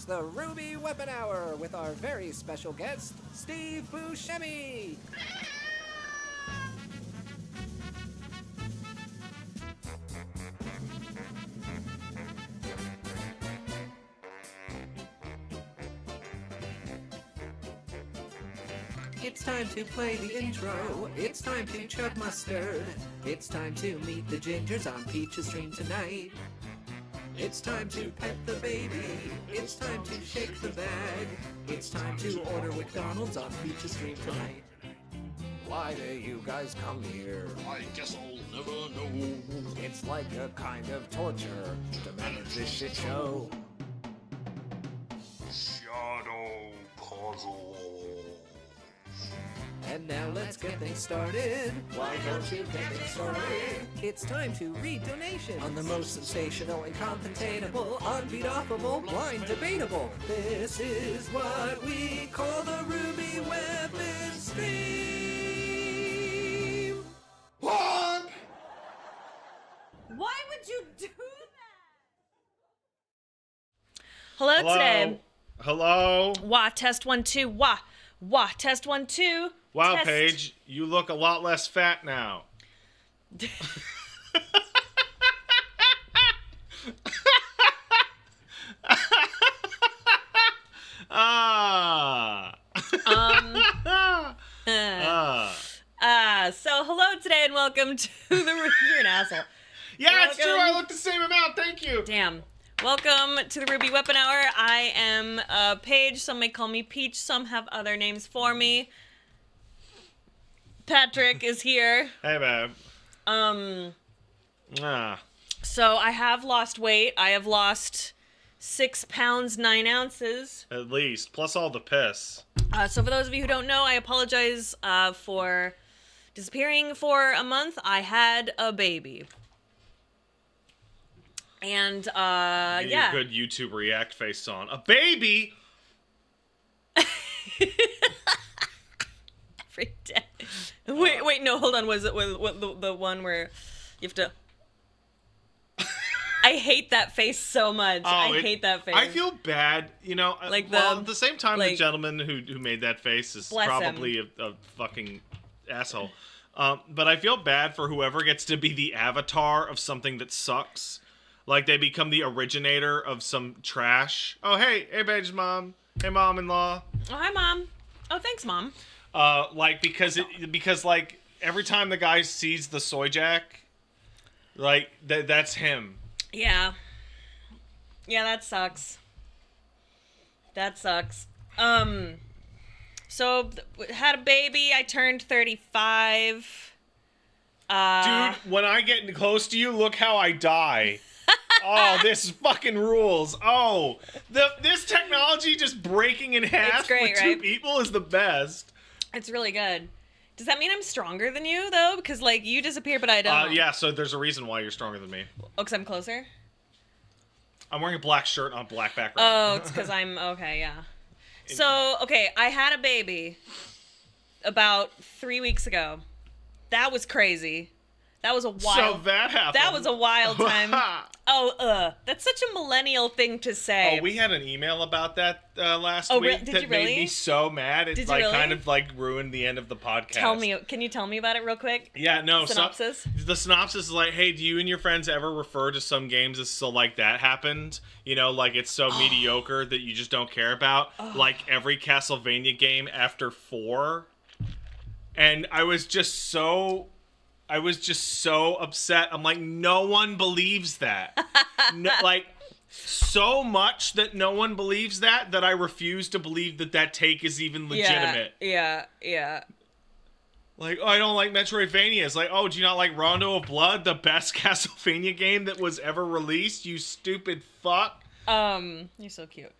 the Ruby Weapon Hour with our very special guest, Steve Buscemi. It's time to play the intro. It's time to chug mustard. It's time to meet the gingers on Peach's stream tonight. It's time to pet the baby. It's time to shake the bag. It's time to order McDonald's on Peach's stream tonight. Why do you guys come here? I guess I'll never know. It's like a kind of torture to manage this shit show. Shadow puzzle. And now let's get things started. Why don't you get things started? It's time to read donations on the most sensational, incontentatable, unbeatable, blind debatable. This is what we call the Ruby Weapon Stream. What? Why would you do that? Hello today. Hello. Wah, test 1 2. Wah. Wah, test 1 2. Wow, Test. Paige, you look a lot less fat now. So hello today and welcome to the You're an asshole. Yeah, it's true. I Welcome. look the same amount. Thank you. Damn. Welcome to the Ruby Weapon Hour. I am Paige. Some may call me Peach. Some have other names for me. Patrick is here. Hey, babe. So I have lost weight. I have lost 6 pounds, 9 ounces. At least. Plus all the piss. So for those of you who don't know, I apologize for disappearing for a month. I had a baby. And, Get yeah. your good YouTube React face on. A baby? Every day. Wait, no, hold on. Was it the one where you have to... I hate that face so much. I hate that face. I feel bad, Like at the same time, like, the gentleman who made that face is bless probably a fucking asshole. But I feel bad for whoever gets to be the avatar of something that sucks. Like, they become the originator of some trash. Oh, hey, Paige's mom. Hey, mom-in-law. Oh, hi, Mom. Oh, thanks, Mom. Because every time the guy sees the soy jack, like, that's him. Yeah. Yeah, that sucks. That sucks. So, had a baby. I turned 35. Dude, when I get close to you, look how I die. Oh, this fucking rules. Oh, this technology just breaking in half It's great, for two right? people is the best. It's really good. Does that mean I'm stronger than you, though? Because, like, you disappear, but I don't. Yeah, so there's a reason why you're stronger than me. Oh, because I'm closer? I'm wearing a black shirt on a black background. Oh, it's because I'm... Okay, yeah. So, okay, I had a baby about 3 weeks ago. That was crazy. That was a wild... So that happened. That was a wild time. That's such a millennial thing to say. Oh, we had an email about that last Oh, week did that you made really? me so mad. It Did you really? kind of ruined the end of the podcast. Can you tell me about it real quick? Yeah, no. Synopsis? The synopsis is like, hey, do you and your friends ever refer to some games as so like that happened? Like it's so mediocre that you just don't care about. Like every Castlevania game after 4. And I was just so upset. I'm like, no one believes that. No, so much that no one believes that I refuse to believe that take is even legitimate. Yeah. Like, oh, I don't like Metroidvanias. Like, oh, do you not like Rondo of Blood, the best Castlevania game that was ever released, you stupid fuck? You're so cute.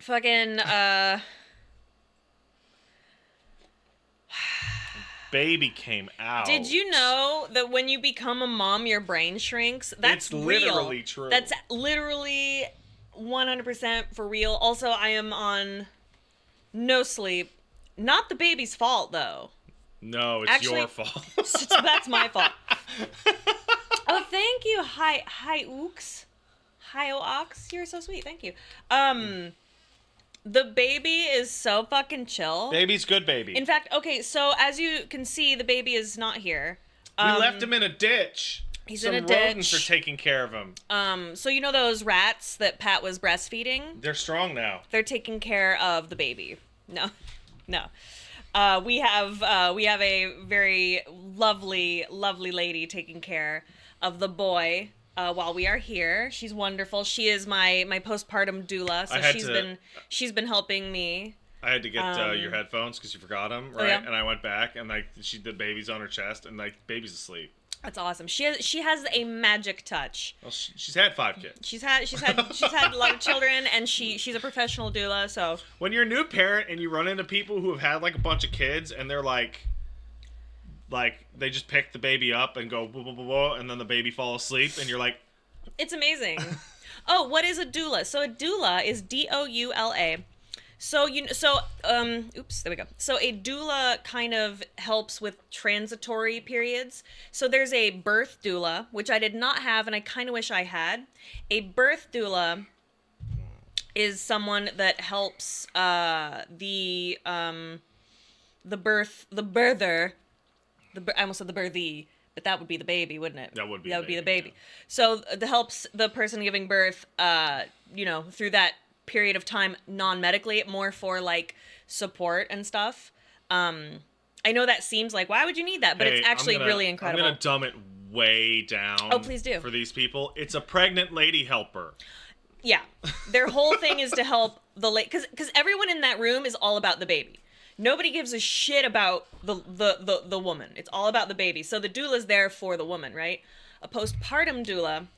Fucking, Baby came out. Did you know that when you become a mom, your brain shrinks? That's It's literally real. true. That's literally 100% for real. Also, I am on no sleep. Not the baby's fault, though. No, it's Actually, your fault. That's my fault. Oh, thank you. Hi, Ooks. Ohio Ox. You're so sweet. Thank you. The baby is so fucking chill. Baby's good, baby. In fact, okay, so as you can see, the baby is not here. We left him in a ditch. He's Some in a ditch. rodents are taking care of him. So you know those rats that Pat was breastfeeding? They're strong now. They're taking care of the baby. No. We have a very lovely lady taking care of the boy while we are here. She's wonderful. She is my postpartum doula, so she's been helping me. I had to get your headphones because you forgot them, right? Oh, yeah? And I went back and the baby's on her chest and baby's asleep. That's awesome. She has a magic touch. Well, she's had 5 kids. She's had a lot of children, and she's a professional doula. So when you're a new parent and you run into people who have had like a bunch of kids and they're like they just pick the baby up and go blah, blah, blah, blah, and then the baby falls asleep and you're like, it's amazing. Oh, what is a doula? So a doula is DOULA. So oops, there we go. So a doula kind of helps with transitory periods. So there's a birth doula, which I did not have, and I kind of wish I had. A birth doula is someone that helps the birther. I almost said the birthee, but that would be the baby, wouldn't it? That would be the baby. Yeah. So it helps the person giving birth, through that period of time non-medically, more for like support and stuff. I know that seems like, why would you need that? But it's actually really incredible. I'm gonna dumb it way down. Oh, please do. For these people, it's a pregnant lady helper. Yeah, their whole thing is to help the because everyone in that room is all about the baby. Nobody gives a shit about the woman. It's all about the baby. So the doula's there for the woman, right? A postpartum doula.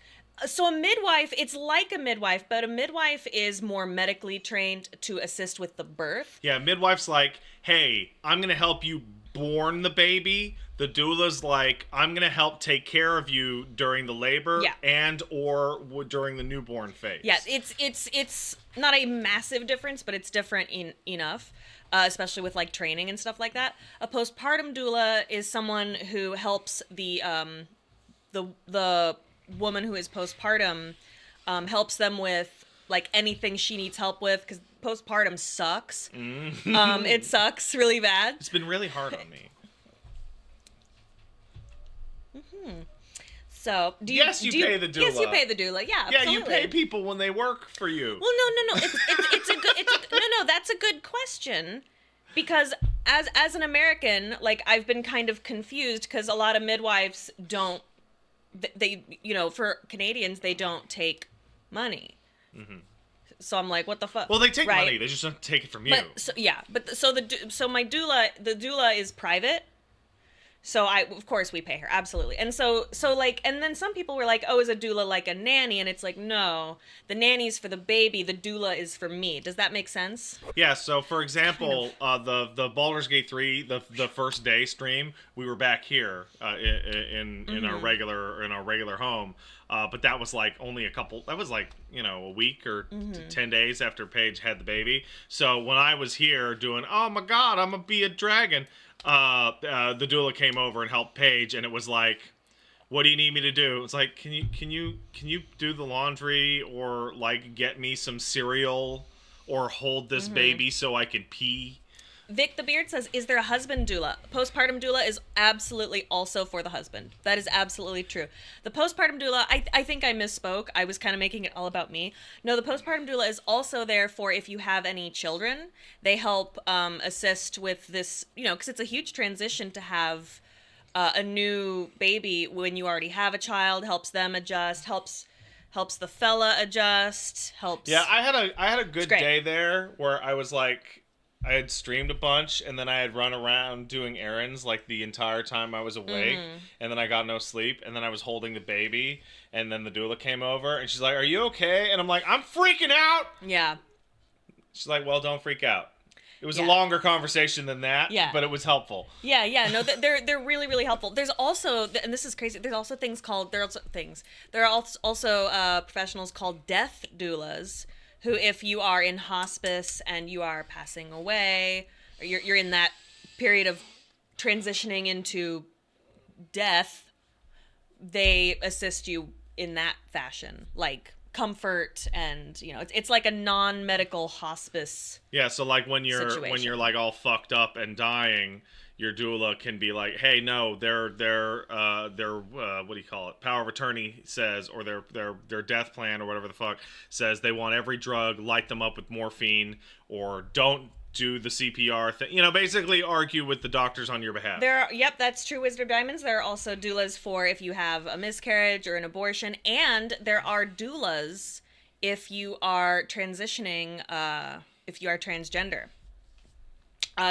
So a midwife, it's like a midwife, but a midwife is more medically trained to assist with the birth. Yeah, midwife's like, hey, I'm going to help you born the baby. The doula's like, I'm going to help take care of you during the labor and or during the newborn phase. Yeah, it's not a massive difference, but it's different enough, especially with like training and stuff like that. A postpartum doula is someone who helps the woman who is postpartum, helps them with like anything she needs help with, because postpartum sucks. It sucks really bad. It's been really hard on me. So do you pay the doula? Yes, you pay the doula. Yeah, absolutely. Yeah, you pay people when they work for you. Well, no. That's a good question, because as an American, like, I've been kind of confused because a lot of midwives don't. They for Canadians, they don't take money. Mm-hmm. So I'm like, what the fuck? Well, they take money. They just don't take it from you. So my doula, the doula is private. So of course we pay her, absolutely. And so like, and then some people were like, oh, is a doula like a nanny? And it's like, no, the nanny's for the baby, the doula is for me. Does that make sense? Yeah. So for example, the Baldur's Gate 3, the first day stream, we were back here in our regular home. But that was like only a week or 10 days after Paige had the baby. So when I was here doing, oh my God, I'm gonna be a dragon. The doula came over and helped Paige, and it was like, what do you need me to do? It's like, can you do the laundry, or like get me some cereal, or hold this baby so I can pee? Vic the Beard says, is there a husband doula? Postpartum doula is absolutely also for the husband. That is absolutely true. The postpartum doula, I think I misspoke. I was kind of making it all about me. No, the postpartum doula is also there for if you have any children. They help assist with this, because it's a huge transition to have a new baby when you already have a child. Helps them adjust, helps the fella adjust, helps. Yeah, I had a good day there where I was like, I had streamed a bunch, and then I had run around doing errands like the entire time I was awake, and then I got no sleep, and then I was holding the baby, and then the doula came over, and she's like, are you okay? And I'm like, I'm freaking out! Yeah. She's like, well, don't freak out. It was a longer conversation than that, but it was helpful. Yeah, no, they're really, really helpful. There's also, and this is crazy, there are also professionals called death doulas, who, if you are in hospice and you are passing away, or you're in that period of transitioning into death, they assist you in that fashion. Like, comfort, and it's like a non-medical hospice. Yeah, so like when you're Situation. like all fucked up and dying, your doula can be like, "Hey, no, their what do you call it? Power of attorney says, or their death plan or whatever the fuck says they want every drug, light them up with morphine, or don't do the CPR thing." Basically argue with the doctors on your behalf. Yep, that's true, Wizard of Diamonds. There are also doulas for if you have a miscarriage or an abortion, and there are doulas if you are transitioning, if you are transgender.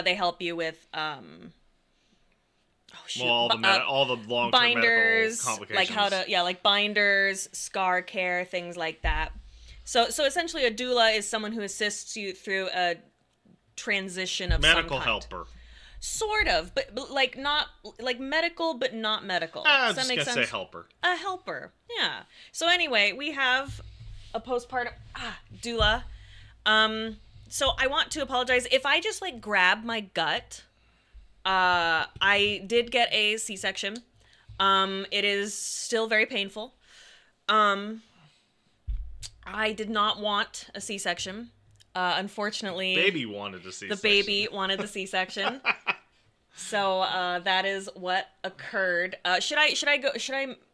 They help you with all the long-term binders, medical complications. like like binders, scar care, things like that. So essentially, a doula is someone who assists you through a transition of medical some kind. helper. Sort of, but like not like medical, but not medical. I Does that was make just sense? gonna say helper. A helper, yeah. So anyway, we have a postpartum doula. So I want to apologize if I just like grab my gut. I did get a C-section. It is still very painful. I did not want a C-section. Unfortunately, Baby wanted a C-section. the baby wanted the C-section. So that is what occurred. Should I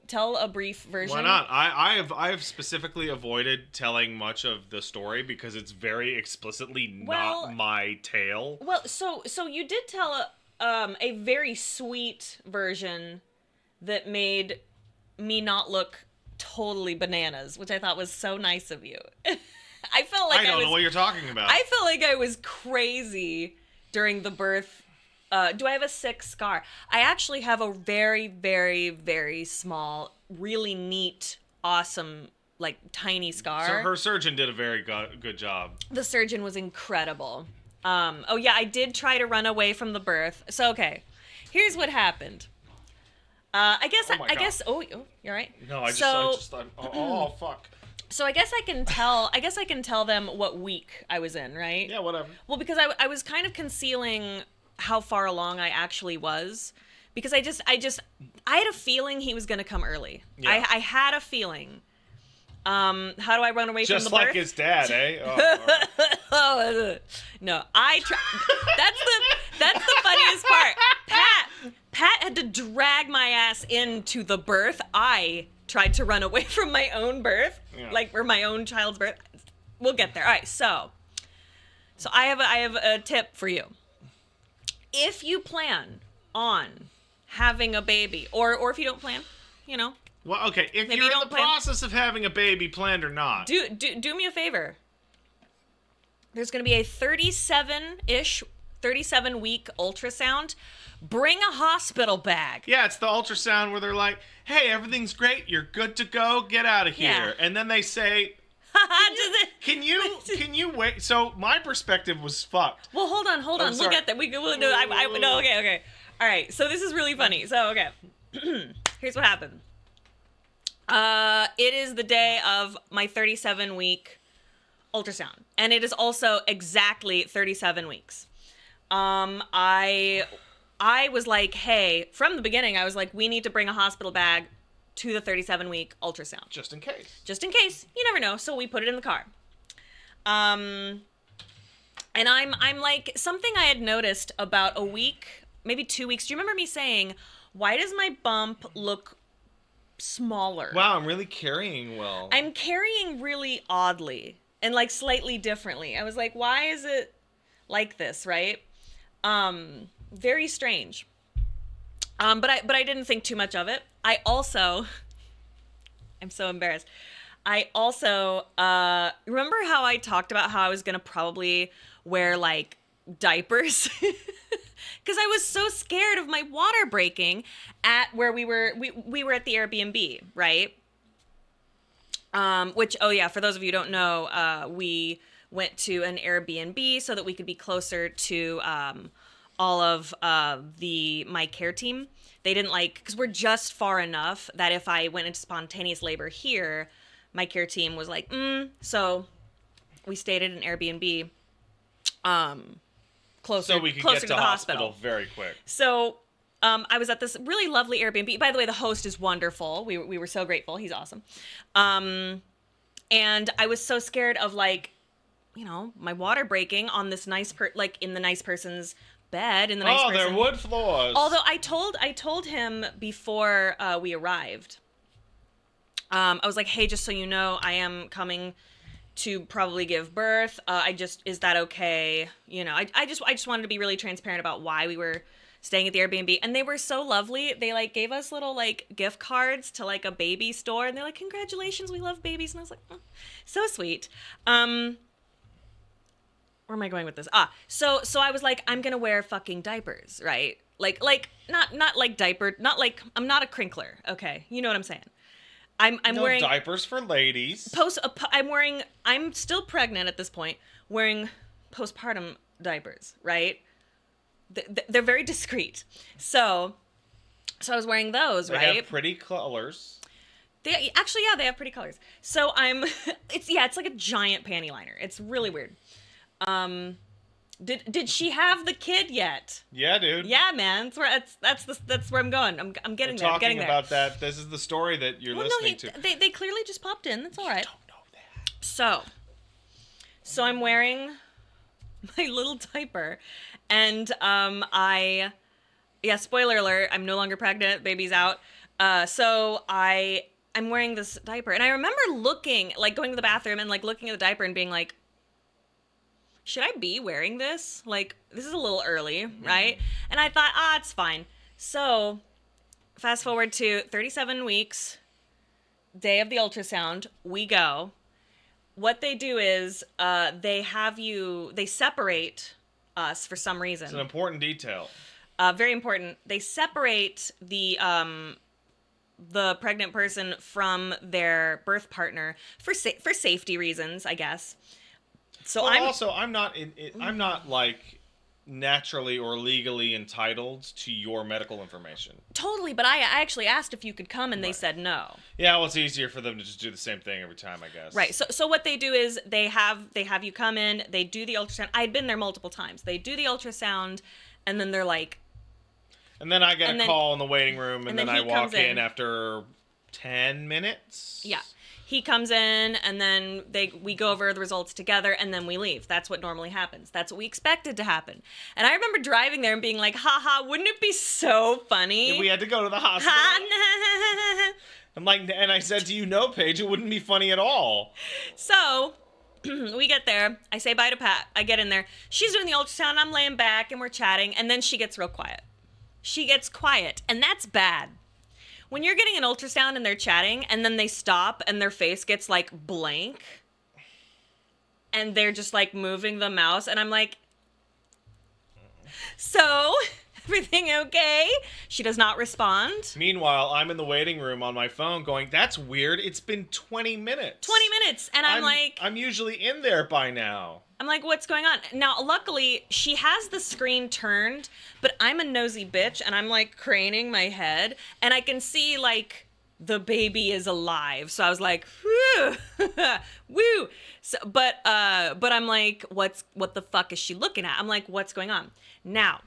tell a brief version? Why not? I have specifically avoided telling much of the story because it's very explicitly not my tale. Well, so you did tell a very sweet version that made me not look totally bananas, which I thought was so nice of you. I felt like I don't know what you're talking about. I felt like I was crazy during the birth. Do I have a sick scar? I actually have a very, very, very small, really neat, awesome, like tiny scar. So her surgeon did a very good job. The surgeon was incredible. Oh yeah, I did try to run away from the birth. So okay, here's what happened. I guess. Oh, you're right. No, I just thought. Oh fuck. So I guess I can tell them what week I was in, right? Yeah, whatever. Well, because I was kind of concealing how far along I actually was, because I had a feeling he was going to come early. Yeah. I had a feeling. How do I run away from the birth? Just like his dad, eh? Oh, all right. No, that's the funniest part. Pat had to drag my ass into the birth. I tried to run away from my own birth, or my own child's birth. We'll get there. All right, so I have a tip for you. If you plan on having a baby, or if you don't plan, Well, okay, if Maybe you're you in the don't plan- process of having a baby, planned or not. do me a favor. There's going to be a 37-week ultrasound. Bring a hospital bag. Yeah, it's the ultrasound where they're like, "Hey, everything's great. You're good to go. Get out of here." Yeah. And then they say, Can you wait? So my perspective was fucked. Well, hold on. We'll sorry. get that. We'll do. No, okay. All right. So this is really funny. So okay, here's what happened. It is the day of my 37-week ultrasound, and it is also exactly 37 weeks. I was like, hey, from the beginning, I was like, we need to bring a hospital bag to the 37-week ultrasound. Just in case. You never know. So we put it in the car. And I'm like, something I had noticed about a week, maybe 2 weeks. Do you remember me saying, why does my bump look smaller? Wow, I'm really carrying well. I'm carrying really oddly and like slightly differently. I was like, why is it like this, right? Very strange. But I didn't think too much of it. I also, I'm so embarrassed. I also, remember how I talked about how I was going to probably wear like diapers? Because I was so scared of my water breaking at where we were at the Airbnb, right? Which, oh yeah, for those of you who don't know, we went to an Airbnb so that we could be closer to all of my care team. They didn't because we're just far enough that if I went into spontaneous labor here, my care team was like, so we stayed at an Airbnb closer, so we could closer get to the hospital very quick. So I was at this really lovely Airbnb. By the way, the host is wonderful. We were so grateful. He's awesome. And I was so scared of like, my water breaking on this in the nice person's bed in the nice person. Oh, they're wood floors. Although I told him before we arrived. I was like, hey, just so you know, I am coming to probably give birth. Is that okay? I just wanted to be really transparent about why we were staying at the Airbnb. And they were so lovely. They like gave us little like gift cards to like a baby store. And they're like, congratulations, we love babies. And I was like, oh, so sweet. Where am I going with this? So I was like, I'm gonna wear fucking diapers, right? Like not like diaper, not like I'm not a crinkler, okay? You know what I'm saying? I'm wearing diapers for ladies. I'm still pregnant at this point, wearing postpartum diapers, right? They're very discreet. So I was wearing those, right? They have pretty colors. They have pretty colors. So it's like a giant panty liner. It's really weird. Did she have the kid yet? Yeah, dude. Yeah, man. That's where I'm going. I'm getting there. I'm getting there. Talking about that. This is the story that you're listening to. They clearly just popped in. That's all right. I don't know that. So I'm wearing my little diaper, and spoiler alert, I'm no longer pregnant. Baby's out. So I'm wearing this diaper, and I remember going to the bathroom and like looking at the diaper and being like, should I be wearing this? Like, this is a little early, right? And I thought, it's fine. So, fast forward to 37 weeks, day of the ultrasound, we go. What they do is they separate us for some reason. It's an important detail. Very important. They separate the pregnant person from their birth partner for safety reasons, I guess. So I'm not like naturally or legally entitled to your medical information. Totally, but I actually asked if you could come, and they said no. Yeah, well, it's easier for them to just do the same thing every time, I guess. Right. So what they do is they have you come in, they do the ultrasound. I'd been there multiple times. They do the ultrasound, and then they're like. And then I get a call in the waiting room, and then I walk in after 10 minutes. Yeah. He comes in, and then we go over the results together, and then we leave. That's what normally happens. That's what we expected to happen. And I remember driving there and being like, haha, wouldn't it be so funny? If we had to go to the hospital. I'm like, and I said to you, no, Paige, it wouldn't be funny at all. So we get there. I say bye to Pat. I get in there. She's doing the ultrasound. I'm laying back, and we're chatting, and then she gets real quiet. She gets quiet, and that's bad. When you're getting an ultrasound and they're chatting and then they stop and their face gets like blank and they're just like moving the mouse and I'm like, so everything okay? She does not respond. Meanwhile, I'm in the waiting room on my phone going, that's weird. It's been 20 minutes. 20 minutes. And I'm usually in there by now. I'm like, what's going on? Now, luckily, she has the screen turned, but I'm a nosy bitch, and I'm, like, craning my head, and I can see, like, the baby is alive. So I was like, whew, woo. So, but I'm like, what the fuck is she looking at? I'm like, what's going on? Now,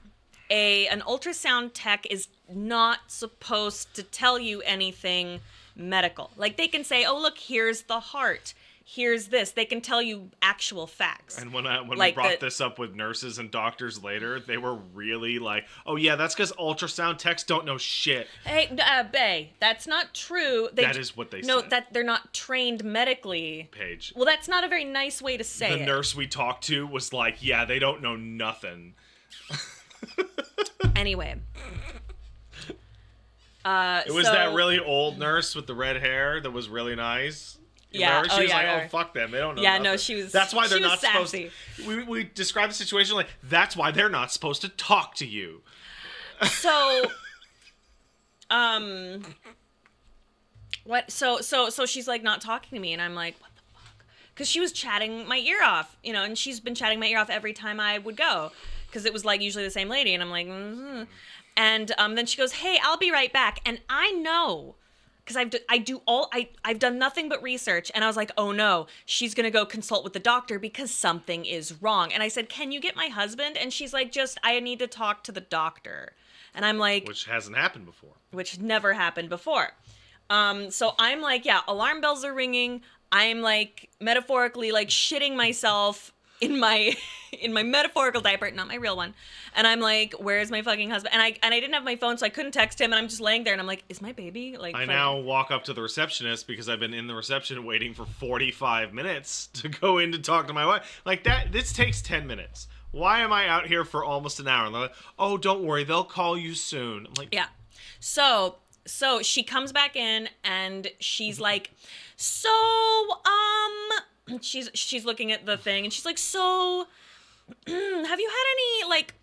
an ultrasound tech is not supposed to tell you anything medical. Like, they can say, oh, look, here's the heart. Here's this. They can tell you actual facts. And when we brought this up with nurses and doctors later, they were really like, oh, yeah, that's because ultrasound techs don't know shit. Hey, Bae, that's not true. That is what they said. No, that they're not trained medically. Paige. Well, that's not a very nice way to say it. The nurse we talked to was like, yeah, they don't know nothing. Anyway. It was that really old nurse with the red hair that was really nice. Yeah. She was like, oh, fuck them. They don't know nothing. No, she was. That's why they're not sassy. supposed to. We described the situation like, that's why they're not supposed to talk to you. So, what? So she's like not talking to me, and I'm like, what the fuck? Because she was chatting my ear off, and she's been chatting my ear off every time I would go, because it was like usually the same lady, and I'm like, and then she goes, hey, I'll be right back, and I know. Because I've done nothing but research, and I was like, oh no, she's gonna go consult with the doctor because something is wrong. And I said, can you get my husband? And she's like, I need to talk to the doctor. And I'm like, which hasn't happened before. Which never happened before. So I'm like, yeah, alarm bells are ringing. I'm like metaphorically like shitting myself in my metaphorical diaper, not my real one. And I'm like, where's my fucking husband? And I didn't have my phone, so I couldn't text him. And I'm just laying there, and I'm like, is my baby like? I now walk up to the receptionist because I've been in the reception waiting for 45 minutes to go in to talk to my wife. Like that, this takes 10 minutes. Why am I out here for almost an hour? And they're like, oh, don't worry, they'll call you soon. I'm like, yeah. So she comes back in, and she's like, she's looking at the thing, and she's like, so, have you had any, like,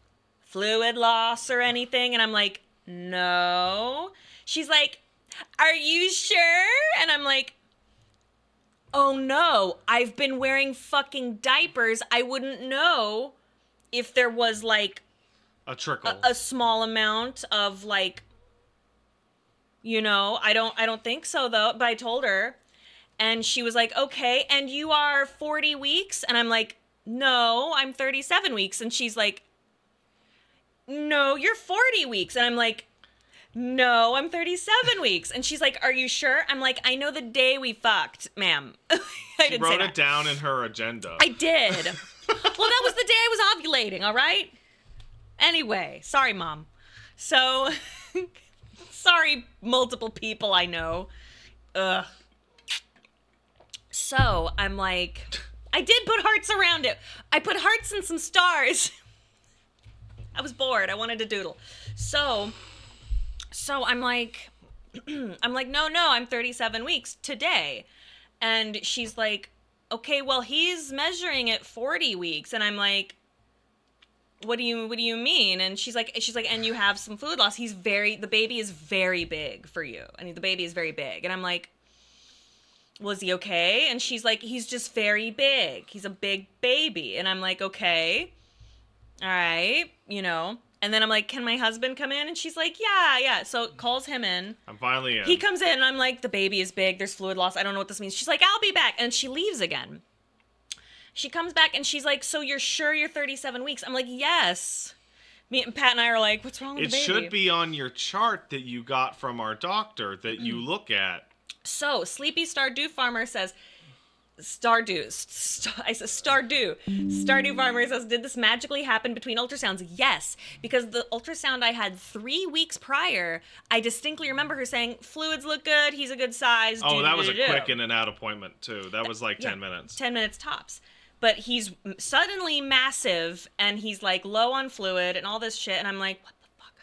fluid loss or anything? And I'm like, no. She's like, are you sure? And I'm like, oh no, I've been wearing fucking diapers. I wouldn't know if there was, like, a trickle. A small amount of, like, you know, I don't think so, though. But I told her. And she was like, okay, and you are 40 weeks? And I'm like, no, I'm 37 weeks. And she's like, no, you're 40 weeks. And I'm like, no, I'm 37 weeks. And she's like, are you sure? I'm like, I know the day we fucked, ma'am. She wrote it down in her agenda. I did. Well, that was the day I was ovulating, all right? Anyway, sorry, Mom. So, sorry, multiple people I know. Ugh. So, I'm like, I did put hearts around it. I put hearts and some stars. I was bored. I wanted to doodle. So I'm like, no, I'm 37 weeks today. And she's like, okay, well, he's measuring at 40 weeks. And I'm like, what do you mean? And she's like, and you have some fluid loss. The baby is very big for you. The baby is very big. And I'm like, was he okay? And she's like, he's just very big. He's a big baby. And I'm like, okay, all right, you know. And then I'm like, can my husband come in? And she's like, yeah. So calls him in. I'm finally in. He comes in, and I'm like, the baby is big. There's fluid loss. I don't know what this means. She's like, I'll be back. And she leaves again. She comes back, and she's like, so you're sure you're 37 weeks? I'm like, yes. Me and Pat and I are like, what's wrong with the baby? It should be on your chart that you got from our doctor that you look at. So, Sleepy Stardew Farmer says, Stardew Farmer says, did this magically happen between ultrasounds? Yes, because the ultrasound I had 3 weeks prior, I distinctly remember her saying, fluids look good, he's a good size. Oh, that was a quick in and out appointment, too. That was like 10 minutes. 10 minutes tops. But he's suddenly massive, and he's, like, low on fluid and all this shit, and I'm like, what the fuck?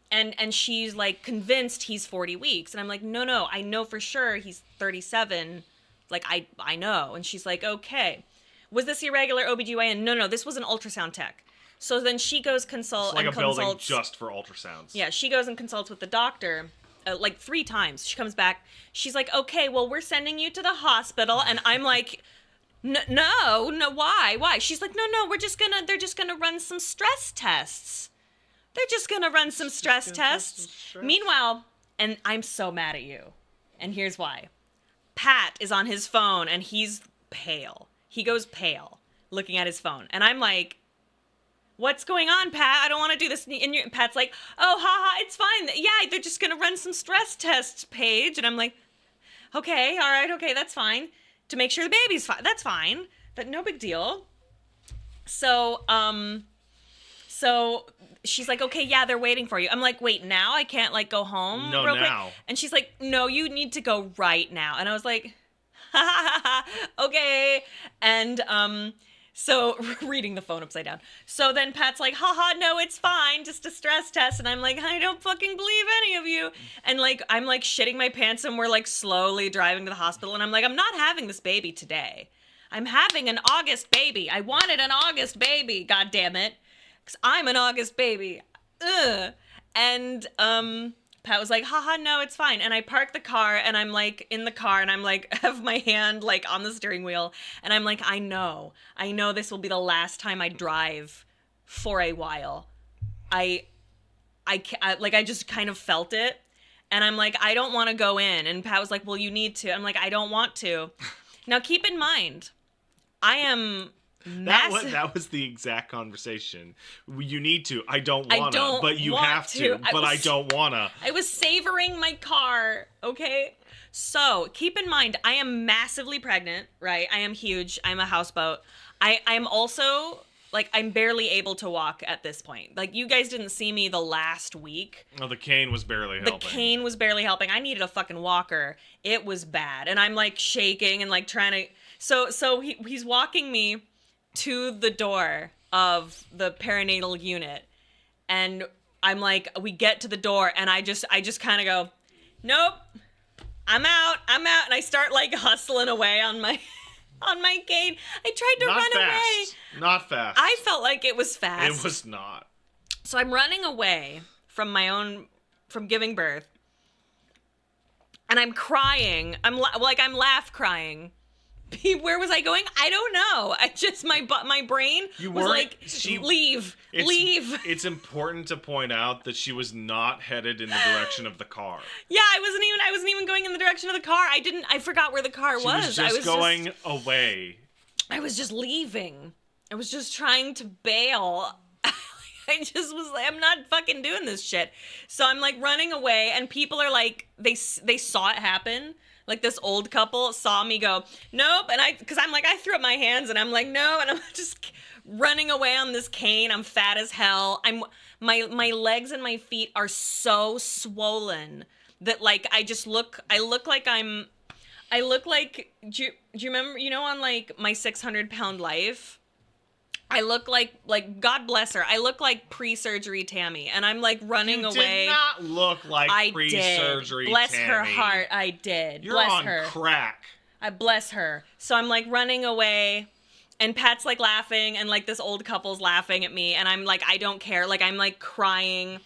And she's, like, convinced he's 40 weeks. And I'm like, no, I know for sure he's 37. Like, I know. And she's like, okay. Was this irregular OBGYN? No, this was an ultrasound tech. So then she goes It's like a consults. building just for ultrasounds. Yeah, she goes and consults with the doctor, like 3 times. She comes back. She's like, okay, well, we're sending you to the hospital. And I'm like, no, why? She's like, no, they're just gonna run some stress tests. They're just gonna run some stress tests. Meanwhile, and I'm so mad at you. And here's why. Pat is on his phone, and he's pale. He goes pale, looking at his phone. And I'm like, what's going on, Pat? I don't want to do this. And Pat's like, oh, haha, it's fine. Yeah, they're just going to run some stress tests, Paige. And I'm like, okay, all right, okay, that's fine. To make sure the baby's fine. That's fine. No big deal. So she's like, okay, yeah, they're waiting for you. I'm like, wait, now? I can't, like, go home No, real now. quick? And she's like, no, you need to go right now. And I was like, okay. And so reading the phone upside down. So then Pat's like, haha, no, it's fine. Just a stress test. And I'm like, I don't fucking believe any of you. And, like, I'm, like, shitting my pants, and we're, like, slowly driving to the hospital. And I'm like, I'm not having this baby today. I'm having an August baby. I wanted an August baby, God damn it. I'm an August baby. Ugh. And Pat was like, haha, no, it's fine. And I park the car, and I'm like in the car, and I'm like, have my hand like on the steering wheel. And I'm like, I know this will be the last time I drive for a while. I just kind of felt it. And I'm like, I don't want to go in. And Pat was like, well, you need to. I'm like, I don't want to. Now, keep in mind, I am That was the exact conversation. You need to. I don't wanna, but you have to. But I don't wanna. I was savoring my car, okay? So, keep in mind, I am massively pregnant, right? I am huge. I'm a houseboat. I'm also, like, I'm barely able to walk at this point. Like, you guys didn't see me the last week. Oh, the cane was barely helping. The cane was barely helping. I needed a fucking walker. It was bad. And I'm, like, shaking and, like, trying to... So he's walking me to the door of the perinatal unit. And I'm like, we get to the door, and I just kind of go, nope, I'm out. And I start, like, hustling away on my cane. I tried to run away. Not fast. I felt like it was fast. It was not. So I'm running away from from giving birth. And I'm crying. I'm laugh crying. Where was I going? I don't know. My brain was like, leave. It's important to point out that she was not headed in the direction of the car. Yeah, I wasn't even going in the direction of the car. I forgot where the car was. She was just going away. I was just leaving. I was just trying to bail. I just was like, I'm not fucking doing this shit. So I'm like running away, and people are like, they saw it happen. Like, this old couple saw me go, nope, and because I'm like, I threw up my hands, and I'm like, no, and I'm just running away on this cane. I'm fat as hell. My legs and my feet are so swollen that, like, I look like, do you remember, on, like, My 600-Pound Life? I look like God bless her, I look like pre-surgery Tammy, and I'm, like, running away. You did not look like pre-surgery Tammy. Bless her heart, I did. You're bless on her. crack. I bless her. So I'm, like, running away, and Pat's, like, laughing, and, like, this old couple's laughing at me, and I'm, like, I don't care. Like, I'm, like, crying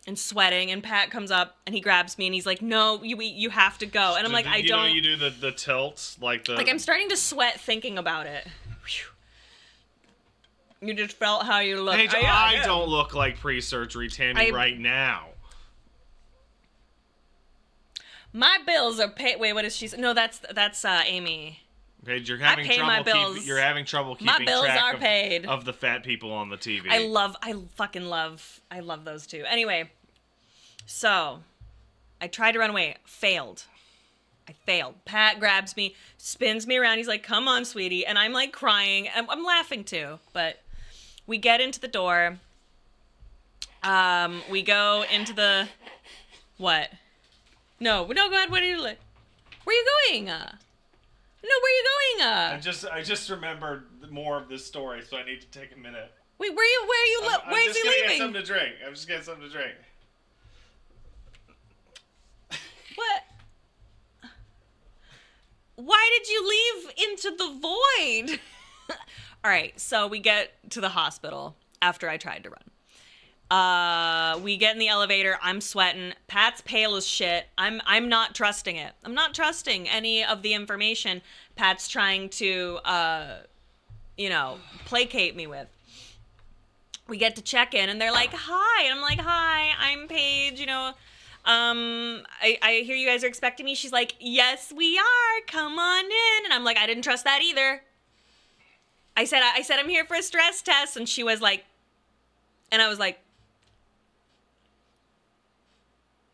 and sweating, and Pat comes up, and he grabs me, and he's like, no, you have to go. And I'm like, I don't. You do the tilts, like I'm starting to sweat thinking about it. Whew. You just felt how you look. Paige, I don't look like pre-surgery Tammy right now. My bills are paid. Wait, what is she? No, that's Amy. Paige, you're having trouble keeping my bills track are paid. Of the fat people on the TV. I love those two. Anyway, so I tried to run away. Failed. Pat grabs me, spins me around. He's like, come on, sweetie. And I'm, like, crying. I'm laughing too, but we get into the door. We go into the... What? No, go ahead. What are you... Where are you going? No, where are you going? I just remembered more of this story, so I need to take a minute. Wait, where is he leaving? Get something to drink. I'm just getting something to drink. What? Why did you leave into the void? All right, so we get to the hospital after I tried to run. We get in the elevator. I'm sweating. Pat's pale as shit. I'm not trusting it. I'm not trusting any of the information Pat's trying to, placate me with. We get to check in, and they're like, hi. And I'm like, hi, I'm Paige, I hear you guys are expecting me. She's like, yes, we are. Come on in. And I'm like, I didn't trust that either. I said, I'm here for a stress test. And she was like, and I was like,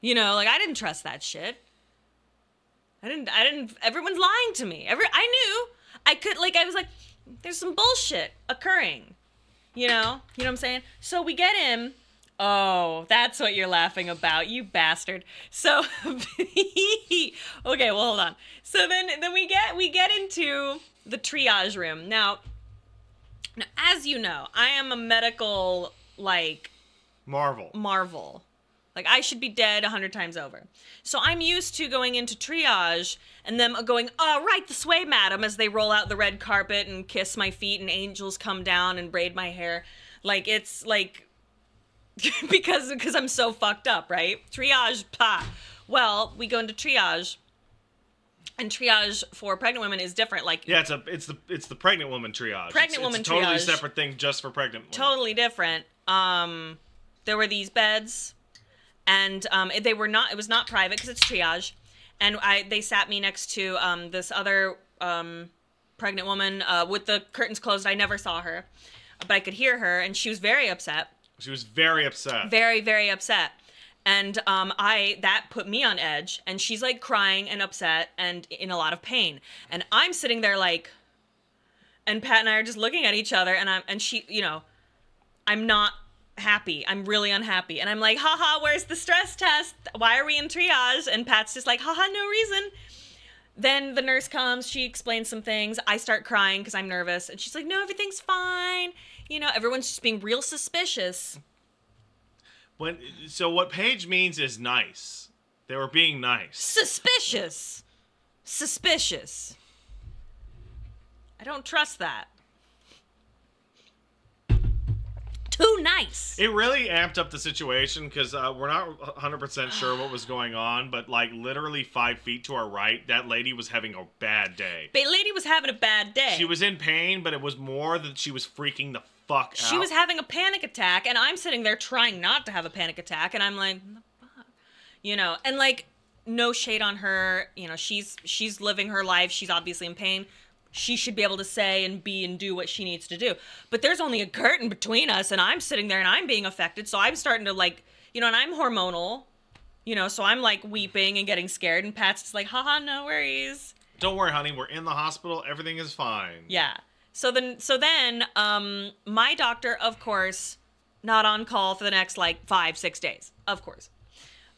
I didn't trust that shit. I didn't, everyone's lying to me. I knew I was like, there's some bullshit occurring, you know what I'm saying? So we get in. Oh, that's what you're laughing about, you bastard. So, okay, well, hold on. So then we get into the triage room. Now, as you know, I am a medical, marvel. Like, I should be dead 100 times over. So I'm used to going into triage and them going, oh, right this way, madam, as they roll out the red carpet and kiss my feet and angels come down and braid my hair. Like, it's like, because I'm so fucked up, right? Triage, pa. Well, we go into triage, and triage for pregnant women is different. Like, yeah, it's the pregnant woman triage. It's a totally separate thing just for pregnant women. Totally different. There were these beds, and it was not private because it's triage, and they sat me next to this other pregnant woman with the curtains closed. I never saw her, but I could hear her, and she was very upset. She was very upset. Very, very upset. And that put me on edge, and she's like crying and upset and in a lot of pain. And I'm sitting there like, and Pat and I are just looking at each other, and she, you know, I'm not happy. I'm really unhappy. And I'm like, haha, where's the stress test? Why are we in triage? And Pat's just like, haha, no reason. Then the nurse comes, she explains some things. I start crying because I'm nervous. And she's like, no, everything's fine. You know, everyone's just being real suspicious. So what Paige means is nice. They were being nice. Suspicious. I don't trust that. Too nice. It really amped up the situation because we're not 100% sure what was going on, but like literally 5 feet to our right, that lady was having a bad day. The lady was having a bad day. She was in pain, but it was more that she was freaking the fuck out. She was having a panic attack, and I'm sitting there trying not to have a panic attack, and I'm like, what the fuck? You know, and like, no shade on her. You know, she's living her life. She's obviously in pain. She should be able to say and be and do what she needs to do. But there's only a curtain between us, and I'm sitting there and I'm being affected. So I'm starting to like, you know, and I'm hormonal, you know, so I'm like weeping and getting scared. And Pat's just like, haha, no worries. Don't worry, honey. We're in the hospital. Everything is fine. Yeah. So then, my doctor, of course, not on call for the next like 5-6 days, of course.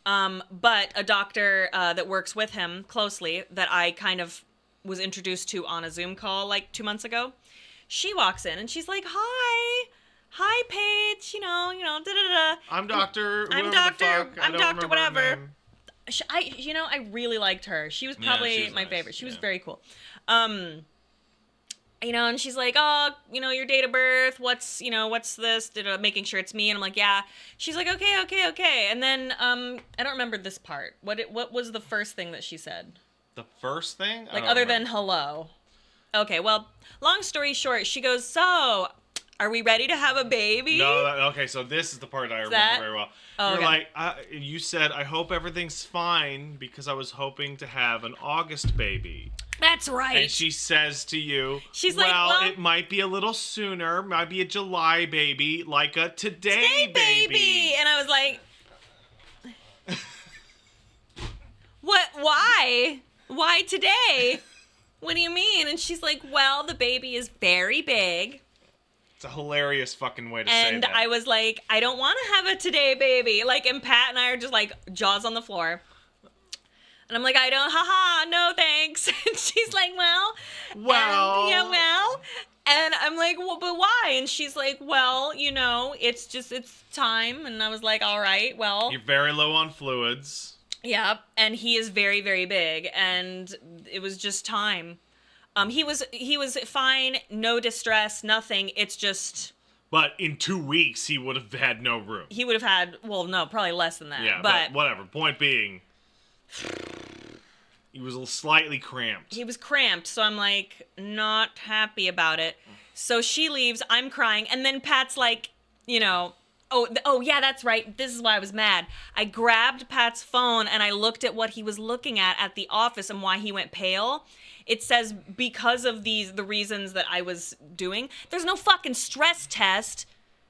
But a doctor that works with him closely that I kind of was introduced to on a Zoom call like 2 months ago. She walks in and she's like, hi, Paige, you know, da-da-da. I'm Doctor. I'm Doctor, whatever. I really liked her. She was probably she was my nice. favorite. She was Yeah. very cool. You know, and she's like, oh, you know, your date of birth, what's this? Making sure it's me. And I'm like, yeah. She's like, okay. And then, I don't remember this part. What was the first thing that she said? The first thing? Like, other than hello. Okay, well, long story short, she goes, so, are we ready to have a baby? No, okay, so this is the part I remember very well. Oh, You're okay. like, you said, I hope everything's fine because I was hoping to have an August baby. That's right. And she says to you, She's like, well, it might be a little sooner, might be a July baby, like a today baby. And I was like, what, why? Why today? What do you mean? And she's like, well, the baby is very big. It's a hilarious fucking way to say And that. I was like, I don't want to have a today baby. Like, and Pat and I are just like jaws on the floor. And I'm like, I don't, haha, no thanks. And she's like, well. And I'm like, well, but why? And she's like, well, you know, it's time. And I was like, all right, well. You're very low on fluids. Yeah, and he is very, very big, and it was just time. He was fine, no distress, nothing. It's just. But in 2 weeks, he would have had no room. He would have had, well, no, probably less than that. Yeah, but whatever. Point being, he was slightly cramped. He was cramped, so I'm like, not happy about it. So she leaves, I'm crying, and then Pat's like, you know. Oh, yeah, that's right. This is why I was mad. I grabbed Pat's phone and I looked at what he was looking at the office and why he went pale. It says because of the reasons that I was doing. There's no fucking stress test.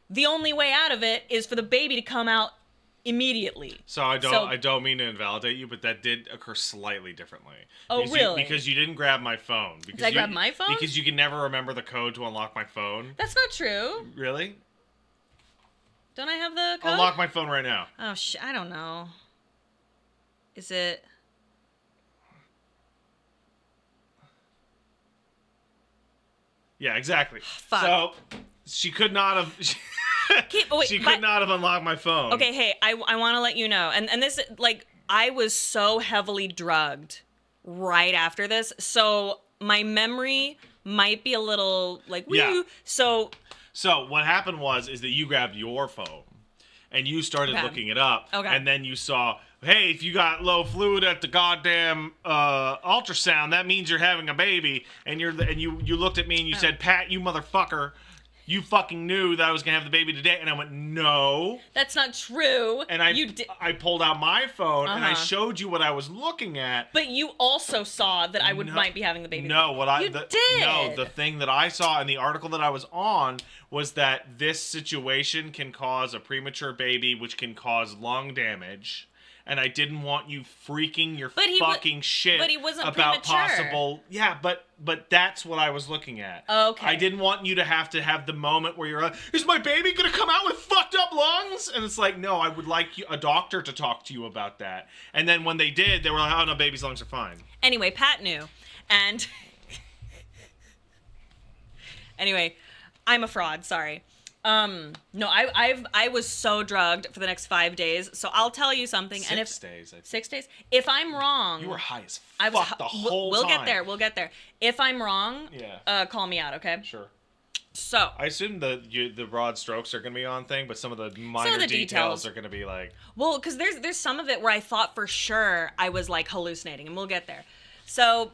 The only way out of it is for the baby to come out immediately. So I don't mean to invalidate you, but that did occur slightly differently. Oh, really? Because you didn't grab my phone. Did I grab my phone? Because you can never remember the code to unlock my phone. That's not true. Really? Don't I have the code? Unlock my phone right now. Oh, I don't know. Is it... Yeah, exactly. Fuck. So she could not have. She could not have unlocked my phone. Okay, hey, I want to let you know, and this, like, I was so heavily drugged right after this, so my memory might be a little like woo. Yeah. So what happened is that you grabbed your phone and you started looking it up, and then you saw, hey, if you got low fluid at the goddamn ultrasound, that means you're having a baby. And you looked at me and you said, Pat, you motherfucker, you fucking knew that I was going to have the baby today. And I went, no. That's not true. And I pulled out my phone and I Uh-huh. showed you what I was looking at. But you also saw that I might be having the baby. No, You did. No, the thing that I saw in the article that I was on was that this situation can cause a premature baby, which can cause lung damage. And I didn't want you freaking your fucking shit but he wasn't about premature. possible. Yeah, but that's what I was looking at. Okay. I didn't want you to have the moment where you're like, is my baby gonna come out with fucked up lungs? And it's like, no, I would like a doctor to talk to you about that. And then when they did, they were like, oh no, baby's lungs are fine. Anyway, Pat knew, and anyway, I'm a fraud. Sorry. No, I was so drugged for the next 5 days. So I'll tell you something. 6 days. 6 days. If I'm wrong, You were high as I was. fuck the whole we'll time. get there. We'll get there. If I'm wrong, Yeah. call me out. Okay. Sure. So I assume the broad strokes are going to be on thing, but some of the minor the details details are going to be like... well, because there's some of it where I thought for sure I was like hallucinating, and we'll get there. So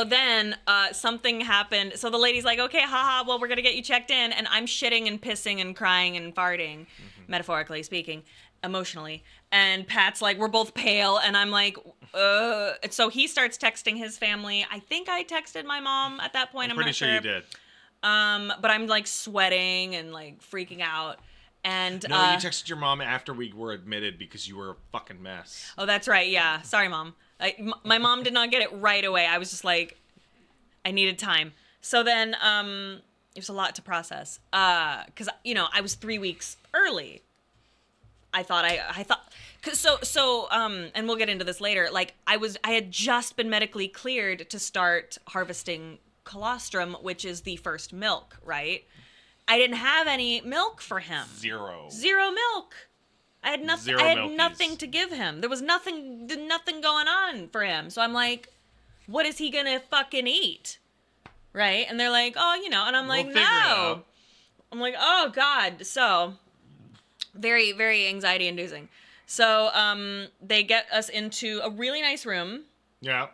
then something happened. So the lady's like, okay, haha, well, we're going to get you checked in. And I'm shitting and pissing and crying and farting, metaphorically speaking, emotionally. And Pat's like, we're both pale. And I'm like, And so he starts texting his family. I think I texted my mom at that point. I'm pretty not sure you did. But I'm like sweating and like freaking out. And No, you texted your mom after we were admitted because you were a fucking mess. oh, that's right. Yeah. Sorry, Mom. My mom did not get it right away. I was just like, I needed time. So then it was a lot to process. Because, I was 3 weeks early. I thought, and we'll get into this later. Like, I had just been medically cleared to start harvesting colostrum, which is the first milk, right? I didn't have any milk for him. Zero milk. I had nothing. Zero I had milkies. nothing to give him. There was nothing going on for him. So I'm like, what is he gonna fucking eat? Right? And they're like, oh, and I'm like, We'll figure it no. out. I'm like, oh God. So very, very anxiety inducing. So they get us into a really nice room. Yeah.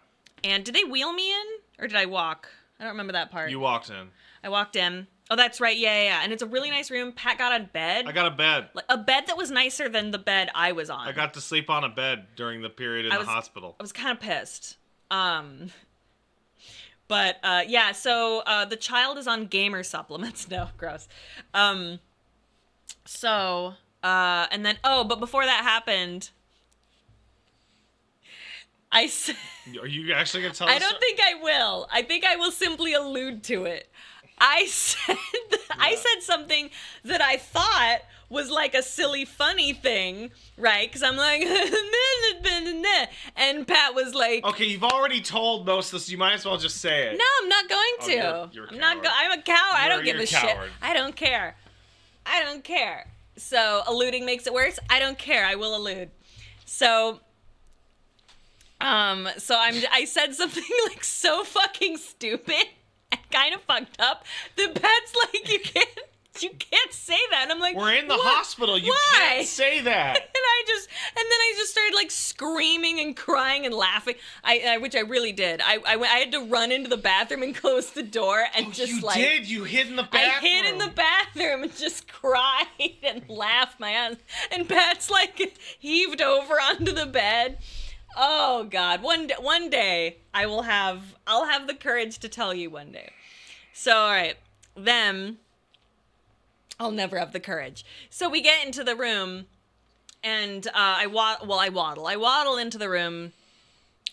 And did they wheel me in or did I walk? I don't remember that part. You walked in. I walked in. Oh, that's right. Yeah. And it's a really nice room. Pat got on bed. I got a bed. Like a bed that was nicer than the bed I was on. I got to sleep on a bed during the period in the hospital. I was kind of pissed. But yeah, so the child is on gamer supplements. No, gross. And then, but before that happened, I said... Are you actually going to tell I us? don't think I will. I think I will simply allude to it. I said something that I thought was like a silly, funny thing, right? Because I'm like, and Pat was like, Okay, you've already told most of this. You might as well just say it. no, I'm not going to. You're a I'm not. coward. I'm a coward. I don't give You're a a shit. coward. I don't care. So alluding makes it worse. I don't care. I will allude. So I said something like so fucking stupid and kind of fucked up. The Pat's like, you can't say that. And I'm like, We're in the "What? hospital. You Why?" can't say that. And I just started like screaming and crying and laughing. Which I really did. I had to run into the bathroom and close the door and just You like did. You hid in the bathroom. I hid in the bathroom and just cried and laughed my ass. And Pat's like heaved over onto the bed. Oh God! One day I'll have the courage to tell you one day. So all right, then I'll never have the courage. So we get into the room, and I waddle into the room,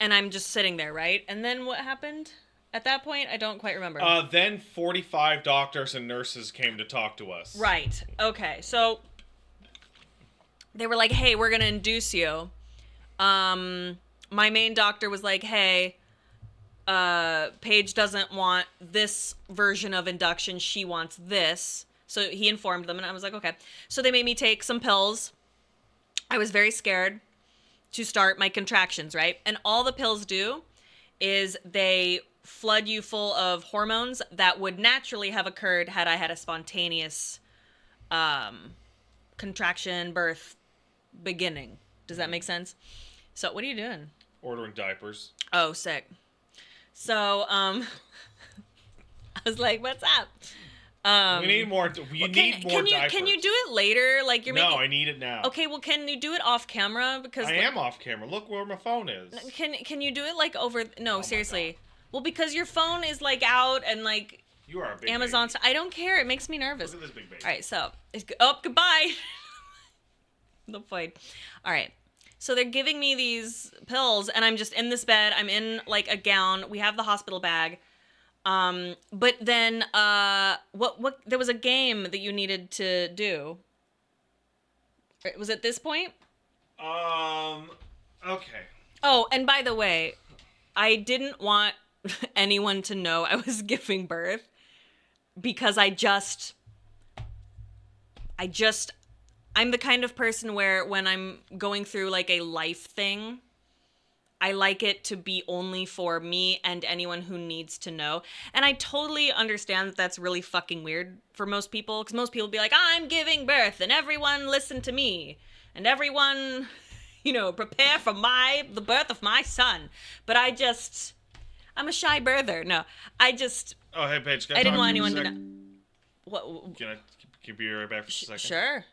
and I'm just sitting there, right? And then what happened at that point? I don't quite remember. Then 45 doctors and nurses came to talk to us. Right. Okay. So they were like, "Hey, we're gonna induce you." My main doctor was like, hey, Paige doesn't want this version of induction. She wants this. So he informed them, and I was like, okay. So they made me take some pills. I was very scared to start my contractions, right? And all the pills do is they flood you full of hormones that would naturally have occurred had I had a spontaneous contraction birth beginning. Does that make sense? So what are you doing? Ordering diapers. Oh, sick. So, I was like, what's up? We need more. We need more diapers. Can you do it later? Like you're making. No, I need it now. Okay, well, can you do it off camera? Because I am off camera. Look where my phone is. Can you do it like over? No, my seriously. Well, because your phone is like out and like You are a big Amazon. baby. I don't care. It makes me nervous. Look at this big baby. All right, so goodbye. No point. All right. So they're giving me these pills, and I'm just in this bed. I'm in like a gown. We have the hospital bag. But then, what? There was a game that you needed to do. Was it this point? Okay. Oh, and by the way, I didn't want anyone to know I was giving birth because I'm the kind of person where when I'm going through like a life thing, I like it to be only for me and anyone who needs to know. And I totally understand that that's really fucking weird for most people, because most people be like, I'm giving birth and everyone listen to me and everyone, prepare for the birth of my son. But I'm a shy birther. No, Oh, hey, Paige. Can I didn't talk want to you anyone for a to sec? know. What? Can I keep you right back for a second? Sure.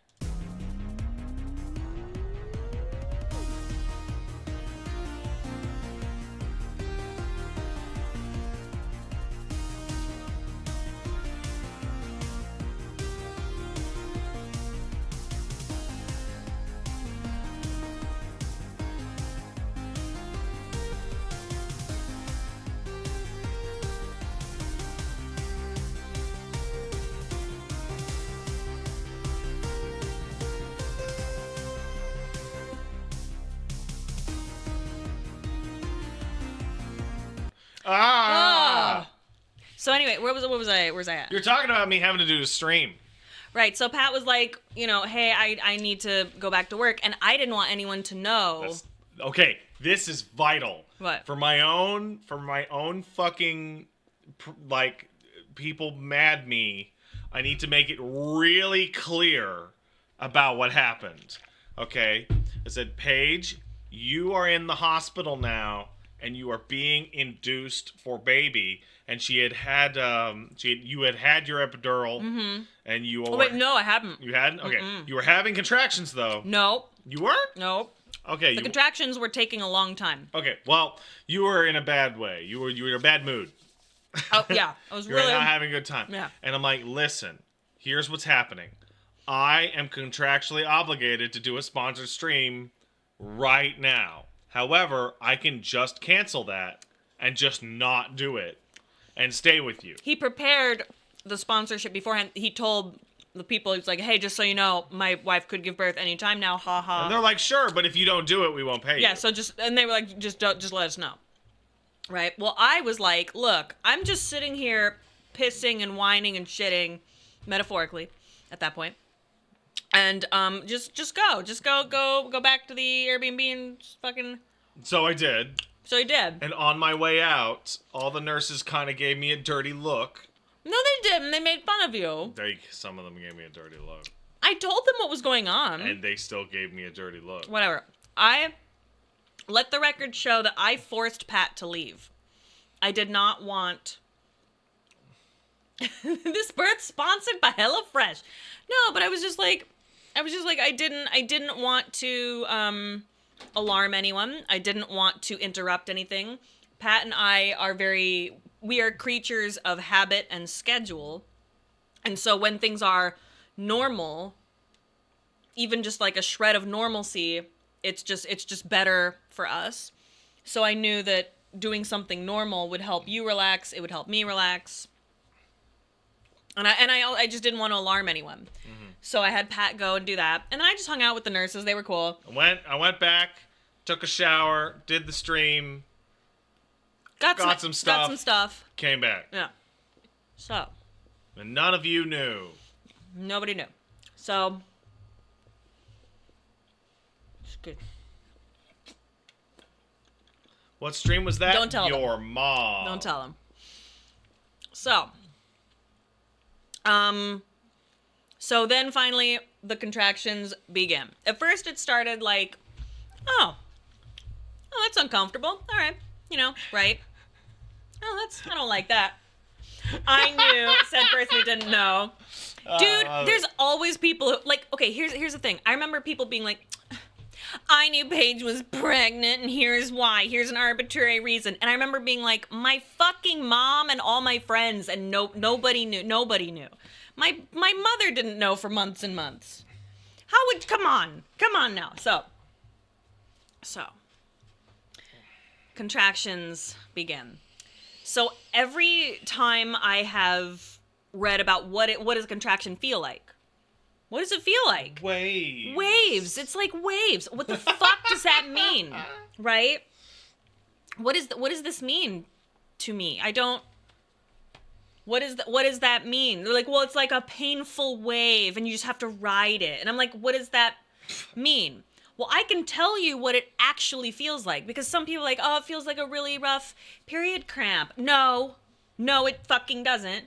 Ah! So anyway, where was I at? You're talking about me having to do a stream. Right. So Pat was like, hey, I need to go back to work, and I didn't want anyone to know. Okay, this is vital. What? For my own fucking, like, people mad me, I need to make it really clear about what happened. Okay? I said, Paige, you are in the hospital now, and you are being induced for baby. And you had had your epidural, and you were... Oh, wait, no, I haven't. You hadn't? Okay. Mm-mm. You were having contractions, though. No. You were? No. Okay. The contractions were taking a long time. Okay, well, you were in a bad way. You were in a bad mood. Oh, yeah. I was You're really... not having a good time. Yeah. And I'm like, listen, here's what's happening. I am contractually obligated to do a sponsored stream right now. However, I can just cancel that and just not do it and stay with you. He prepared the sponsorship beforehand. He told the people, he's like, hey, just so you know, my wife could give birth anytime now, haha. And they're like, sure, but if you don't do it, we won't pay you. Yeah, so and they were like, just let us know. Right? Well, I was like, look, I'm just sitting here pissing and whining and shitting, metaphorically, at that point. And just go back to the Airbnb and just fucking... So I did. So he did. And on my way out, all the nurses kind of gave me a dirty look. No, they didn't. They made fun of you. Some of them gave me a dirty look. I told them what was going on. And they still gave me a dirty look. Whatever. I let the record show that I forced Pat to leave. I did not want this birth sponsored by HelloFresh. No, but I was just like I didn't want to alarm anyone. I didn't want to interrupt anything. Pat and I we are creatures of habit and schedule. And so when things are normal, even just like a shred of normalcy, it's just better for us. So I knew that doing something normal would help you relax, it would help me relax. And I just didn't want to alarm anyone. Mm-hmm. So I had Pat go and do that. And then I just hung out with the nurses. They were cool. I went back, took a shower, did the stream, got some stuff, came back. Yeah. So. And none of you knew. Nobody knew. So. It's good. What stream was that? Don't tell them. Your mom. Don't tell them. So. So then finally the contractions began. At first it started like, oh, that's uncomfortable. All right. Right. I don't like that. I knew. Said person who didn't know. Dude, there's always people who, like, okay, here's the thing. I remember people being like, I knew Paige was pregnant and here's why. Here's an arbitrary reason. And I remember being like, my fucking mom and all my friends and nobody knew. Nobody knew. My mother didn't know for months and months. Come on now. So contractions begin. So every time I have read about what does a contraction feel like? What does it feel like? Waves. It's like waves. What the fuck does that mean? Right? What does this mean to me? I don't. What does that mean? They're like, well, it's like a painful wave and you just have to ride it. And I'm like, what does that mean? Well, I can tell you what it actually feels like, because some people are like, oh, it feels like a really rough period cramp. No, it fucking doesn't.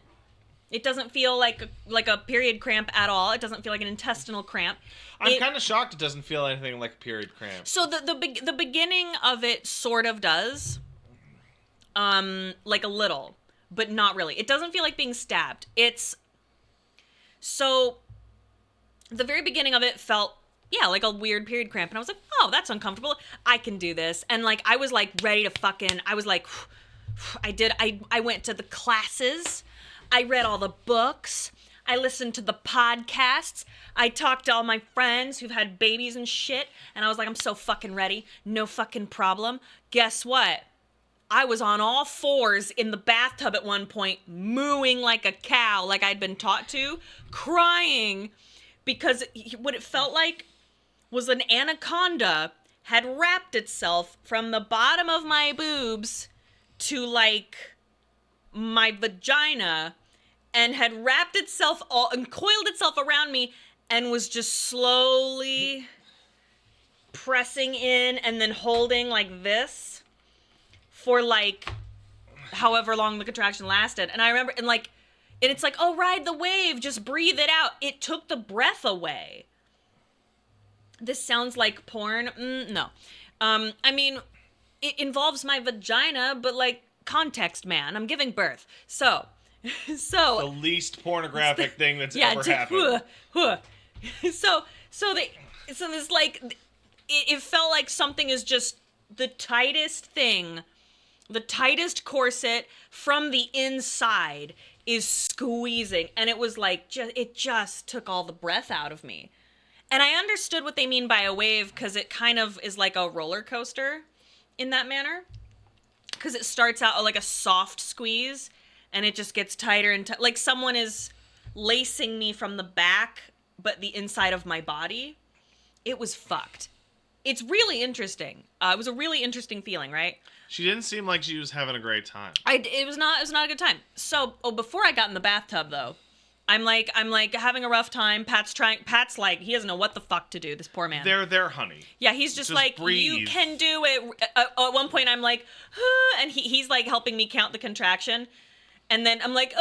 It doesn't feel like a period cramp at all. It doesn't feel like an intestinal cramp. I'm kind of shocked it doesn't feel anything like a period cramp. So the beginning of it sort of does, like a little, but not really. It doesn't feel like being stabbed. So the very beginning of it felt, yeah, like a weird period cramp. And I was like, oh, that's uncomfortable. I can do this. And like, I was like ready to I was like, I went to the classes. I read all the books. I listened to the podcasts. I talked to all my friends who've had babies and shit. And I was like, I'm so fucking ready. No fucking problem. Guess what? I was on all fours in the bathtub at one point, mooing like a cow, like I'd been taught to, crying because what it felt like was an anaconda had wrapped itself from the bottom of my boobs to like my vagina and had wrapped itself and coiled itself around me and was just slowly pressing in and then holding like this for like however long the contraction lasted. And I remember, and it's like, oh, ride the wave, just breathe it out. It took the breath away. This sounds like porn. No. I mean, it involves my vagina, but like context, man. I'm giving birth. So the least pornographic thing that's ever happened. So this like, it felt like something is just the tightest thing, the tightest corset from the inside is squeezing. And it was like, it just took all the breath out of me. And I understood what they mean by a wave because it kind of is like a roller coaster in that manner. Because it starts out like a soft squeeze and it just gets tighter and like someone is lacing me from the back, but the inside of my body. It was fucked. It's really interesting. It was a really interesting feeling, right? She didn't seem like she was having a great time. It was not a good time. So, before I got in the bathtub though, I'm like having a rough time. Pat's like, he doesn't know what the fuck to do, this poor man. There, honey. Yeah, he's just like, breathe. You can do it. At one point I'm like, and he's like helping me count the contraction. And then I'm like,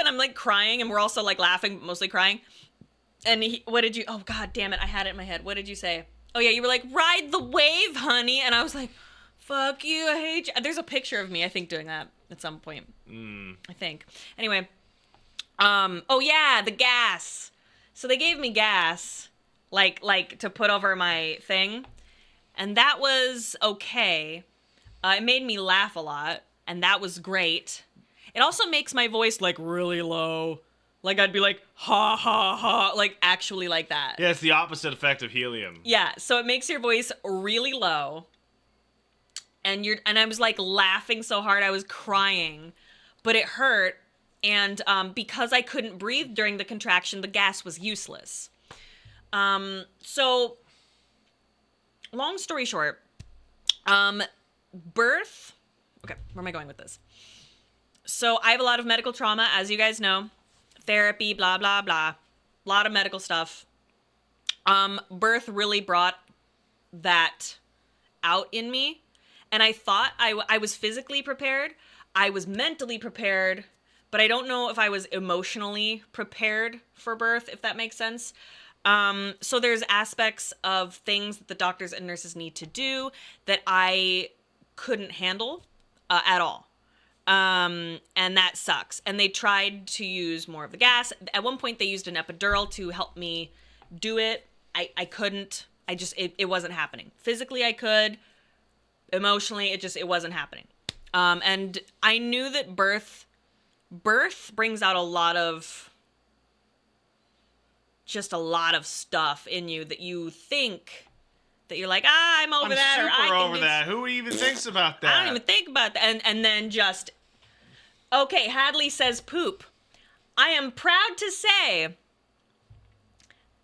and I'm like crying, and we're also like laughing, but mostly crying. And oh god damn it, I had it in my head. What did you say? Oh yeah, you were like, ride the wave, honey. And I was like, fuck you, I hate you. There's a picture of me, I think, doing that at some point. I think. Anyway. Oh yeah, the gas. So they gave me gas, like to put over my thing. And that was okay. It made me laugh a lot, and that was great. It also makes my voice like really low. Like I'd be like, ha ha ha, like actually like that. Yeah, it's the opposite effect of helium. Yeah, so it makes your voice really low. And I was like laughing so hard I was crying, but it hurt. And because I couldn't breathe during the contraction, the gas was useless. So, long story short, birth. Okay, where am I going with this? So, I have a lot of medical trauma, as you guys know. Therapy, blah, blah, blah. A lot of medical stuff. Birth really brought that out in me. And I thought I was physically prepared. I was mentally prepared. But I don't know if I was emotionally prepared for birth, if that makes sense. So there's aspects of things that the doctors and nurses need to do that I couldn't handle at all. And that sucks. And they tried to use more of the gas. At one point, they used an epidural to help me do it. I couldn't. It wasn't happening. Physically, I could. Emotionally, it wasn't happening. And I knew that birth brings out a lot of stuff in you that you think that you're like, I'm over that, or I super can over do that. Who even thinks about that? I don't even think about that. And then just, okay, Hadley says poop. I am proud to say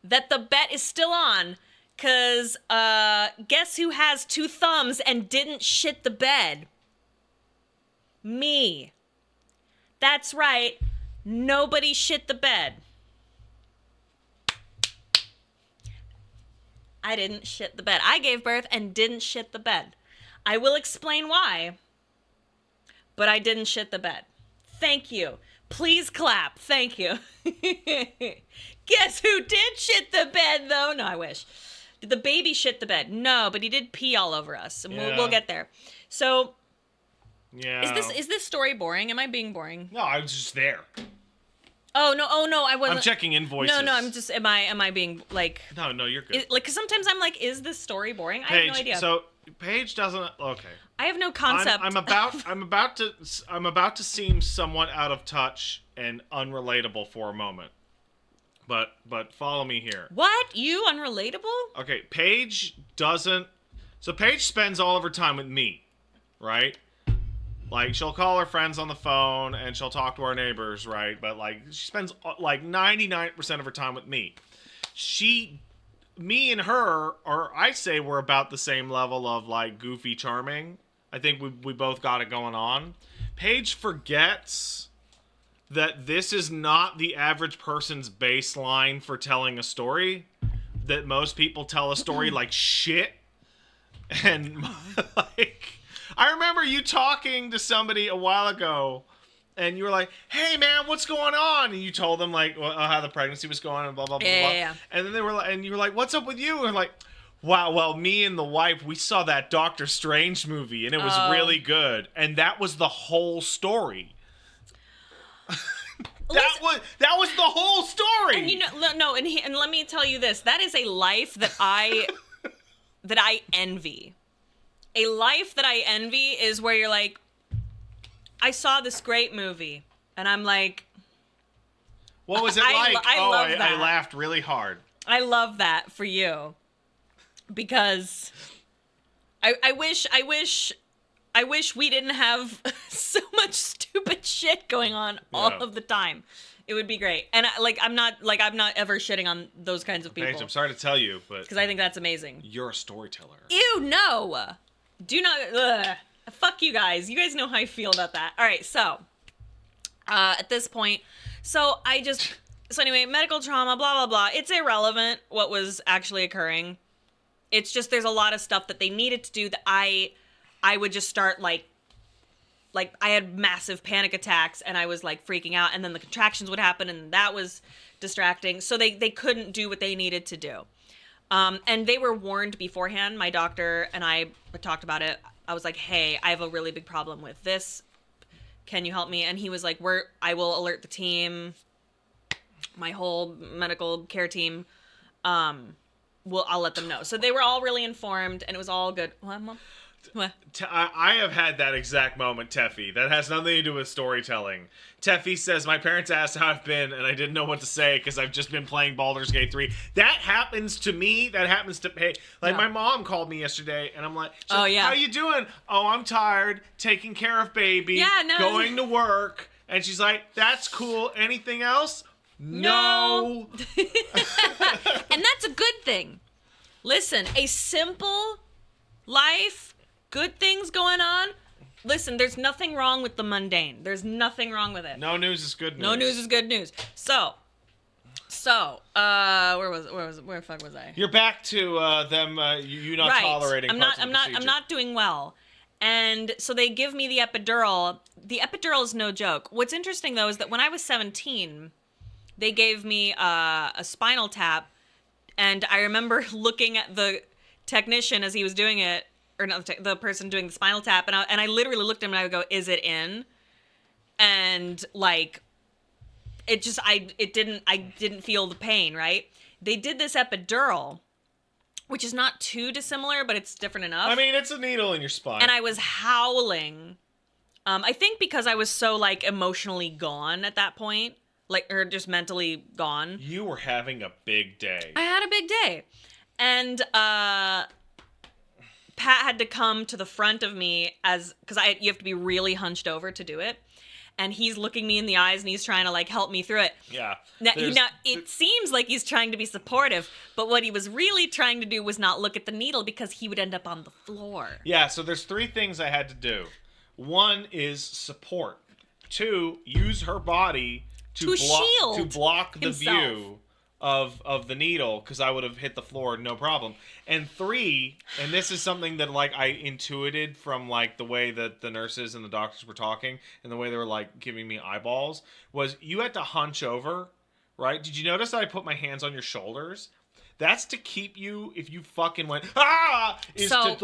that the bet is still on, because guess who has 2 thumbs and didn't shit the bed? Me. That's right. Nobody shit the bed. I didn't shit the bed. I gave birth and didn't shit the bed. I will explain why, but I didn't shit the bed. Thank you. Please clap. Thank you. Guess who did shit the bed, though? No, I wish. Did the baby shit the bed? No, but he did pee all over us, and we'll get there. So, yeah. Is this story boring? Am I being boring? No, I was just there. Oh no, I wasn't. I'm checking invoices. No, I'm just. Am I being like? No, you're good. Cause sometimes I'm like, is this story boring? I Paige, have no idea. So Paige doesn't. Okay. I have no concept. I'm about to seem somewhat out of touch and unrelatable for a moment. But follow me here. What? You unrelatable? Okay, Paige doesn't. So Paige spends all of her time with me, right? Like, she'll call her friends on the phone and she'll talk to our neighbors, right? But like, she spends like 99% of her time with me. Me and her, or I say we're about the same level of like goofy charming. I think we both got it going on. Paige forgets that this is not the average person's baseline for telling a story. That most people tell a story like shit. And like, I remember you talking to somebody a while ago and you were like, hey man, what's going on? And you told them like how the pregnancy was going and blah, blah, blah, blah. Yeah. And then they were like, and you were like, what's up with you? And like, wow, well, me and the wife, we saw that Doctor Strange movie and it was really good. And that was the whole story. That was the whole story. And you know, and let me tell you this: that is a life that I envy. A life that I envy is where you're like, I saw this great movie, and I'm like, what was it like? I I laughed really hard. I love that for you, because I wish we didn't have so much stupid shit going on all of the time. It would be great. And I'm not ever shitting on those kinds of people. Paige, I'm sorry to tell you, but because I think that's amazing. You're a storyteller. Ew, no. Do not. Ugh. Fuck you guys. You guys know how I feel about that. All right, so at this point, so anyway, medical trauma, blah blah blah. It's irrelevant what was actually occurring. It's just there's a lot of stuff that they needed to do that I would just start like I had massive panic attacks and I was like freaking out, and then the contractions would happen and that was distracting. So they couldn't do what they needed to do. And they were warned beforehand. My doctor and I talked about it. I was like, hey, I have a really big problem with this. Can you help me? And he was like, I will alert the team, my whole medical care team. I'll let them know. So they were all really informed and it was all good. What, Mom? What? I have had that exact moment, Teffy. That has nothing to do with storytelling. Teffy says, my parents asked how I've been, and I didn't know what to say because I've just been playing Baldur's Gate 3. That happens to me. That happens to... Hey, like, my mom called me yesterday, and I'm like, how you doing? Oh, I'm tired, taking care of baby, going to work. And she's like, that's cool. Anything else? No. And that's a good thing. Listen, a simple life... good things going on. Listen, there's nothing wrong with the mundane. There's nothing wrong with it. No news is good news. No news is good news. So, where the fuck was I? You're back to them. You not tolerating. I'm not doing well, and so they give me the epidural. The epidural is no joke. What's interesting though is that when I was 17, they gave me a spinal tap, and I remember looking at the technician as he was doing it. Or not the person doing the spinal tap, and I literally looked at him and I would go, "Is it in?" and like I didn't feel the pain, right? They did this epidural, which is not too dissimilar, but it's different enough. I mean, it's a needle in your spine. And I was howling. I think because I was so like emotionally gone at that point, like, or just mentally gone. You were having a big day. I had a big day. And Pat had to come to the front of me because you have to be really hunched over to do it. And he's looking me in the eyes and he's trying to like help me through it. Yeah. Now it seems like he's trying to be supportive, but what he was really trying to do was not look at the needle because he would end up on the floor. Yeah, so there's 3 things I had to do. 1 is support. 2, use her body to block the himself. view of the needle, because I would have hit the floor no problem. And 3, and this is something that like I intuited from like the way that the nurses and the doctors were talking and the way they were like giving me eyeballs, was you had to hunch over, right? Did you notice that I put my hands on your shoulders? That's to keep you, if you fucking went to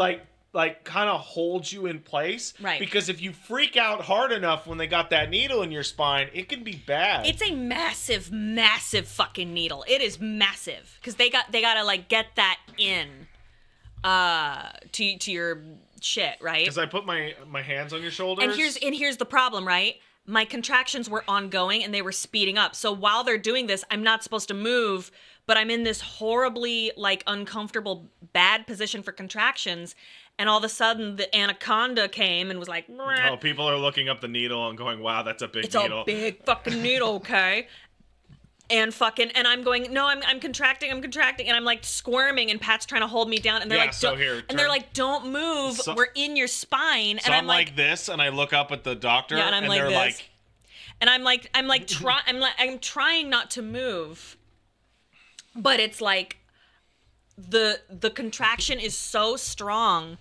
like kind of hold you in place. Right. Because if you freak out hard enough when they got that needle in your spine, it can be bad. It's a massive, massive fucking needle. It is massive. Because they gotta like get that in to your shit, right? Because I put my hands on your shoulders. And here's the problem, right? My contractions were ongoing and they were speeding up. So while they're doing this, I'm not supposed to move, but I'm in this horribly like uncomfortable bad position for contractions. And all of a sudden, the anaconda came and was like... Meh. Oh, people are looking up the needle and going, wow, that's a big needle. It's a big fucking needle, okay? And I'm going, no, I'm contracting. And I'm like squirming and Pat's trying to hold me down. And they're they're like, don't move. We're in your spine. So and I'm like this and I look up at the doctor and they're this. like... And I'm trying not to move. But it's like... The contraction is so strong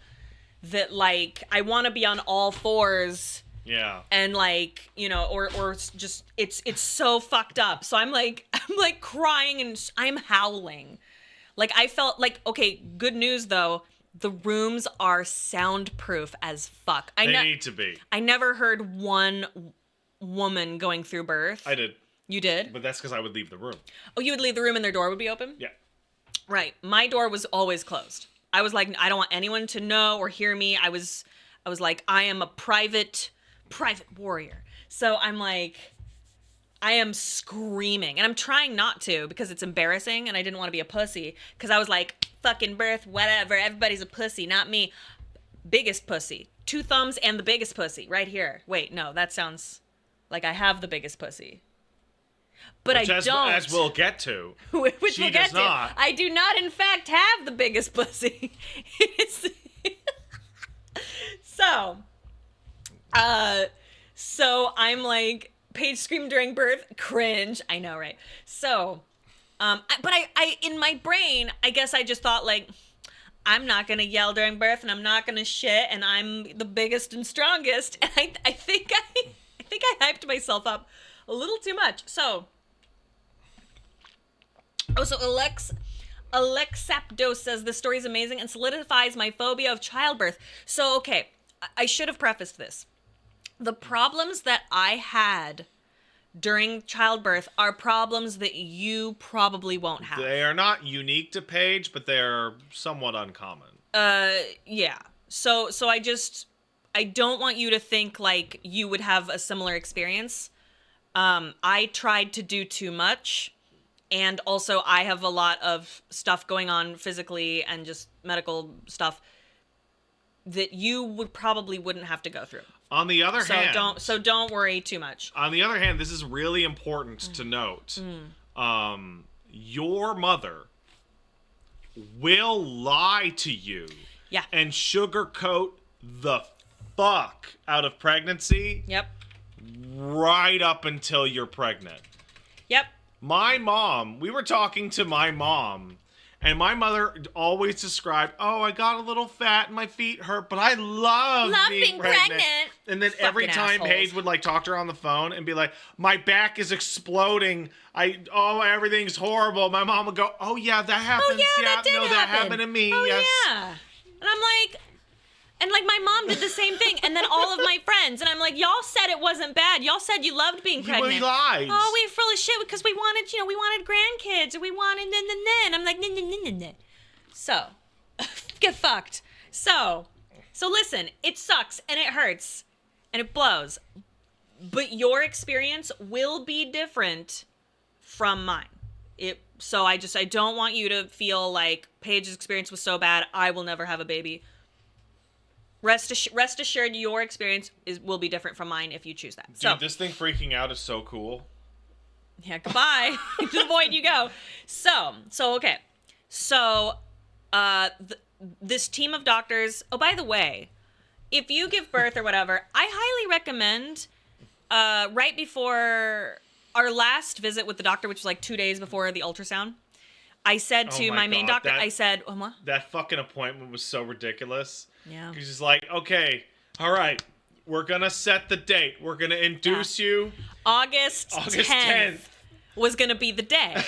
that like I want to be on all fours. Yeah. And like, you know, or just it's so fucked up. So I'm like crying and I'm howling. Like I felt like, okay, good news though, the rooms are soundproof as fuck. They need to be. I never heard one woman going through birth. I did. You did? But that's because I would leave the room. Oh, you would leave the room and their door would be open? Yeah. Right. My door was always closed. I was like, I don't want anyone to know or hear me. I was like, I am a private warrior. So I'm like, I am screaming. And I'm trying not to because it's embarrassing and I didn't want to be a pussy. Because I was like, fucking birth, whatever. Everybody's a pussy, not me. Biggest pussy. 2 thumbs and the biggest pussy right here. Wait, no, that sounds like I have the biggest pussy. But I don't. As we'll get to. Which she we'll get does not. to. I do not, in fact, have the biggest pussy. So I'm like, Paige screamed during birth, cringe. I know, right? So, but I in my brain, I guess I just thought like, I'm not gonna yell during birth, and I'm not gonna shit, and I'm the biggest and strongest. And I think I hyped myself up a little too much. So. Oh, so Alexapdo says this story is amazing and solidifies my phobia of childbirth. So, okay, I should have prefaced this. The problems that I had during childbirth are problems that you probably won't have. They are not unique to Paige, but they're somewhat uncommon. Yeah. So I don't want you to think like you would have a similar experience. I tried to do too much. And also, I have a lot of stuff going on physically and just medical stuff that you wouldn't have to go through. On the other hand, don't worry too much. On the other hand, this is really important to note. Your mother will lie to you, and sugarcoat the fuck out of pregnancy. Yep. Right up until you're pregnant. Yep. My mom, we were talking to my mom, and my mother always described, oh, I got a little fat and my feet hurt, but I love being pregnant. And then every time Paige would like talk to her on the phone and be like, my back is exploding. Everything's horrible. My mom would go, oh yeah, that happens. Oh, yeah, that happened to me. Oh, yes. yeah. And I'm like, And, like, my mom did the same thing. And then all of my friends. And I'm like, y'all said it wasn't bad. Y'all said you loved being pregnant. We lied. Oh, we full of shit because we wanted, we wanted grandkids. Or we wanted and I'm like, nah. So, get fucked. So listen, it sucks and it hurts and it blows. But your experience will be different from mine. So I don't want you to feel like Paige's experience was so bad, I will never have a baby. Rest assured, your experience will be different from mine if you choose that. Dude, this thing freaking out is so cool. Yeah, goodbye. To the void you go. Okay. So, this team of doctors. Oh, by the way, if you give birth or whatever, I highly recommend, right before our last visit with the doctor, which was like 2 days before the ultrasound, I said to my main doctor, I said, what? That fucking appointment was so ridiculous. Yeah. Because he's like, okay, all right, we're going to set the date. We're going to induce you. August 10th was going to be the day.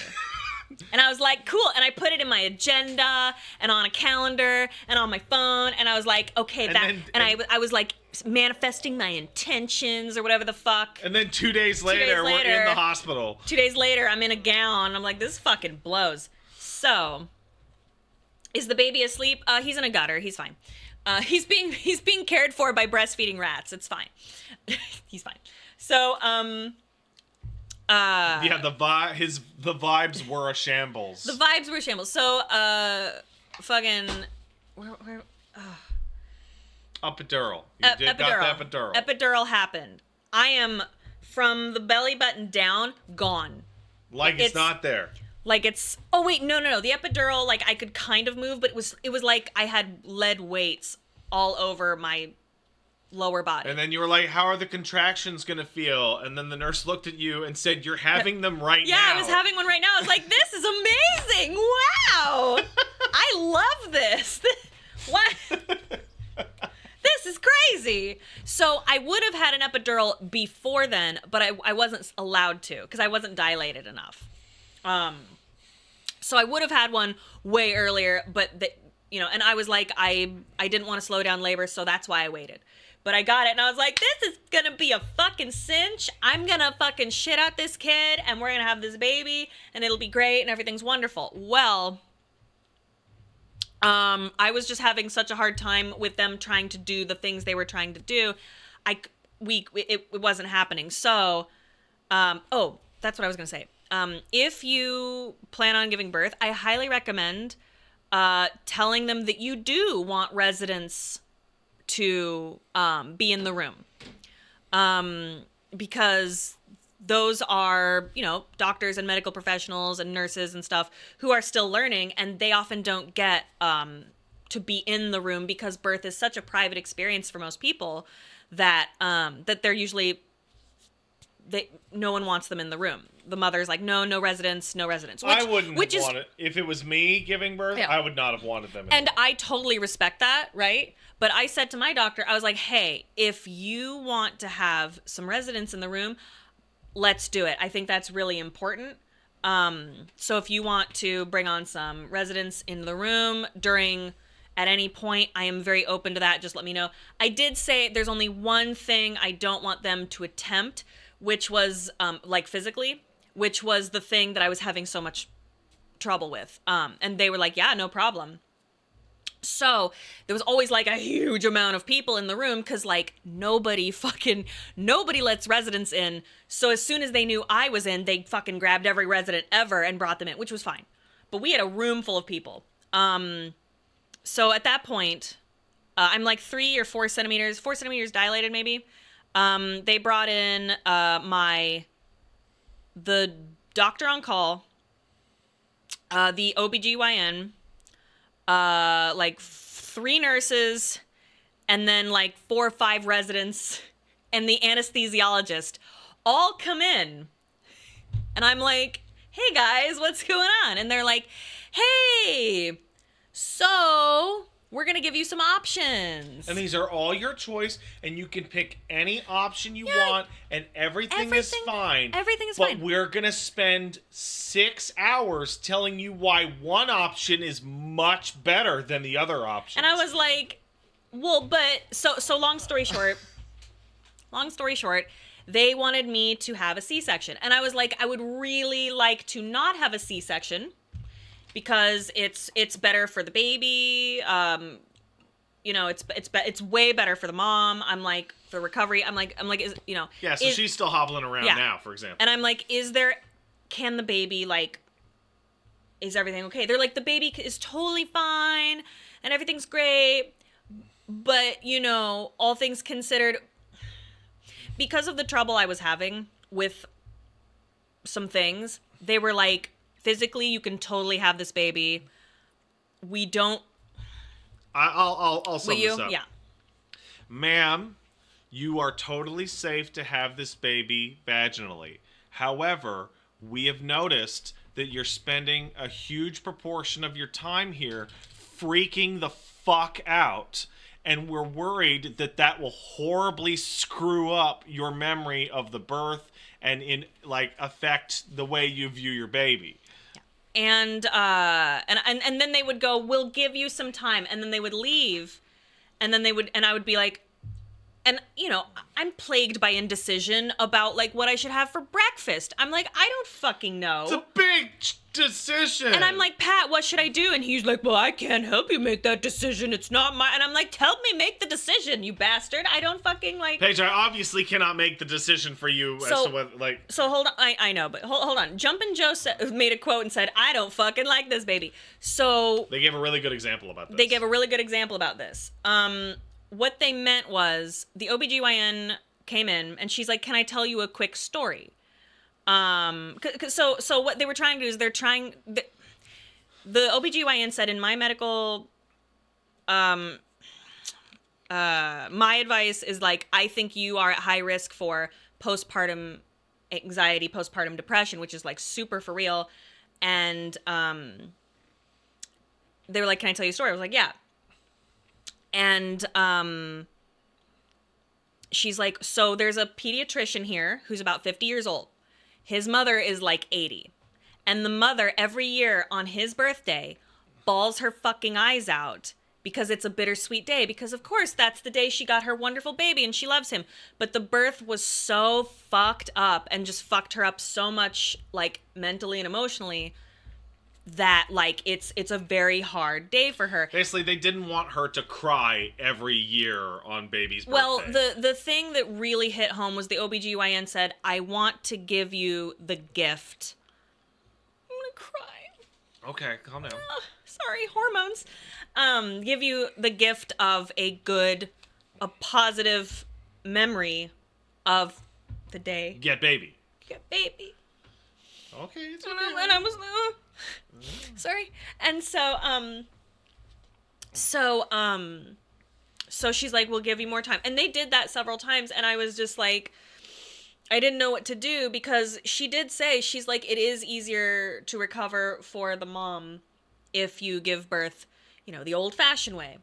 And I was like, cool. And I put it in my agenda and on a calendar and on my phone. And I was like, okay, I was like manifesting my intentions or whatever the fuck. And then 2 days later, we're in the hospital. 2 days later, I'm in a gown. I'm like, this fucking blows. So, is the baby asleep? He's in a gutter. He's fine. He's being cared for by breastfeeding rats. It's fine. He's fine. So, yeah, the vibes were a shambles. The vibes were a shambles. So, fucking, where epidural. You got the epidural. Epidural happened. I am, from the belly button down, gone. Like it's not there. Like it's, oh wait, no. The epidural, like I could kind of move, but it was like I had lead weights all over my lower body. And then you were like, how are the contractions going to feel? And then the nurse looked at you and said, you're having them right now. Yeah, I was having one right now. I was like, this is amazing. Wow. I love this. What? This is crazy. So I would have had an epidural before then, but I wasn't allowed to because I wasn't dilated enough. So I would have had one way earlier, but and I was like, I didn't want to slow down labor, so that's why I waited. But I got it, and I was like, this is gonna be a fucking cinch. I'm gonna fucking shit out this kid, and we're gonna have this baby, and it'll be great, and everything's wonderful. Well, I was just having such a hard time with them trying to do the things they were trying to do. It wasn't happening. So, that's what I was gonna say. If you plan on giving birth, I highly recommend telling them that you do want residents to be in the room. Because those are, doctors and medical professionals and nurses and stuff who are still learning, and they often don't get to be in the room because birth is such a private experience for most people that that they're usually no one wants them in the room. The mother's like, no residents. I wouldn't want it. If it was me giving birth, I would not have wanted them in and the room. I totally respect that, right? But I said to my doctor, I was like, hey, if you want to have some residents in the room, let's do it. I think that's really important. So if you want to bring on some residents in the room at any point, I am very open to that. Just let me know. I did say there's only one thing I don't want them to attempt, which was like physically, which was the thing that I was having so much trouble with. And they were like, yeah, no problem. So there was always like a huge amount of people in the room because like nobody lets residents in. So as soon as they knew I was in, they fucking grabbed every resident ever and brought them in, which was fine. But we had a room full of people. So at that point, I'm like 3 or 4 centimeters dilated maybe. They brought in the doctor on call, the OBGYN, like 3 nurses, and then like 4 or 5 residents, and the anesthesiologist all come in. And I'm like, hey guys, what's going on? And they're like, hey, so we're going to give you some options. And these are all your choice, and you can pick any option you want, and everything is fine. Everything is fine. But we're going to spend 6 hours telling you why one option is much better than the other option. And I was like, Well, but so long story short, they wanted me to have a C-section. And I was like, I would really like to not have a C-section because it's better for the baby. You know, it's way better for the mom. I'm like, for recovery. I'm like, is, you know. Yeah, so she's still hobbling around now, for example. And I'm like, can the baby, like, is everything okay? They're like, the baby is totally fine and everything's great. But, you know, all things considered, because of the trouble I was having with some things, they were like, physically, you can totally have this baby. We don't. I'll sum this up. Yeah. Ma'am, you are totally safe to have this baby vaginally. However, we have noticed that you're spending a huge proportion of your time here freaking the fuck out. And we're worried that will horribly screw up your memory of the birth and affect the way you view your baby. And then they would go, we'll give you some time. And then they would leave. And then I would be like, and, you know, I'm plagued by indecision about, like, what I should have for breakfast. I'm like, I don't fucking know. It's a big decision. And I'm like, Pat, what should I do? And he's like, well, I can't help you make that decision. It's not my... And I'm like, help me make the decision, you bastard. I don't fucking, like... Paige, I obviously cannot make the decision for you as to what, like... So hold on. I know, but hold on. Jumpin' Joe made a quote and said, I don't fucking like this baby. So... They gave a really good example about this. What they meant was the OBGYN came in and she's like, can I tell you a quick story? So what they were trying to do is the OBGYN said, in my medical, my advice is, like, I think you are at high risk for postpartum anxiety, postpartum depression, which is, like, super for real. And, they were like, can I tell you a story? I was like, yeah. And she's like, so there's a pediatrician here who's about 50 years old. His mother is like 80. And the mother, every year on his birthday, bawls her fucking eyes out because it's a bittersweet day. Because, of course, that's the day she got her wonderful baby and she loves him. But the birth was so fucked up and just fucked her up so much, like, mentally and emotionally, that, like, it's a very hard day for her. Basically, they didn't want her to cry every year on baby's birthday. Well, the thing that really hit home was the OBGYN said, I want to give you the gift. I'm gonna cry. Okay, calm down. Sorry, hormones. Give you the gift of a positive memory of the day. Get baby. Get baby. Okay, it's And okay. I was sorry. And so she's like, we'll give you more time. And they did that several times. And I was just like, I didn't know what to do, because she did say, she's like, it is easier to recover for the mom if you give birth, you know, the old fashioned way.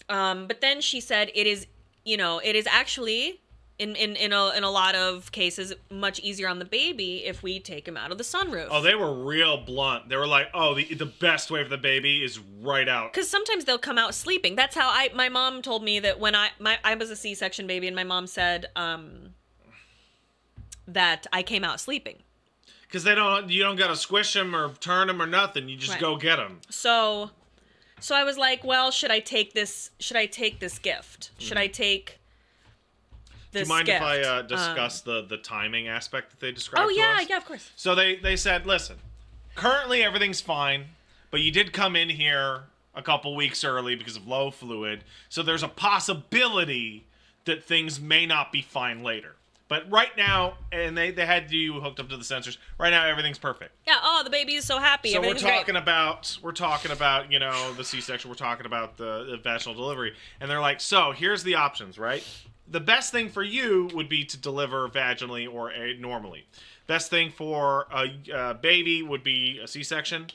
But then she said it is actually in a lot of cases much easier on the baby if we take him out of the sunroof. Oh, they were real blunt. They were like, oh, the best way for the baby is right out. Because sometimes they'll come out sleeping. That's how my mom told me that when I was a C-section baby, and my mom said that I came out sleeping. Because you don't gotta squish them or turn them or nothing. You just go get them. So I was like, well, should I take this gift? Should I take this gift? Do you mind if I discuss the timing aspect that they described to us? Yeah, of course. So they said, listen, currently everything's fine, but you did come in here a couple weeks early because of low fluid, so there's a possibility that things may not be fine later. But right now, and they had you hooked up to the sensors. Right now, everything's perfect. Yeah. Oh, the baby is so happy. So we're talking great. about, you know, the C-section. We're talking about the vaginal delivery, and they're like, so here's the options, right? The best thing for you would be to deliver vaginally or normally. Best thing for a baby would be a C-section.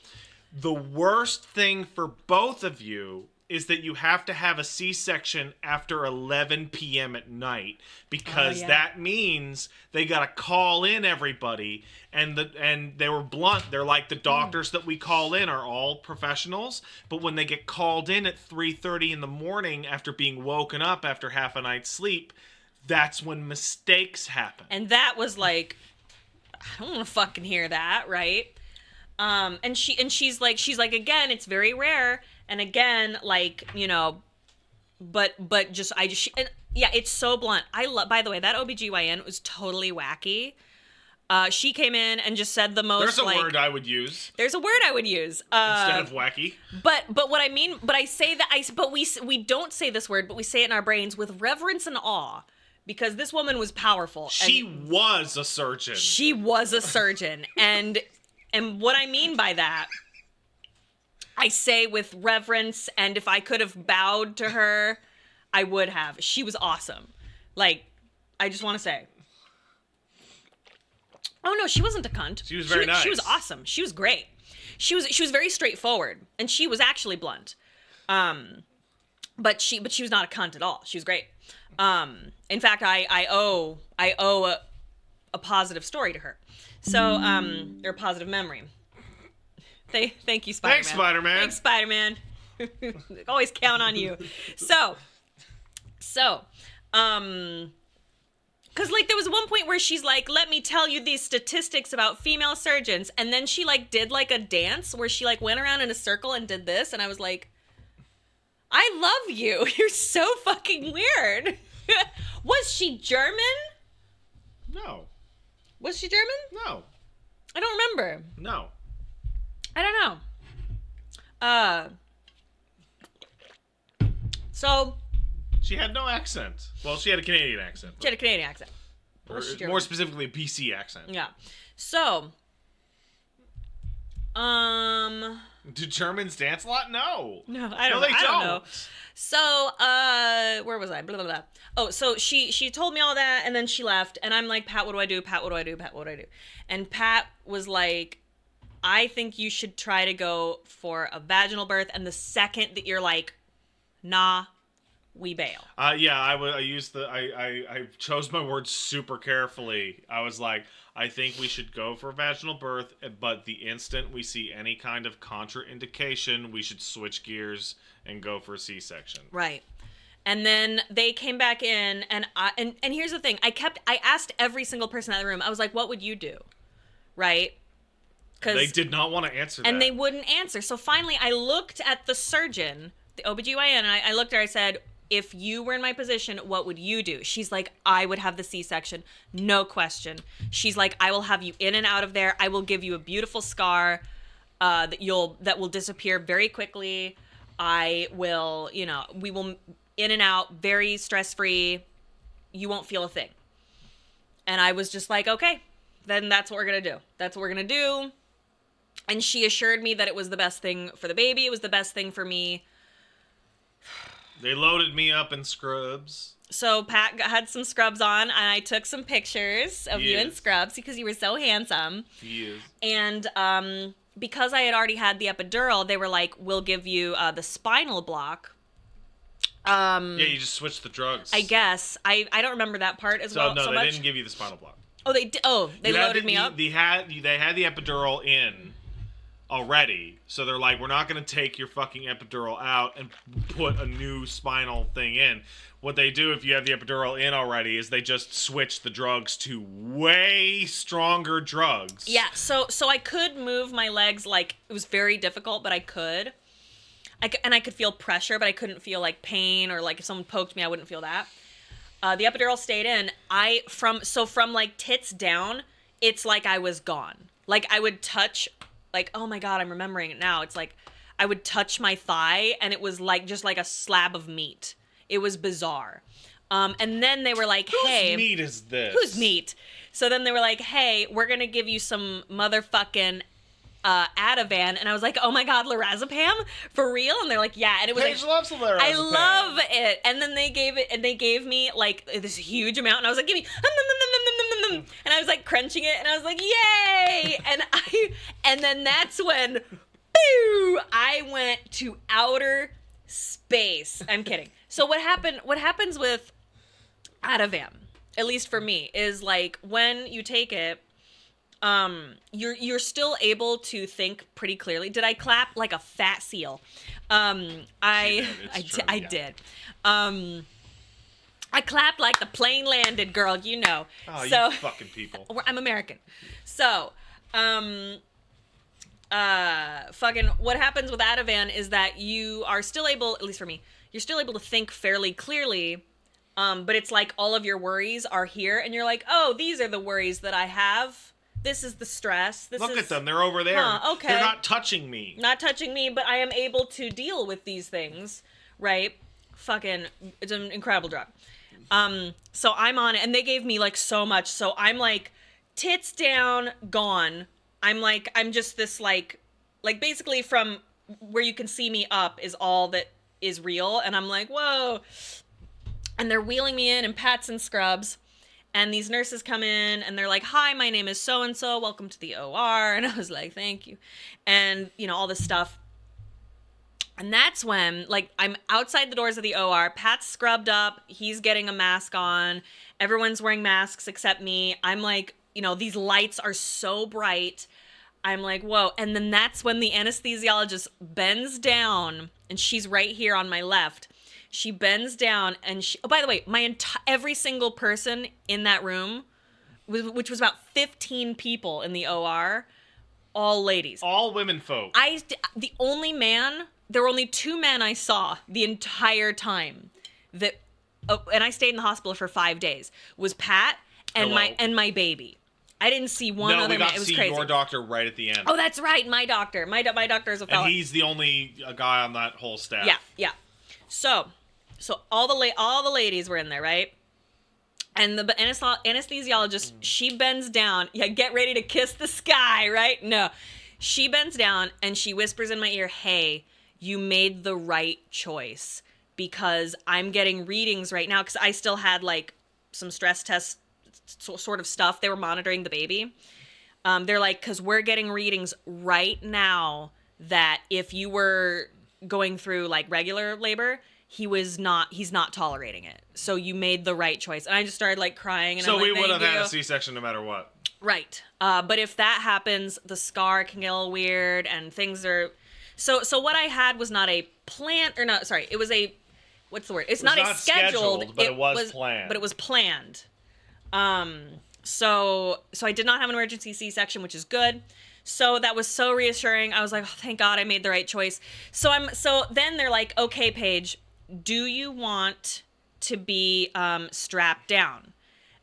The worst thing for both of you is that you have to have a C-section after 11 p.m. at night because that means they got to call in everybody, and they were blunt. They're like, the doctors that we call in are all professionals, but when they get called in at 3:30 in the morning after being woken up after half a night's sleep, that's when mistakes happen. And that was like, I don't want to fucking hear that, right? And she's like, again, it's very rare. And again, like, you know, but it's so blunt. By the way, that OBGYN was totally wacky. She came in and just said the most, There's a word I would use. There's a word I would use. Instead of wacky. But what I mean, but I say that, but we don't say this word, but we say it in our brains with reverence and awe. Because this woman was powerful. She was a surgeon. She was a surgeon. And what I mean by that, I say with reverence, and if I could have bowed to her, I would have. She was awesome. Like, I just want to say. Oh no, she wasn't a cunt. She was very nice. She was awesome. She was great. She was very straightforward, and she was actually blunt. But she was not a cunt at all. She was great. In fact, I owe a positive story to her. So, or a positive memory. Thank you, Spider-Man. Thanks, Spider-Man. Thanks, Spider-Man. Always count on you. So, because, like, there was one point where she's like, let me tell you these statistics about female surgeons. And then she, like, did, like, a dance where she, like, went around in a circle and did this. And I was like, I love you. You're so fucking weird. Was she German? No. Was she German? No. I don't remember. No. I don't know. So. She had no accent. Well, she had a Canadian accent. She had a Canadian accent. Or more specifically, a PC accent. Yeah. So. Do Germans dance a lot? No. No, I don't know. So, where was I? Blah, blah, blah. Oh, so she told me all that, and then she left, and I'm like, Pat, what do I do? Pat, what do I do? Pat, what do I do? And Pat was like, I think you should try to go for a vaginal birth, and the second that you're like, nah, we bail. Yeah, I chose my words super carefully. I was like, I think we should go for vaginal birth, but the instant we see any kind of contraindication, we should switch gears and go for a C-section. Right. And then they came back in, and here's the thing. I asked every single person in the room, I was like, what would you do? Right? They did not want to answer that. And they wouldn't answer. So finally, I looked at the surgeon, the OBGYN, and I looked at her, I said, if you were in my position, what would you do? She's like, I would have the C-section. No question. She's like, I will have you in and out of there. I will give you a beautiful scar that will disappear very quickly. I will, we will in and out, very stress-free. You won't feel a thing. And I was just like, okay, then that's what we're going to do. That's what we're going to do. And she assured me that it was the best thing for the baby. It was the best thing for me. They loaded me up in scrubs. So Pat had some scrubs on, and I took some pictures of you in scrubs because you were so handsome. He is. And because I had already had the epidural, they were like, we'll give you the spinal block. Yeah, you just switched the drugs. I guess. I don't remember that part as well. No, so they much. didn't give you the spinal block. Oh, they did. Oh, they loaded me up. They had the epidural in already, so they're like, we're not going to take your fucking epidural out and put a new spinal thing in. What they do if you have the epidural in already is they just switch the drugs to way stronger drugs. Yeah, so I could move my legs, like, it was very difficult, but I could. I could feel pressure, but I couldn't feel, like, pain, or, like, if someone poked me, I wouldn't feel that. The epidural stayed in. From like, tits down, it's like I was gone. Like, I would touch, like, oh my God, I'm remembering it now. It's like, I would touch my thigh, and it was, like, just like a slab of meat. It was bizarre. And then they were like, hey. Whose meat is this? Whose meat? So then they were like, hey, we're going to give you some motherfucking Ativan. And I was like, oh my God, lorazepam? For real? And they're like, yeah. And it was Paige like, loves lorazepam. I love it. And then they gave me like this huge amount. And I was like, give me. And I was like crunching it. And I was like, yay. And then that's when, boo, I went to outer space. I'm kidding. So what happens with Ativan, at least for me, is like when you take it, you're still able to think pretty clearly. Did I clap like a fat seal? I did. I clapped like the plane landed, girl, you know. Oh, so, you fucking people. I'm American. So, fucking what happens with Ativan is that you are still able, at least for me, you're still able to think fairly clearly, but it's like all of your worries are here, and you're like, oh, these are the worries that I have. This is the stress. Look at them. They're over there. Okay. They're not touching me. Not touching me, but I am able to deal with these things, right? Fucking, it's an incredible drug. So I'm on it, and they gave me like so much. So I'm like, tits down, gone. I'm just this like basically from where you can see me up is all that is real. And I'm like, whoa. And they're wheeling me in pats and scrubs. And these nurses come in and they're like, hi, my name is so-and-so. Welcome to the OR. And I was like, thank you. And, you know, all this stuff. And that's when, like, I'm outside the doors of the OR. Pat's scrubbed up. He's getting a mask on. Everyone's wearing masks except me. I'm like, you know, these lights are so bright. I'm like, whoa. And then that's when the anesthesiologist bends down. And she's right here on my left. She bends down and oh, by the way, every single person in that room, which was about 15 people in the OR, all ladies. All women folk. There were only 2 men I saw the entire time and I stayed in the hospital for 5 days, was Pat and my baby. I didn't see one other man. It was crazy. No, we got to see your doctor right at the end. Oh, that's right. My doctor. My doctor is a fella. And he's the only guy on that whole staff. Yeah. So all the ladies were in there, right? And the anesthesiologist, she bends down. Yeah, get ready to kiss the sky, right? No. She bends down and she whispers in my ear, hey, you made the right choice because I'm getting readings right now because I still had like some stress test sort of stuff. They were monitoring the baby. They're like, because we're getting readings right now that if you were going through like regular labor, he's not tolerating it. So you made the right choice. And I just started like crying. And so I'm like, we would have had a C-section no matter what. Right. But if that happens, the scar can get a little weird and things are... So what I had was not a planned... Or no, sorry. It was a... What's the word? It's not a scheduled... But it was planned. But it was planned. So I did not have an emergency C-section, which is good. So that was so reassuring. I was like, oh, thank God I made the right choice. So then they're like, okay, Paige, do you want to be strapped down?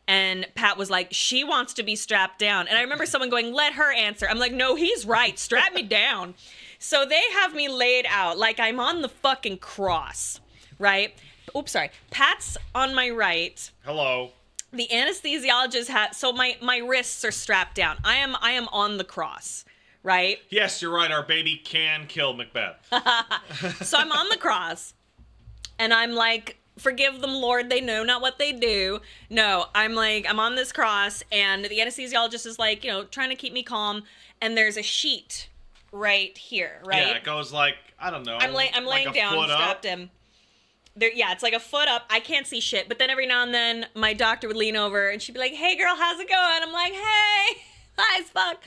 And Pat was like, she wants to be strapped down. And I remember someone going, let her answer. I'm like, no, he's right. Strap me down. So they have me laid out like I'm on the fucking cross, right? Oops, sorry. Pat's on my right. Hello. The anesthesiologist had, so my wrists are strapped down. I am on the cross, right? Yes, you're right. Our baby can kill Macbeth. So I'm on the cross, and I'm like, forgive them, Lord, they know not what they do. No, I'm on this cross, and the anesthesiologist is like, you know, trying to keep me calm, and there's a sheet right here, right? Yeah, it goes like, I don't know. I'm laying down, strapped in. There, yeah, it's like a foot up. I can't see shit. But then every now and then, my doctor would lean over and she'd be like, hey, girl, how's it going? I'm like, hey, hi as fuck.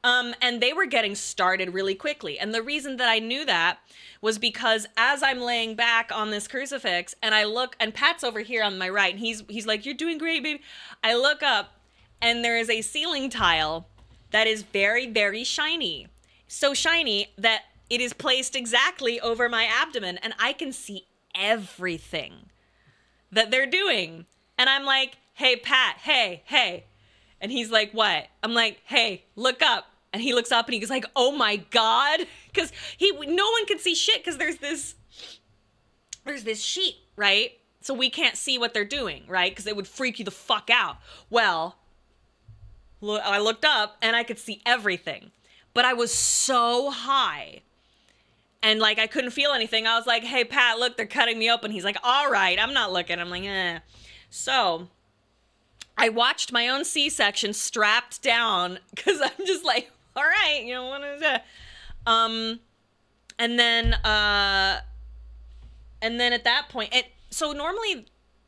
And they were getting started really quickly. And the reason that I knew that was because as I'm laying back on this crucifix and I look, and Pat's over here on my right, and he's like, you're doing great, baby. I look up and there is a ceiling tile that is very, very shiny. So shiny that it is placed exactly over my abdomen and I can see everything that they're doing. And I'm like, hey, Pat, hey. And he's like, what? I'm like, hey, look up. And he looks up and he's like, oh my God. Because no one can see shit because there's this sheet, right? So we can't see what they're doing, right? Because it would freak you the fuck out. Well, I looked up and I could see everything. But I was so high. And, like, I couldn't feel anything. I was like, hey, Pat, look, they're cutting me open. He's like, all right, I'm not looking. I'm like, eh. So I watched my own C-section strapped down because I'm just like, all right, you know, what is that? And then And then at that point, so normally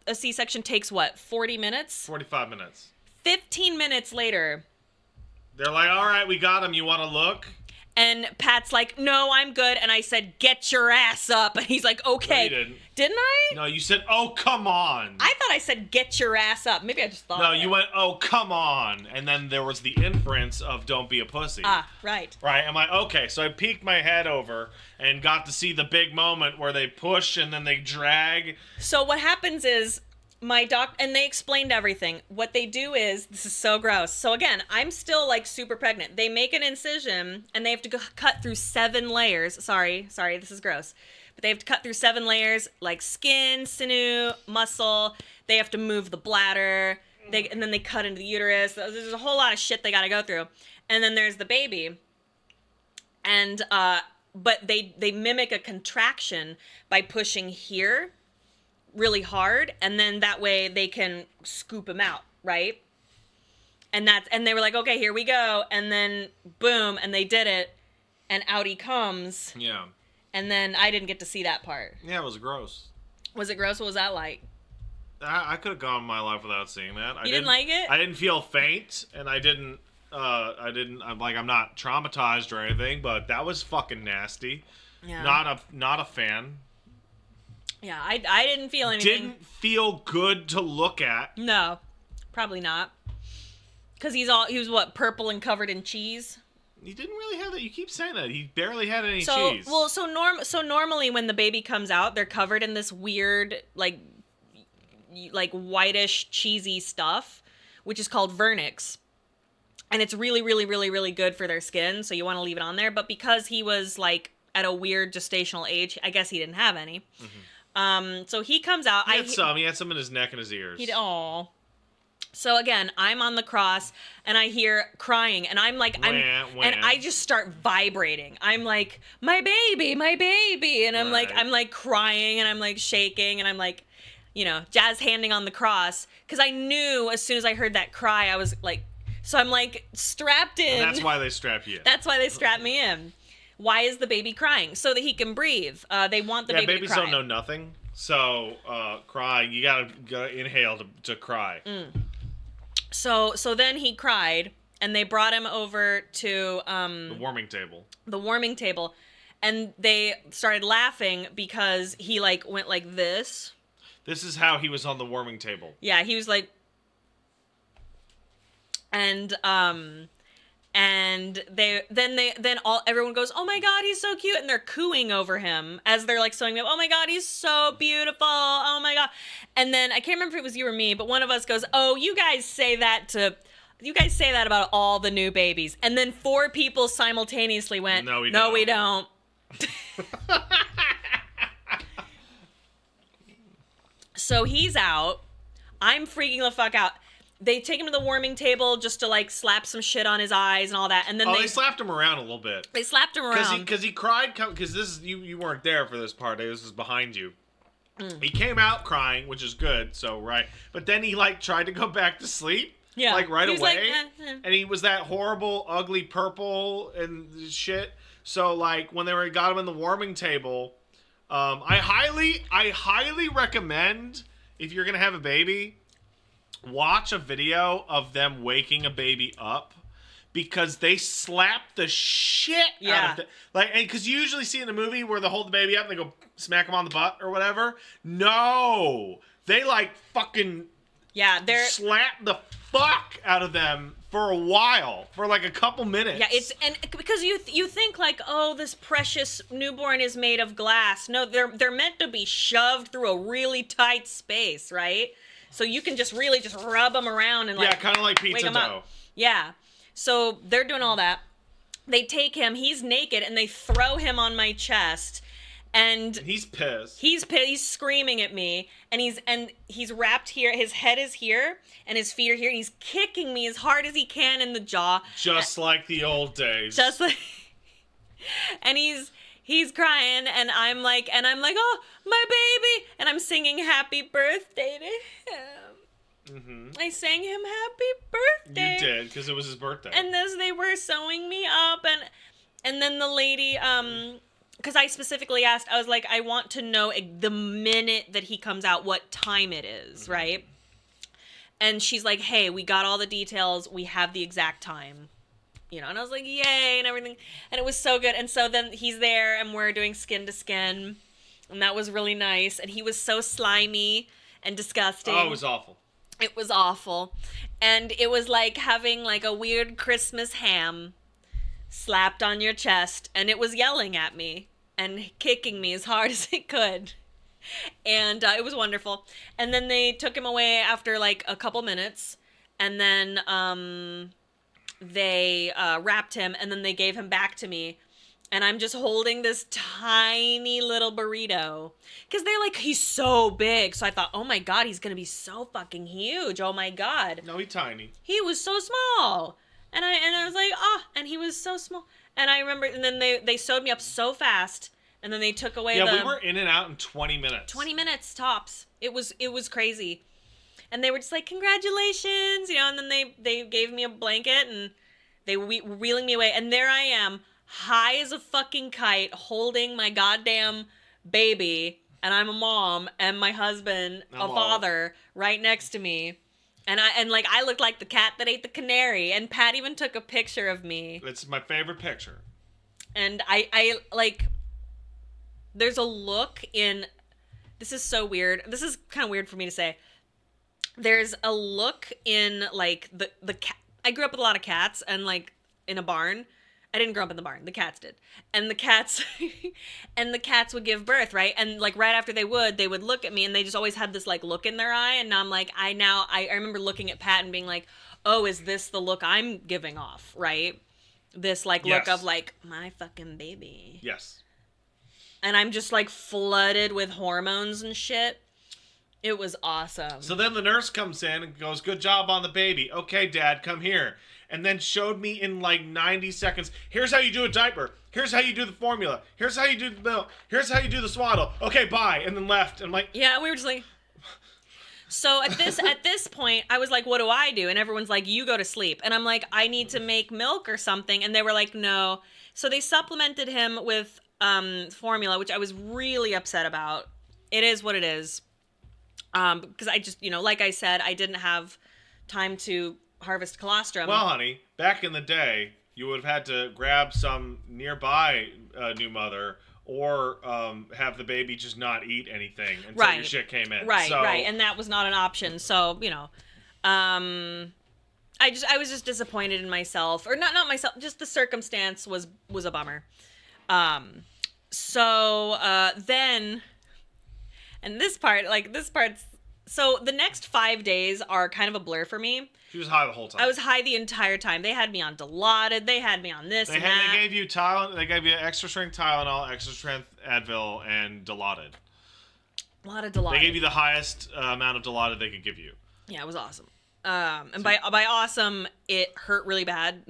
a C-section takes what, 40 minutes? 45 minutes. 15 minutes later. They're like, all right, we got him. You want to look? And Pat's like, no, I'm good. And I said, get your ass up. And he's like, okay. No, you didn't. Didn't I? No, you said, oh, come on. I thought I said, get your ass up. Maybe I just thought No, it. you went, oh, come on. And then there was the inference of don't be a pussy. Ah, right. Right. I'm like, okay. So I peeked my head over and got to see the big moment where they push and then they drag. So what happens is and they explained everything. What they do is, this is so gross. So again, I'm still like super pregnant. They make an incision and they have to cut through 7 layers. Sorry, this is gross. But they have to cut through 7 layers, like skin, sinew, muscle. They have to move the bladder. And then they cut into the uterus. There's a whole lot of shit they got to go through. And then there's the baby. And, but they mimic a contraction by pushing here really hard, and then that way they can scoop him out, right? And they were like, okay, here we go, and then boom, and they did it, and out he comes. Yeah. And then I didn't get to see that part. Yeah, it was gross. Was it gross? What was that like? I could have gone my life without seeing that. You didn't like it? I didn't feel faint, and I'm not traumatized or anything, but that was fucking nasty. Yeah. Not a fan. Yeah, I didn't feel anything. Didn't feel good to look at. No, probably not. Because he was what, purple and covered in cheese? He didn't really have that. You keep saying that. He barely had any So, cheese. well, so normally when the baby comes out, they're covered in this weird, like whitish, cheesy stuff, which is called vernix. And it's really, really, really, really good for their skin, so you want to leave it on there. But because he was, like, at a weird gestational age, I guess he didn't have any. Mm-hmm. So he comes out. He had some in his neck and his ears. Aw. So again, I'm on the cross and I hear crying and I'm like, and I just start vibrating. I'm like, my baby, and I'm like crying and I'm like shaking and I'm like, jazz handing on the cross because I knew as soon as I heard that cry, I was like, so I'm like strapped in. And that's why they strap you in. That's why they strap me in. Why is the baby crying? So that he can breathe. They want the baby to cry. Babies don't know nothing. So, crying, you gotta inhale to cry. Mm. So then he cried, and they brought him over to the warming table. And they started laughing because he went like this. This is how he was on the warming table. Yeah, he was like, and everyone goes, oh my god, he's so cute, and they're cooing over him as they're sewing him up. Oh my god, he's so beautiful. Oh my god. And then I can't remember if it was you or me, but one of us goes, oh, you guys say that about all the new babies. And then 4 people simultaneously went, no, we don't. So he's out. I'm freaking the fuck out. They take him to the warming table just to slap some shit on his eyes and all that, and then they slapped him around a little bit. They slapped him around because he cried. Because this is you weren't there for this part. This is behind you. Mm. He came out crying, which is good. So right, but then he tried to go back to sleep. Yeah, right away, and he was that horrible, ugly purple and shit. So when they got him in the warming table, I highly recommend if you're gonna have a baby. Watch a video of them waking a baby up because they slap the shit out of it. Because you usually see in a movie where they hold the baby up and they go smack him on the butt or whatever. No, they fucking slap the fuck out of them for a while, for a couple minutes. Yeah, because you think oh, this precious newborn is made of glass. No, they're meant to be shoved through a really tight space, right? So you can just really rub them around and kind of like pizza dough. Yeah. So they're doing all that. They take him. He's naked, and they throw him on my chest. And he's pissed. He's screaming at me, and he's wrapped here. His head is here, and his feet are here. And he's kicking me as hard as he can in the jaw, just like the old days. Just like, and he's crying, and I'm like, oh, my baby, and I'm singing happy birthday to him. Mm-hmm. I sang him happy birthday. You did, because it was his birthday. And as they were sewing me up, and then the lady, because I specifically asked, I was like, I want to know the minute that he comes out, what time it is, right? And she's like, hey, we got all the details. We have the exact time. You know, and I was like, yay, and everything. And it was so good. And so then he's there, and we're doing skin to skin. And that was really nice. And he was so slimy and disgusting. Oh, it was awful. It was awful. And it was like having like a weird Christmas ham slapped on your chest. And it was yelling at me and kicking me as hard as it could. And it was wonderful. And then they took him away after like a couple minutes. And then they wrapped him. And then they gave him back to me. And I'm just holding this tiny little burrito. Because they're like, he's so big. So I thought, oh my God, he's going to be so fucking huge. Oh my God. No, he's tiny. He was so small. And I was like, oh, and he was so small. And I remember, and then they sewed me up so fast. And then they took away we were in and out in 20 minutes. 20 minutes tops. It was crazy. And they were just like, congratulations, you know, and then they gave me a blanket and they were wheeling me away. And there I am, high as a fucking kite, holding my goddamn baby. And I'm a mom, and my husband, a father, right next to me. And I looked like the cat that ate the canary. And Pat even took a picture of me. It's my favorite picture. And I like, there's a look in, this is so weird. This is kind of weird for me to say. There's a look in like the cat. I grew up with a lot of cats and like in a barn. I didn't grow up in the barn. The cats did. And the cats would give birth, right? And like right after they would look at me and they just always had this like look in their eye. And now I'm like, I remember looking at Pat and being like, oh, is this the look I'm giving off, right? This like look of like, my fucking baby. Yes. And I'm just like flooded with hormones and shit. It was awesome. So then the nurse comes in and goes, good job on the baby. Okay, Dad, come here. And then showed me in like 90 seconds, here's how you do a diaper. Here's how you do the formula. Here's how you do the milk. Here's how you do the swaddle. Okay, bye. And then left. And like... Yeah, we were just like... So at this point, I was like, what do I do? And everyone's like, you go to sleep. And I'm like, I need to make milk or something. And they were like, no. So they supplemented him with formula, which I was really upset about. It is what it is. Because I just, you know, like I said, I didn't have time to harvest colostrum. Well, honey, back in the day, you would have had to grab some nearby new mother or have the baby just not eat anything until your shit came in. Right, right. And that was not an option. So, you know, I was just disappointed in myself. Or not myself, just the circumstance was a bummer. Then... And this part's... So the next 5 days are kind of a blur for me. She was high the whole time. I was high the entire time. They had me on Dilaudid. They had me on this and that. They gave you They gave you extra strength Tylenol, extra strength Advil, and Dilaudid. A lot of Dilaudid. They gave you the highest amount of Dilaudid they could give you. Yeah, it was awesome. And by awesome, it hurt really bad.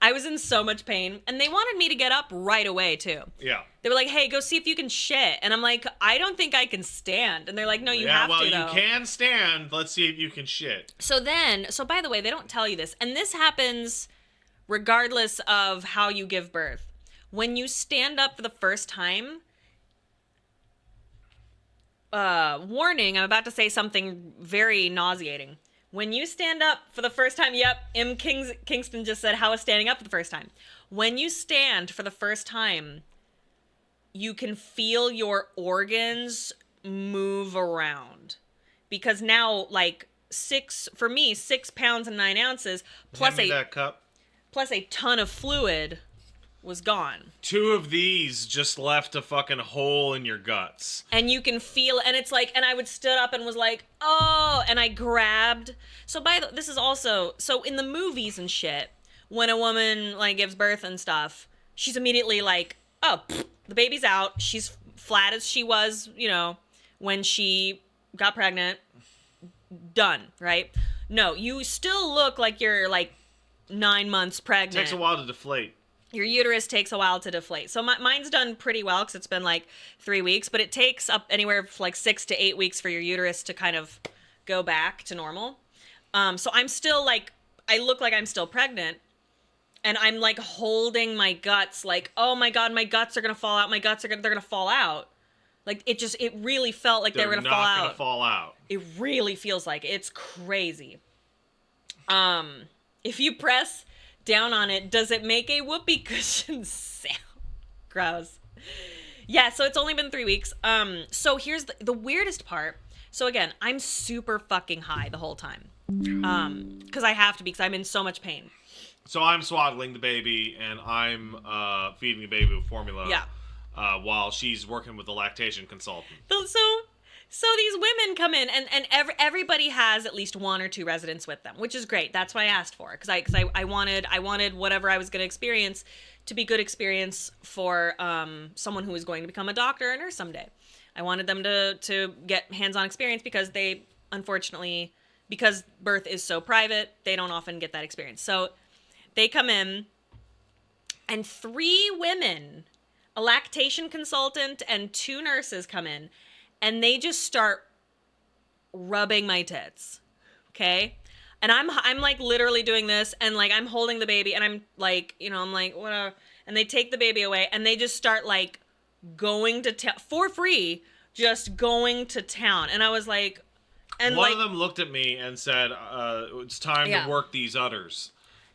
I was in so much pain, and they wanted me to get up right away too. Yeah. They were like, "Hey, go see if you can shit," and I'm like, "I don't think I can stand." And they're like, "No, you have to." Well, you can stand. Let's see if you can shit. So by the way, they don't tell you this, and this happens regardless of how you give birth. When you stand up for the first time, warning, I'm about to say something very nauseating. When you stand up for the first time, Kingston just said, how is standing up for the first time? When you stand for the first time, you can feel your organs move around. Because now, like, 6 pounds and 9 ounces, plus that cup. Plus a ton of fluid was gone. 2 of these just left a fucking hole in your guts. And you can feel, and it's like, and I would stood up and was like, oh, and I grabbed. So this is also, so in the movies and shit, when a woman like gives birth and stuff, she's immediately like, oh, the baby's out. She's flat as she was, you know, when she got pregnant. Done, right? No, you still look like you're like 9 months pregnant. It takes a while to deflate. Your uterus takes a while to deflate. So mine's done pretty well because it's been like 3 weeks, but it takes up anywhere from like 6 to 8 weeks for your uterus to kind of go back to normal. So I'm still like, I look like I'm still pregnant. And I'm like holding my guts, like, oh my God, my guts are gonna fall out. My guts they're gonna fall out. Like it really felt like they were gonna fall They're not out. gonna fall out. It really feels like it. It's crazy. If you press down on it, does it make a whoopee cushion sound? Gross. Yeah, so it's only been 3 weeks. So here's the weirdest part. So again, I'm super fucking high the whole time. Because I have to be, because I'm in so much pain. So I'm swaddling the baby, and I'm feeding the baby with formula. Yeah. While she's working with the lactation consultant. So these women come in, and everybody has at least 1 or 2 residents with them, which is great. That's what I asked for, because I wanted whatever I was going to experience to be good experience for someone who is going to become a doctor or nurse someday. I wanted them to get hands-on experience because they, unfortunately, because birth is so private, they don't often get that experience. So they come in, and 3 women, a lactation consultant and 2 nurses come in, and they just start rubbing my tits. Okay? And I'm like literally doing this, and like I'm holding the baby, and I'm like, I'm like, whatever. And they take the baby away, and they just start like going to town for free, just going to town. And I was like, and one like, of them looked at me and said, it's time to work these udders.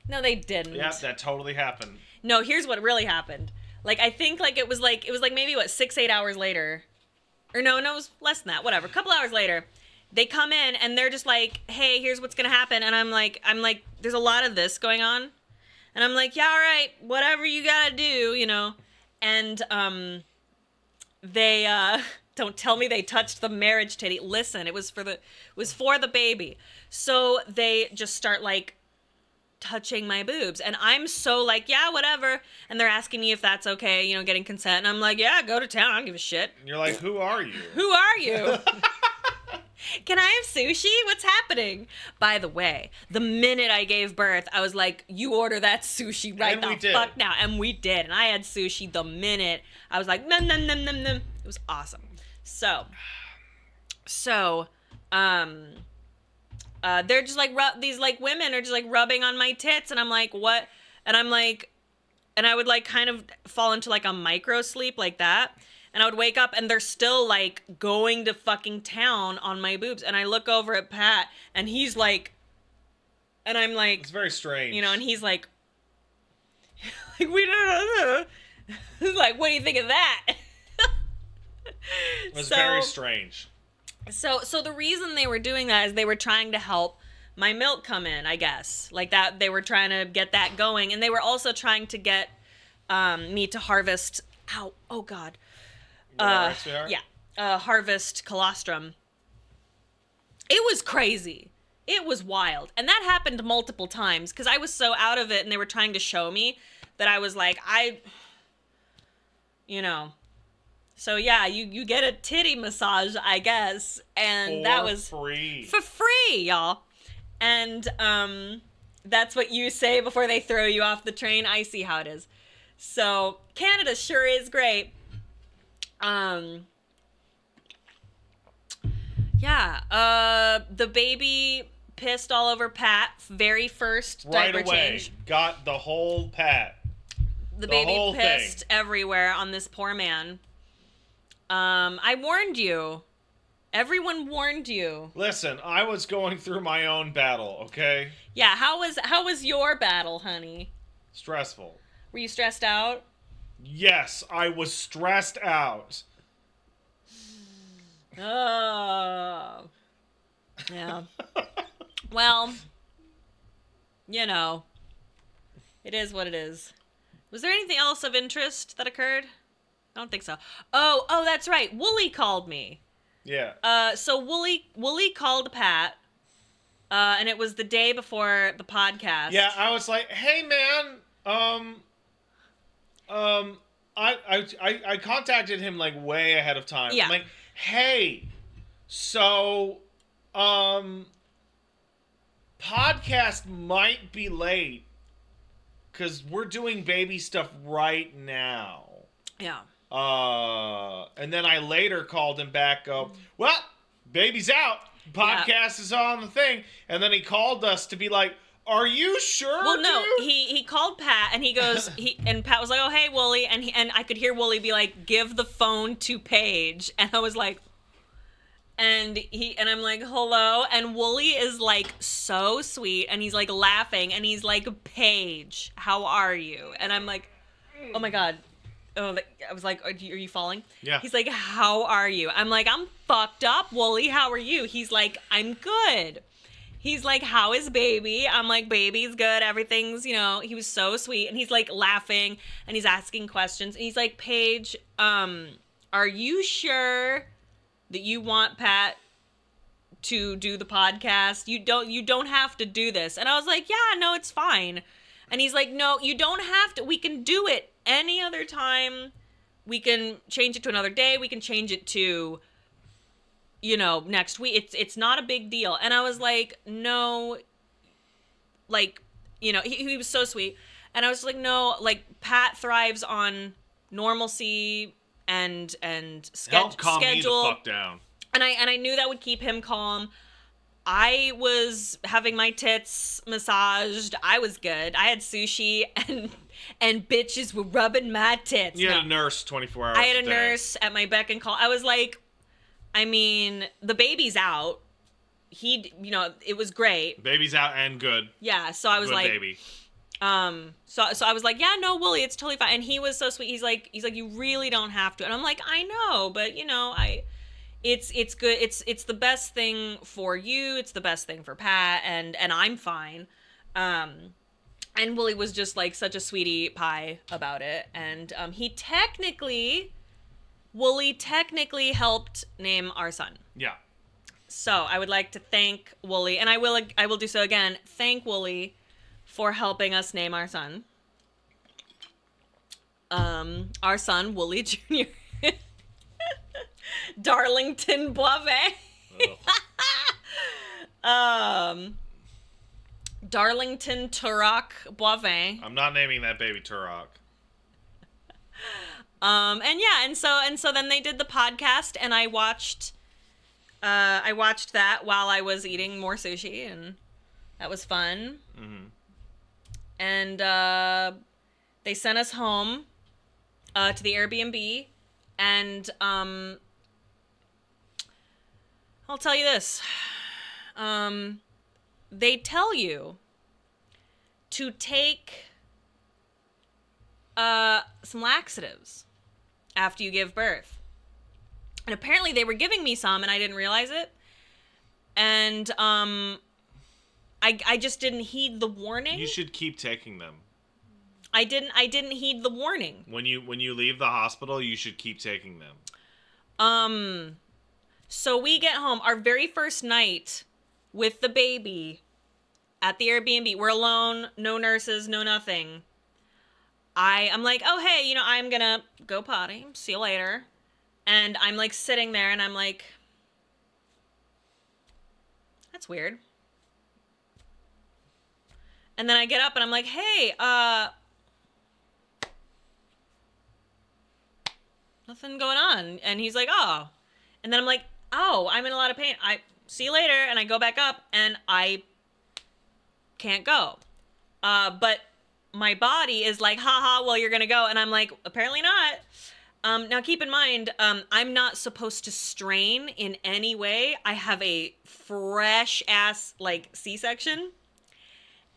No, they didn't. Yeah, that totally happened. No, here's what really happened. Like, I think like it was like maybe 6-8 hours later. Or no, it was less than that. Whatever. A couple hours later, they come in and they're just like, "Hey, here's what's gonna happen." And I'm like, there's a lot of this going on, and I'm like, "Yeah, all right, whatever you gotta do, And they don't tell me they touched the marriage titty. Listen, it was for the baby. So they just start like touching my boobs, and I'm so like, yeah, whatever. And they're asking me if that's okay, getting consent, and I'm like, yeah, go to town, I don't give a shit. And you're like, who are you? Who are you? Can I have sushi? What's happening? By the way, the minute I gave birth, I was like, you order that sushi right the fuck now. And we did. And I had sushi the minute. I was like, num, num, num, num, num. It was awesome. So, they're just like, these like women are just like rubbing on my tits. And I'm like, what? And I'm like, and I would like kind of fall into like a micro sleep like that. And I would wake up and they're still like going to fucking town on my boobs. And I look over at Pat and he's like, and I'm like, it's very strange. And he's like we don't know. He's like, what do you think of that? It was very strange. So the reason they were doing that is they were trying to help my milk come in, I guess. Like that, they were trying to get that going. And they were also trying to get me to harvest, oh God. Harvest colostrum. It was crazy. It was wild. And that happened multiple times because I was so out of it and they were trying to show me that I was like, So yeah, you get a titty massage, I guess. And that was free. For free, y'all. And that's what you say before they throw you off the train. I see how it is. So Canada sure is great. The baby pissed all over Pat. Very first diaper change. Got the whole Pat. The baby pissed everywhere on this poor man. I warned you. Everyone warned you. Listen, I was going through my own battle, okay? Yeah, how was your battle, honey? Stressful. Were you stressed out? Yes, I was stressed out. Oh. Yeah. Well, it is what it is. Was there anything else of interest that occurred? I don't think so. Oh, that's right. Wooly called me. Yeah. So Wooly called Pat, and it was the day before the podcast. Yeah, I was like, hey man, I contacted him like way ahead of time. Yeah. I'm like, hey, so podcast might be late because we're doing baby stuff right now. Yeah. And then I later called him back, well, baby's out. Podcast is on the thing. And then he called us to be like, Are you sure? Well, no, dude? he called Pat and he goes and Pat was like, "Oh, hey, Wooly," and I could hear Wooly be like, "Give the phone to Paige," and I was like, and I'm like, "Hello," and Wooly is like so sweet and he's like laughing and he's like, "Paige, how are you?" And I'm like, "Oh my god." Oh, I was like, are you falling? Yeah. He's like, "How are you?" I'm like, "I'm fucked up, Wooly. How are you?" He's like, "I'm good." He's like, "How is baby?" I'm like, "Baby's good. Everything's, he was so sweet." And he's like laughing and he's asking questions. And he's like, "Paige, are you sure that you want Pat to do the podcast? You don't have to do this." And I was like, "Yeah, no, it's fine." And he's like, "No, you don't have to. We can do it any other time. We can change it to another day. We can change it to next week. It's not a big deal." And I was like, "No," like, he was so sweet. And I was like, "No, like, Pat thrives on normalcy and Help calm me the schedule." fuck down. And I knew that would keep him calm. I was having my tits massaged. I was good. I had sushi and bitches were rubbing my tits. You had No. a nurse 24 hours I had a day. nurse at my beck and call. I was like, I mean, the baby's out. It was great. Baby's out and good. Yeah, so I was Good like, baby. so I was like, "Yeah, no, Wooly, it's totally fine." And he was so sweet. He's like, "You really don't have to." And I'm like, "I know, but it's good. It's the best thing for you. It's the best thing for Pat, and I'm fine." And Wooly was just like such a sweetie pie about it. And Wooly technically helped name our son. Yeah. So I would like to thank Wooly, and I will do so again. Thank Wooly for helping us name our son. Our son, Wooly Jr. Darlington Boivin. Darlington Turok Boivin. I'm not naming that baby Turok. And so then they did the podcast and I watched that while I was eating more sushi, and that was fun. Mm-hmm. And they sent us home to the Airbnb, and I'll tell you this. They tell you to take some laxatives after you give birth. And apparently they were giving me some and I didn't realize it. And I just didn't heed the warning. You should keep taking them. I didn't heed the warning. When you leave the hospital, you should keep taking them. So we get home, our very first night with the baby at the Airbnb. We're alone, no nurses, no nothing. I'm like, "Oh, hey, I'm gonna go potty. See you later." And I'm like sitting there and I'm like, "That's weird." And then I get up and I'm like, "Hey, nothing going on." And he's like, "Oh." And then I'm like, "Oh, I'm in a lot of pain. I see you later." And I go back up and I can't go. But my body is like, "Haha, well, you're going to go." And I'm like, "Apparently not." Now keep in mind, I'm not supposed to strain in any way. I have a fresh ass C-section.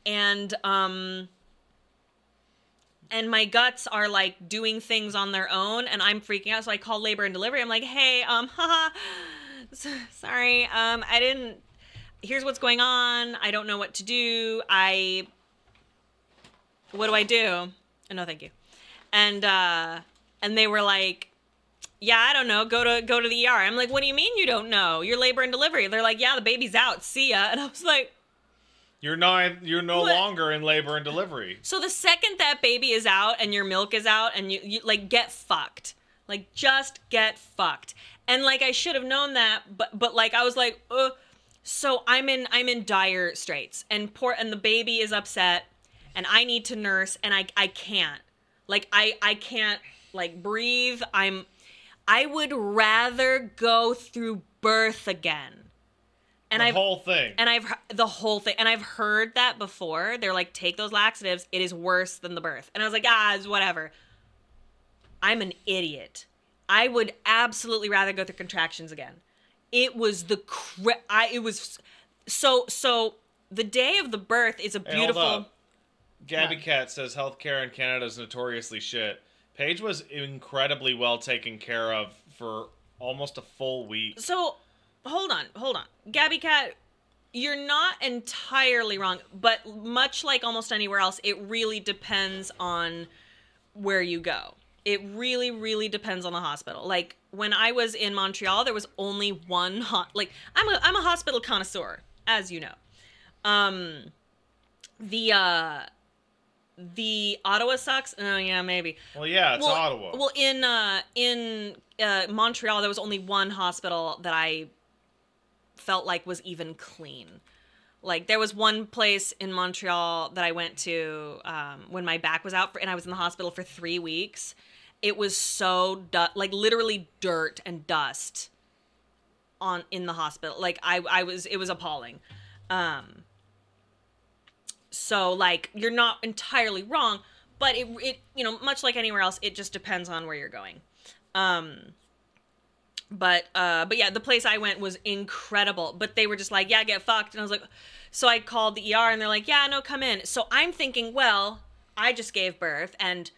And my guts are doing things on their own and I'm freaking out. So I call labor and delivery. I'm like, "Hey, sorry. Here's what's going on. I don't know what to do. What do I do?" No, thank you. And they were like, "Yeah, I don't know. Go to the ER." I'm like, "What do you mean you don't know? You're labor and delivery." They're like, "Yeah, the baby's out. See ya." And I was like, You're no What? longer in labor and delivery. so the second that baby is out and your milk is out and you get fucked. Just get fucked. And I should have known that, but I was like, ugh. So I'm in dire straits and the baby is upset and I need to nurse and I can't. I can't breathe. I would rather go through birth again And the whole thing. And the whole thing. And I've heard that before. They're like, take those laxatives. It is worse than the birth. And I was like, it's whatever. I'm an idiot. I would absolutely rather go through contractions again. It was it was so the day of the birth is a beautiful. Hey, hold up. Gabby Cat says healthcare in Canada is notoriously shit. Paige was incredibly well taken care of for almost a full week. So, hold on. Gabby Cat, you're not entirely wrong, but much like almost anywhere else, it really depends on where you go. It really, really depends on the hospital. Like, when I was in Montreal, there was only one I'm a hospital connoisseur, as you know. The Ottawa sucks. Oh yeah, maybe. Well, yeah, it's Ottawa. Well, in Montreal, there was only one hospital that I felt like was even clean. Like, there was one place in Montreal that I went to when my back was out, and I was in the hospital for 3 weeks. It was so like literally dirt and dust in the hospital. Like, it was appalling. So, like, you're not entirely wrong, but it much like anywhere else, it just depends on where you're going. But yeah, the place I went was incredible, but they were just like, yeah, get fucked. And I was like, so I called the ER and they're like, yeah, no, come in. So I'm thinking, well, I just gave birth and,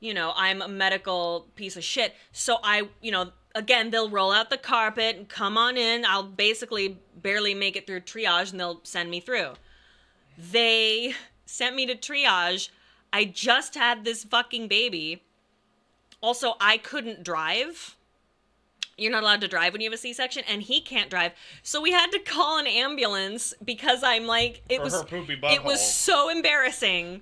I'm a medical piece of shit. So again, they'll roll out the carpet and come on in. I'll basically barely make it through triage and they'll send me through. They sent me to triage. I just had this fucking baby. Also, I couldn't drive. You're not allowed to drive when you have a C-section, and he can't drive. So we had to call an ambulance because I'm like, it was so embarrassing.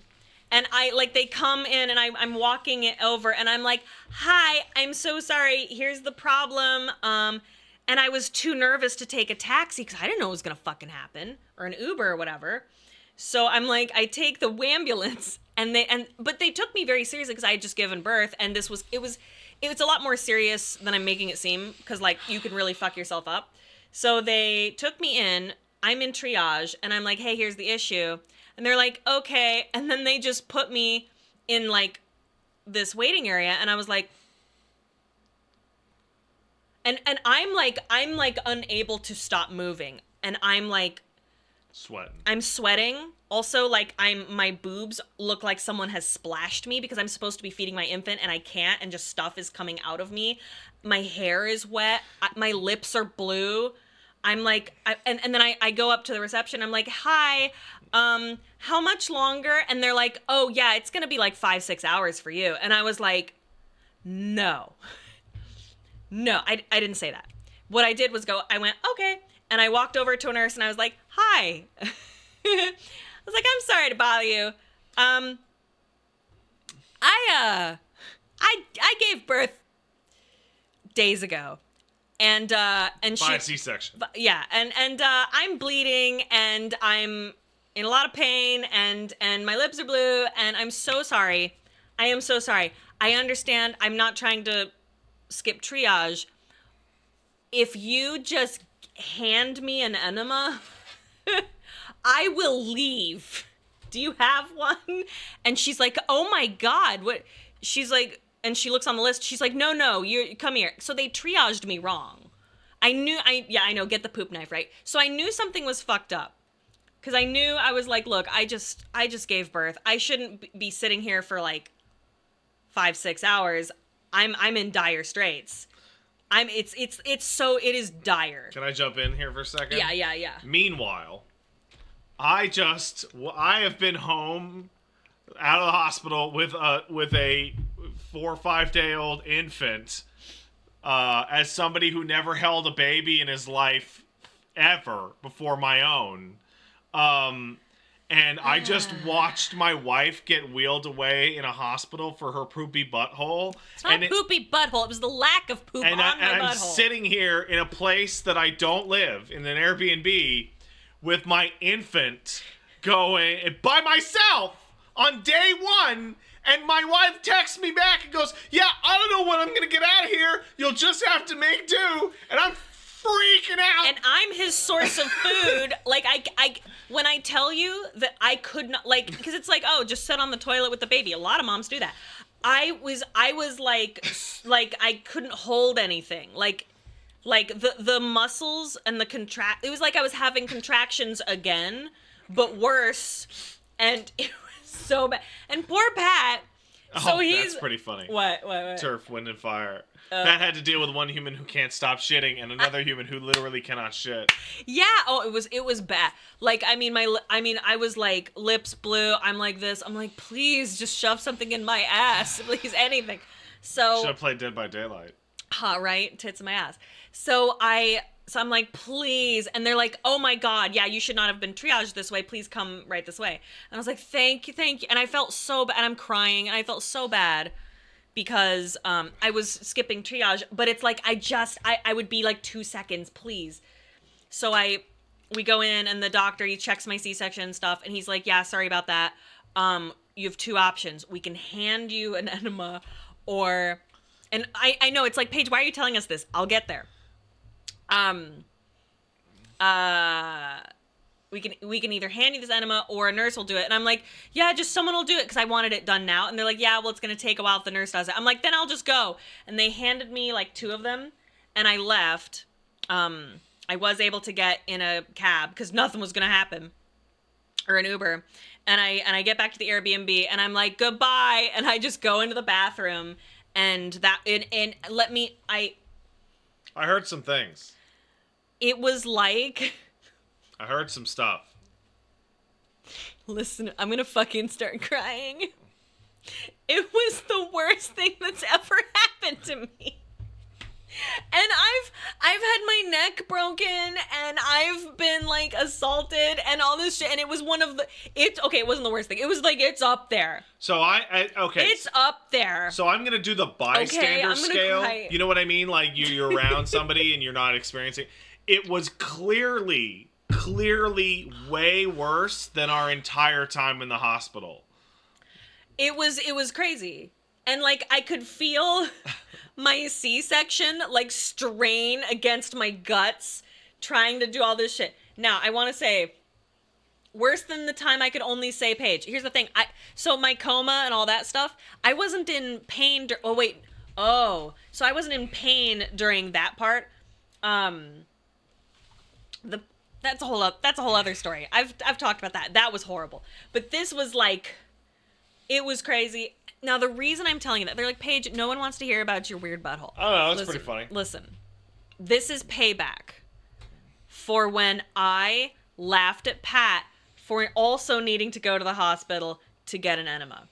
And they come in and I'm walking it over and I'm like, hi, I'm so sorry. Here's the problem. And I was too nervous to take a taxi because I didn't know it was going to fucking happen, or an Uber or whatever. So I'm like, I take the ambulance but they took me very seriously because I had just given birth, and it was a lot more serious than I'm making it seem, because like you can really fuck yourself up. So they took me in, I'm in triage, and I'm like, hey, here's the issue. And they're like, okay. And then they just put me in like this waiting area, and I was like, and I'm like unable to stop moving, and I'm like I'm sweating. Also, like, my boobs look like someone has splashed me because I'm supposed to be feeding my infant and I can't, and just stuff is coming out of me. My hair is wet. My lips are blue. I'm like, and then I go up to the reception. I'm like, hi, how much longer? And they're like, oh yeah, it's going to be like 5-6 hours for you. And I was like, no, I didn't say that. What I did was I went, okay. And I walked over to a nurse and I was like, hi. I was like, I'm sorry to bother you. I gave birth days ago. And by a C-section. Yeah. And I'm bleeding and I'm in a lot of pain and my lips are blue and I'm so sorry. I am so sorry. I understand. I'm not trying to skip triage. If you just hand me an enema, I will leave. Do you have one? And she's like, oh my God, what? She's like, and she looks on the list. She's like, no, you come here. So they triaged me wrong. I know, get the poop knife, right? So I knew something was fucked up. Cause I knew, I was like, look, I just gave birth. I shouldn't be sitting here for like 5-6 hours. I'm in dire straits. It is dire. Can I jump in here for a second? Yeah. Meanwhile, I have been home out of the hospital with a 4 or 5 day old infant, as somebody who never held a baby in his life ever before my own. And I just watched my wife get wheeled away in a hospital for her poopy butthole. It's not poopy butthole. It was the lack of poop on my butthole. I'm sitting here in a place that I don't live, in an Airbnb, with my infant going by myself on day one. And my wife texts me back and goes, yeah, I don't know when I'm going to get out of here. You'll just have to make do. And I'm freaking out. And I'm his source of food. Like, I when I tell you that I could not, like, because it's like, oh, just sit on the toilet with the baby. A lot of moms do that. I was like I couldn't hold anything. Like the muscles and the it was like I was having contractions again, but worse. And it was so bad. And poor Pat. So that's pretty funny. What? Turf, wind, and fire. Pat had to deal with one human who can't stop shitting and another human who literally cannot shit. Yeah. Oh, it was bad. Like, I mean, I was like lips blue. I'm like this. I'm like, please just shove something in my ass, please, anything. So should have played Dead by Daylight. Right, tits in my ass. So I'm like, please, and they're like, oh my god, yeah, you should not have been triaged this way. Please come right this way. And I was like, thank you, and I felt so bad, and I'm crying, and I felt so bad. Because I was skipping triage, but it's like I would be like 2 seconds, please. So we go in and the doctor, he checks my C-section and stuff, and he's like, yeah, sorry about that. You have two options. We can hand you an enema, and I know it's like, Paige, why are you telling us this? I'll get there. We can either hand you this enema or a nurse will do it. And I'm like, yeah, just someone will do it because I wanted it done now. And they're like, yeah, well, it's going to take a while if the nurse does it. I'm like, then I'll just go. And they handed me like 2 of them and I left. I was able to get in a cab because nothing was going to happen, or an Uber. And I get back to the Airbnb and I'm like, goodbye. And I just go into the bathroom and I heard some things. It was like... I heard some stuff. Listen, I'm gonna fucking start crying. It was the worst thing that's ever happened to me. And I've had my neck broken and I've been like assaulted and all this shit, and it was it wasn't the worst thing. It was like, it's up there. So okay. It's up there. So I'm gonna do the bystander scale. Cry. You know what I mean? Like you're around somebody and you're not experiencing. It was clearly way worse than our entire time in the hospital. It was crazy. And like I could feel my C-section like strain against my guts trying to do all this shit. Now, I want to say, worse than the time I could only say Paige. Here's the thing. So my coma and all that stuff, I wasn't in pain. So I wasn't in pain during that part. That's a whole other story. I've talked about that. That was horrible. But this was like, it was crazy. Now, the reason I'm telling you that, they're like, Paige, no one wants to hear about your weird butthole. Oh, no, that's pretty funny. Listen, this is payback for when I laughed at Pat for also needing to go to the hospital to get an enema.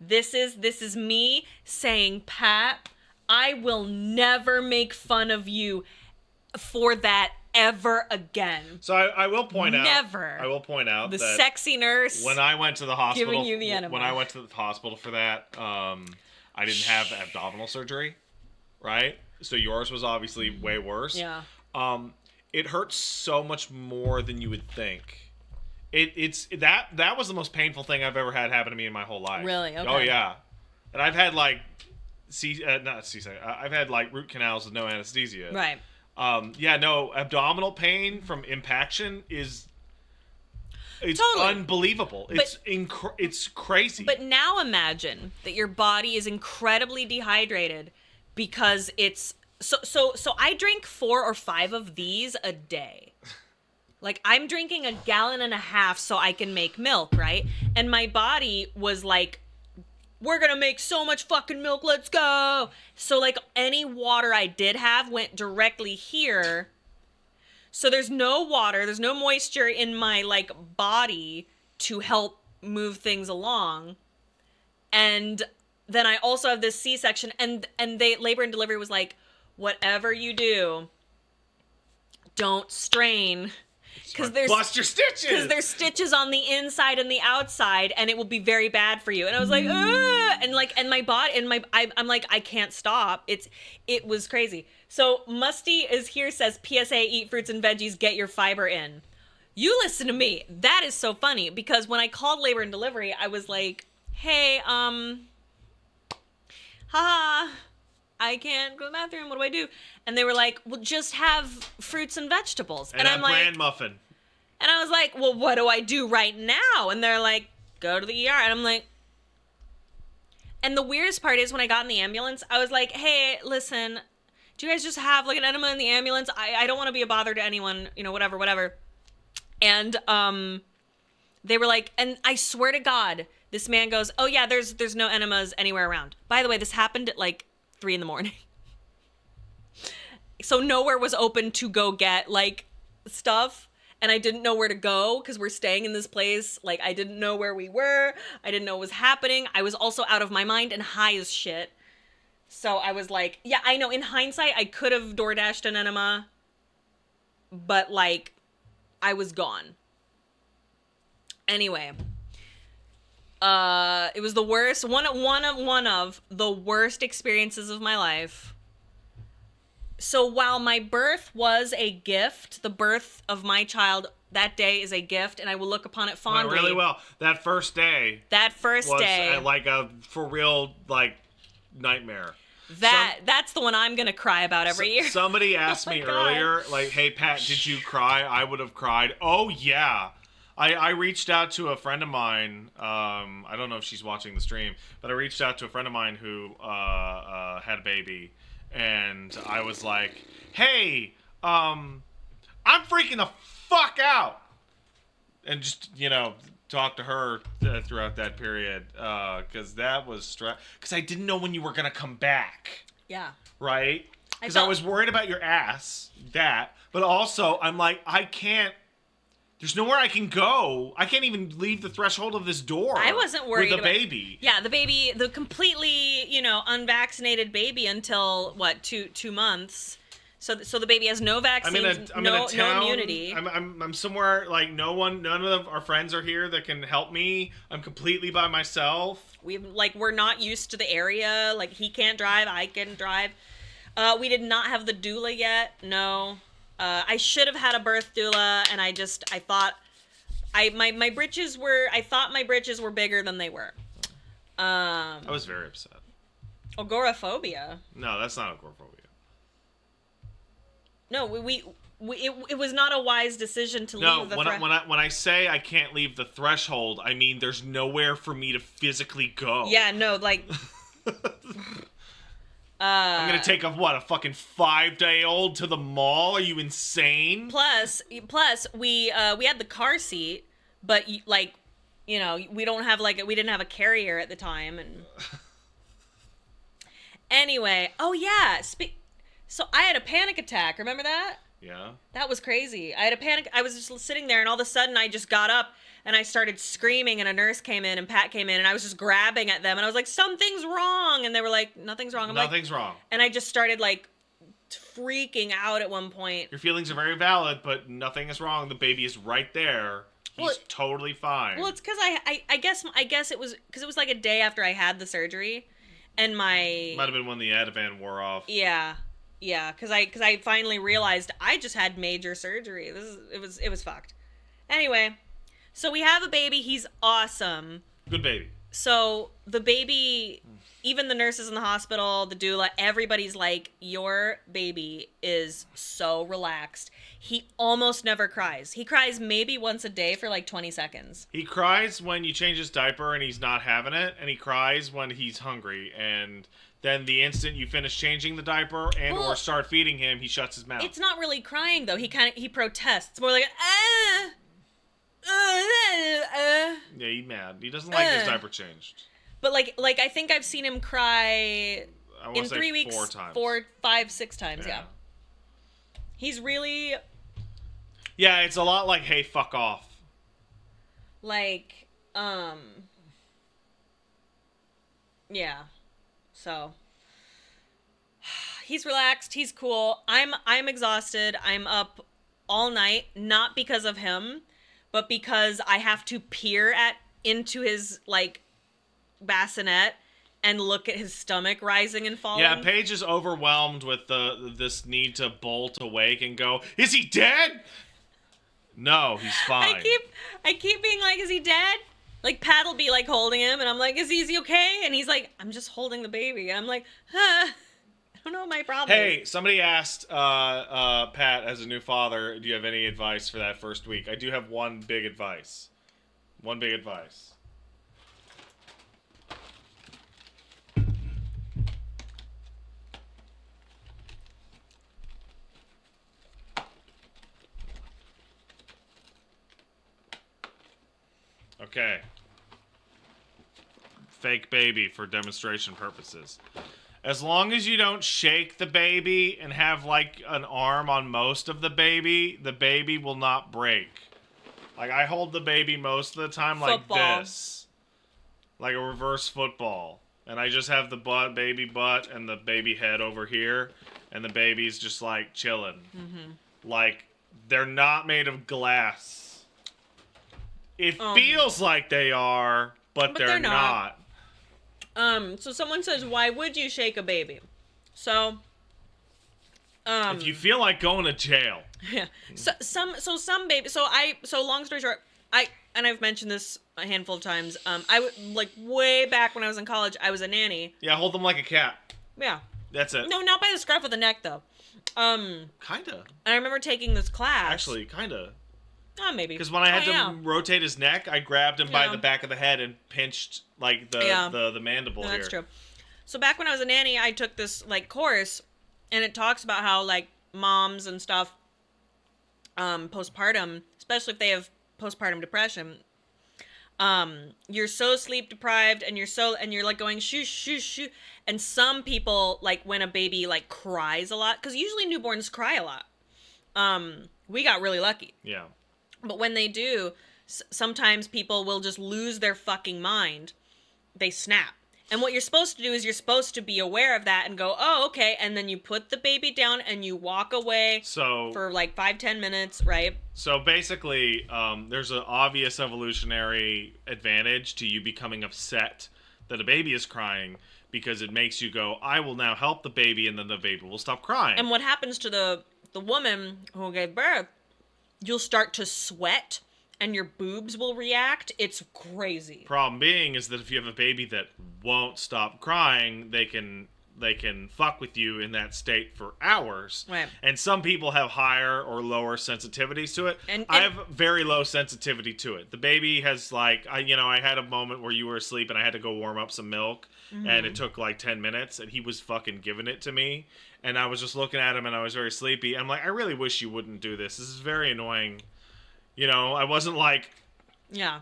This is me saying, Pat, I will never make fun of you for that ever again. So I will point out. Never. I will point out the that sexy nurse when I went to the hospital, giving you the enema. When I went to the hospital for that, I didn't have abdominal surgery, right? So yours was obviously way worse. Yeah. It hurts so much more than you would think. That was the most painful thing I've ever had happen to me in my whole life. Really? Okay. Oh yeah. And I've had like I've had like root canals with no anesthesia. Right. Abdominal pain from impaction it's totally unbelievable. It's crazy. But now imagine that your body is incredibly dehydrated because it's so I drink 4 or 5 of these a day. Like I'm drinking 1.5 gallons so I can make milk, right? And my body was like, we're gonna make so much fucking milk, let's go. So like any water I did have went directly here. So there's no water, there's no moisture in my like body to help move things along. And then I also have this C-section and they labor and delivery was like, whatever you do, don't strain. Because bust your stitches. Because there's stitches on the inside and the outside, and it will be very bad for you. And I was like, ugh! And my body, I'm like, I can't stop. It was crazy. So Musty is here, says PSA: eat fruits and veggies, get your fiber in. You listen to me. That is so funny because when I called labor and delivery, I was like, hey, haha, I can't go to the bathroom. What do I do? And they were like, well, just have fruits and vegetables. And I'm a like, bran muffin. and I was like, well, what do I do right now? And they're like, go to the ER. And I'm like, and the weirdest part is when I got in the ambulance, I was like, hey, listen, do you guys just have like an enema in the ambulance? I don't want to be a bother to anyone, you know, whatever. And they were like, and I swear to God, this man goes, oh yeah, there's no enemas anywhere around. By the way, this happened at like 3 a.m. So nowhere was open to go get like stuff. And I didn't know where to go because we're staying in this place. Like, I didn't know where we were. I didn't know what was happening. I was also out of my mind and high as shit. So I was like, yeah, I know. In hindsight, I could have DoorDashed an enema. But, like, I was gone. Anyway. It was the worst. One of the worst experiences of my life. So while my birth was a gift, the birth of my child that day is a gift, and I will look upon it fondly. Went really well. That first day. Was like a for real like nightmare. That's the one I'm gonna cry about every year. Somebody asked Oh me God. earlier, like, "Hey Pat, did you cry?" I would have cried. Oh yeah. I reached out to a friend of mine. I don't know if she's watching the stream, but I reached out to a friend of mine who had a baby. And I was like, hey, I'm freaking the fuck out. And just, you know, talk to her throughout that period. Because that was stress. Because I didn't know when you were going to come back. Yeah. Right? Because I was worried about your ass. That. But also, I'm like, I can't. There's nowhere I can go. I can't even leave the threshold of this door. I wasn't worried with a about, baby. Yeah, the completely, you know, unvaccinated baby until what, two months. So the baby has no vaccines, I'm in a town, no immunity. I'm somewhere like none of our friends are here that can help me. I'm completely by myself. We're not used to the area. Like, he can't drive, I can drive. We did not have the doula yet. No. I should have had a birth doula, and I thought my britches were bigger than they were. I was very upset. Agoraphobia. No, that's not agoraphobia. No, it was not a wise decision to leave the when I say I can't leave the threshold, I mean there's nowhere for me to physically go. Yeah, no, like I'm gonna take a fucking 5-day-old to the mall? Are you insane? Plus, we had the car seat, but we didn't have a carrier at the time, and anyway. Oh yeah, so I had a panic attack. Remember that? Yeah. That was crazy. I had a panic. I was just sitting there, and all of a sudden, I just got up. And I started screaming, and a nurse came in, and Pat came in, and I was just grabbing at them, and I was like, something's wrong. And they were like, nothing's wrong. Nothing's wrong. And I just started, like, freaking out at one point. Your feelings are very valid, but nothing is wrong. The baby is right there. He's totally fine. Well, it's because I guess it was because it was like a day after I had the surgery, and my... Might have been when the Ativan wore off. Yeah, because I finally realized I just had major surgery. It was fucked. Anyway... So we have a baby. He's awesome. Good baby. So the baby, even the nurses in the hospital, the doula, everybody's like, your baby is so relaxed. He almost never cries. He cries maybe once a day for like 20 seconds. He cries when you change his diaper and he's not having it. And he cries when he's hungry. And then the instant you finish changing the diaper or start feeding him, he shuts his mouth. It's not really crying, though. He protests. It's more like, yeah, he's mad. He doesn't like his diaper changed. But like I think I've seen him cry in 3 weeks 4 times. 4, 5, 6 times. Yeah. He's really. Yeah, it's a lot like, hey, fuck off. Like, yeah. So he's relaxed. He's cool. I'm exhausted. I'm up all night, not because of him, but because I have to peer into his, like, bassinet and look at his stomach rising and falling. Yeah, Paige is overwhelmed with this need to bolt awake and go, is he dead? No, he's fine. I keep being like, is he dead? Like, Pat will be, like, holding him, and I'm like, is he okay? And he's like, I'm just holding the baby. And I'm like, huh. don't know what my problem is. Hey, somebody asked Pat, as a new father, do you have any advice for that first week? I do have one big advice. Okay. Fake baby for demonstration purposes. As long as you don't shake the baby and have like an arm on most of the baby will not break. Like I hold the baby most of the time like this. Like a reverse football. And I just have the baby butt and the baby head over here. And the baby's just like chilling. Mm-hmm. Like they're not made of glass. It feels like they are, but they're not. So someone says, why would you shake a baby? So, if you feel like going to jail. Yeah. Some babies, so long story short, I've mentioned this a handful of times. I would, like, way back when I was in college, I was a nanny. Yeah, hold them like a cat. Yeah. That's it. No, not by the scruff of the neck, though. Kinda. And I remember taking this class. Actually, kinda. Maybe. Because when I had to rotate his neck, I grabbed him by the back of the head and pinched like the mandible here. That's true. So back when I was a nanny, I took this like course, and it talks about how like moms and stuff, postpartum, especially if they have postpartum depression, you're so sleep deprived, and you're like going shoo shoo shoo, and some people like when a baby like cries a lot, because usually newborns cry a lot. We got really lucky. Yeah. But when they do, sometimes people will just lose their fucking mind. They snap. And what you're supposed to do is you're supposed to be aware of that and go, oh, okay. And then you put the baby down and you walk away for like 5-10 minutes, right? So basically, there's an obvious evolutionary advantage to you becoming upset that a baby is crying, because it makes you go, I will now help the baby, and then the baby will stop crying. And what happens to the woman who gave birth, you'll start to sweat and your boobs will react. It's crazy. Problem being is that if you have a baby that won't stop crying, they can fuck with you in that state for hours. Right. And some people have higher or lower sensitivities to it. And I have very low sensitivity to it. The baby has like, I had a moment where you were asleep and I had to go warm up some milk, and it took like 10 minutes, and he was fucking giving it to me. And I was just looking at him, and I was very sleepy. I'm like, I really wish you wouldn't do this. This is very annoying. I wasn't like... Yeah.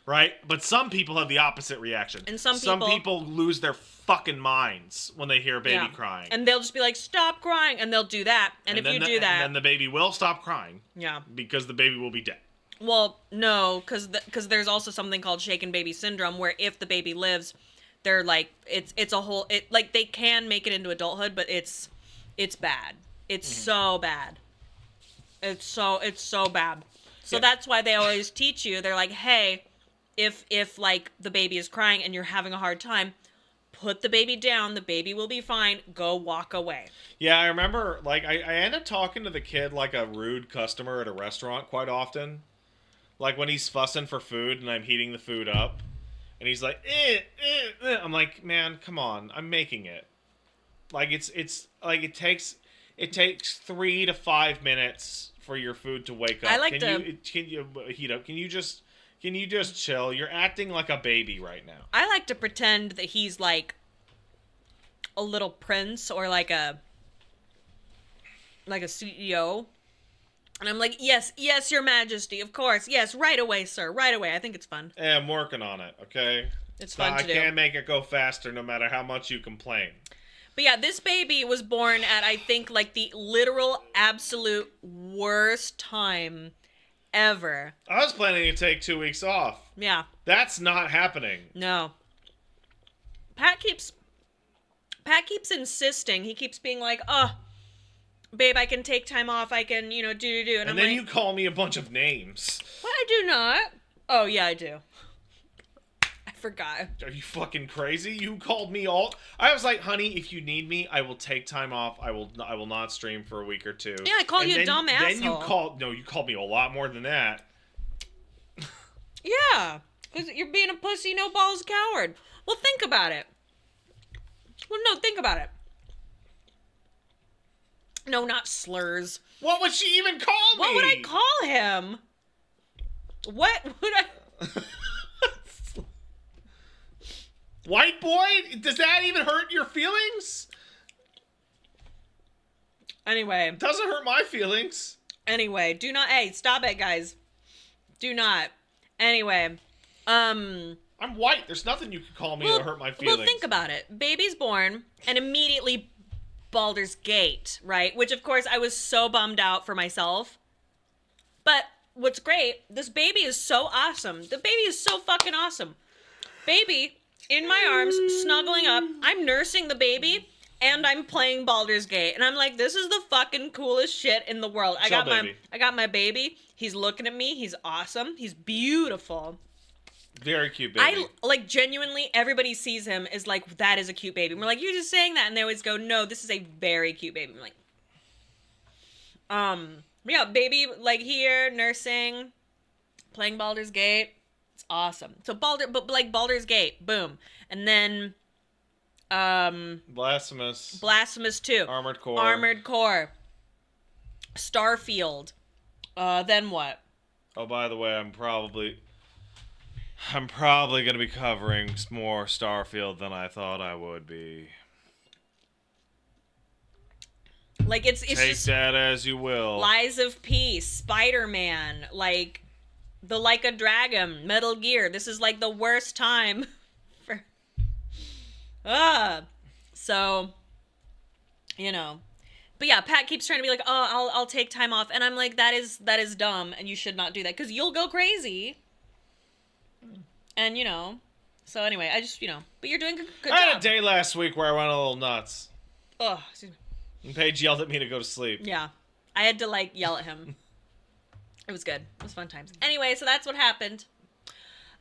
Right? But some people have the opposite reaction. And some people lose their fucking minds when they hear a baby crying. And they'll just be like, stop crying. And they'll do that. And if you do that... And then the baby will stop crying. Yeah. Because the baby will be dead. Well, no, because there's also something called shaken baby syndrome, where if the baby lives, they're like, it's a whole... like, they can make it into adulthood, but it's bad. It's so bad. It's so bad. So that's why they always teach you. They're like, hey, if like the baby is crying and you're having a hard time, put the baby down. The baby will be fine. Go walk away. Yeah, I remember, like, I end up talking to the kid like a rude customer at a restaurant quite often. Like when he's fussing for food and I'm heating the food up. And he's like, I'm like, man, come on. I'm making it. Like it's like it takes 3 to 5 minutes for your food to wake up. Can you heat up? Can you just chill? You're acting like a baby right now. I like to pretend that he's like a little prince or like a CEO. And I'm like, yes, your majesty, of course. Yes, right away, sir, right away. I think it's fun. Yeah, I'm working on it, okay? It's fun to do. I can't make it go faster no matter how much you complain. But yeah, this baby was born at, I think, like the literal absolute worst time ever. I was planning to take 2 weeks off. Yeah. That's not happening. No. Pat keeps insisting. He keeps being like, oh, babe, I can take time off. I can, do. And then like, you call me a bunch of names. What? I do not. Oh, yeah, I do. Forgot. Are you fucking crazy? You called me all... I was like, honey, if you need me, I will take time off. I will not stream for a week or two. Yeah, I called you a dumb asshole. Then you called me a lot more than that. Yeah, because you're being a pussy, no balls coward. Well, think about it. Well, no, think about it. No, not slurs. What would she even call me? What would I call him? What would I... White boy? Does that even hurt your feelings? Anyway. Doesn't hurt my feelings. Anyway, do not... Hey, stop it, guys. Do not. Anyway. I'm white. There's nothing you can call me that'll hurt my feelings. Well, think about it. Baby's born, and immediately Baldur's Gate, right? Which, of course, I was so bummed out for myself. But what's great, this baby is so awesome. The baby is so fucking awesome. Baby in my arms, snuggling up. I'm nursing the baby, and I'm playing Baldur's Gate. And I'm like, this is the fucking coolest shit in the world. I got my baby. He's looking at me. He's awesome. He's beautiful. Very cute baby. Genuinely, everybody sees him as like, that is a cute baby. And we're like, you're just saying that. And they always go, no, this is a very cute baby. I'm like, yeah, baby, like here, nursing, playing Baldur's Gate. It's awesome. So Baldur's Gate, boom. And then, Blasphemous 2. Armored Core. Starfield. Then what? Oh, by the way, I'm probably going to be covering more Starfield than I thought I would be. Like, it's Take just... that as you will. Lies of Peace, Spider-Man, like, the Like a Dragon, Metal Gear. This is, like, the worst time for... So, you know. But yeah, Pat keeps trying to be like, oh, I'll take time off. And I'm like, that is dumb, and you should not do that, because you'll go crazy. And, you know, so anyway, I just, you know, but you're doing a good job. I had a day last week where I went a little nuts. Oh, excuse me. And Paige yelled at me to go to sleep. Yeah. I had to, like, yell at him. It was good. It was fun times. Anyway, so that's what happened.